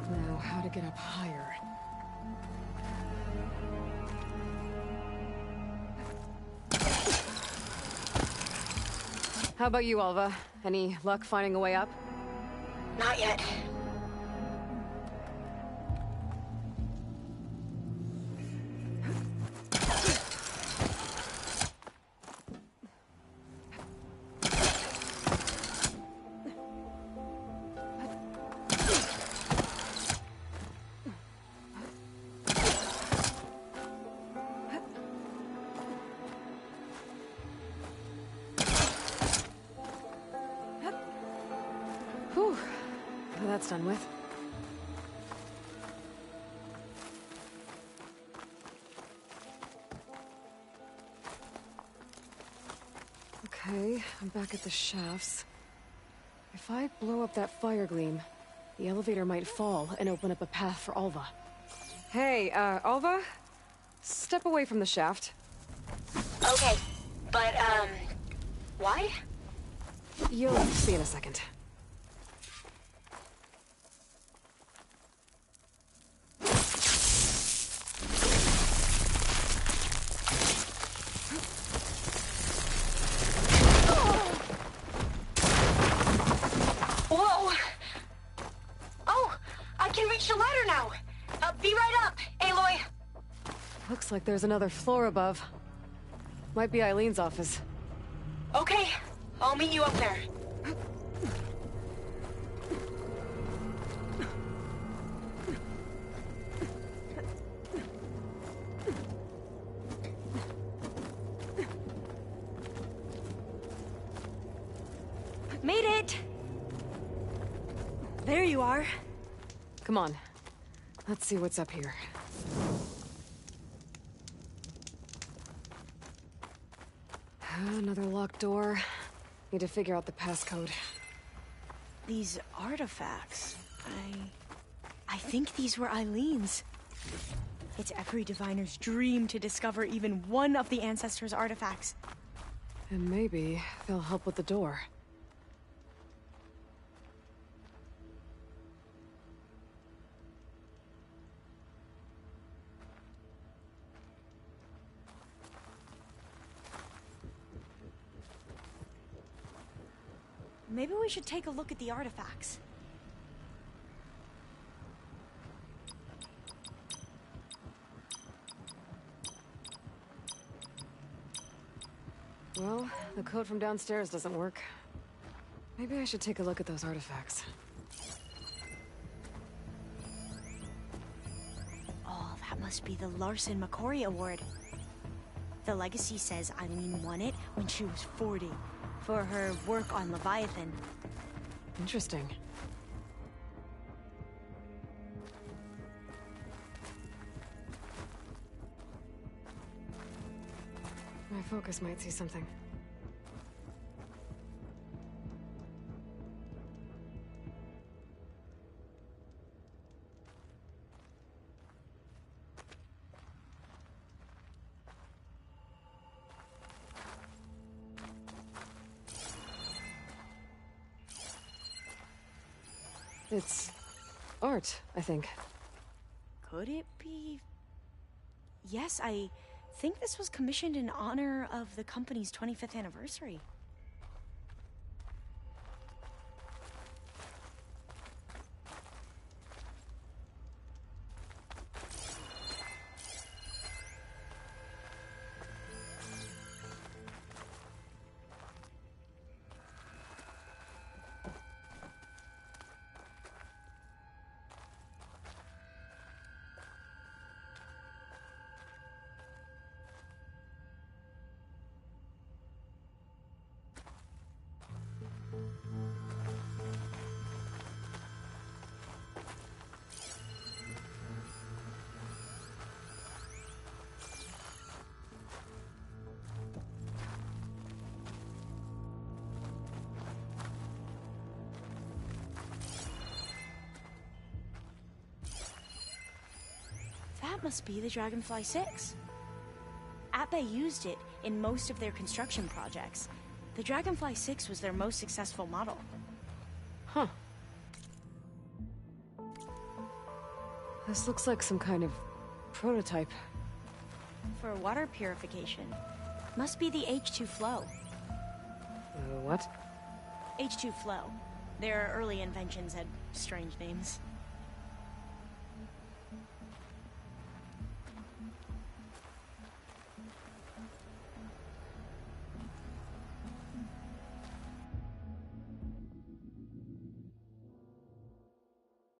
Now, how to get up higher? How about you, Alva? Any luck finding a way up? Not yet. Whew. Well, that's done with. Okay, I'm back at the shafts. If I blow up that fire gleam, the elevator might fall and open up a path for Alva. Hey, Alva? Step away from the shaft. Okay, but, why? You'll see in a second. Whoa! Oh, I can reach the ladder now. Be right up, Aloy. Looks like there's another floor above. Might be Eileen's office. Okay, I'll meet you up there. Made it! There you are. Come on. Let's see what's up here. Another locked door. Need to figure out the passcode. These artifacts, I think these were Eileen's. It's every diviner's dream to discover even one of the ancestors' artifacts. And maybe they'll help with the door. Maybe we should take a look at the artifacts. Well, the code from downstairs doesn't work. Maybe I should take a look at those artifacts. That must be the Larson McCory Award. The legacy says Eileen won it when she was 40 for her work on Leviathan. Interesting. My focus might see something. It's art, I think. Could it be? Yes, I think this was commissioned in honor of the company's 25th anniversary. That must be the Dragonfly 6. Atbay used it in most of their construction projects. The Dragonfly 6 was their most successful model. Huh. This looks like some kind of prototype. For water purification. Must be the H2 flow. What? H2 flow. Their early inventions had strange names.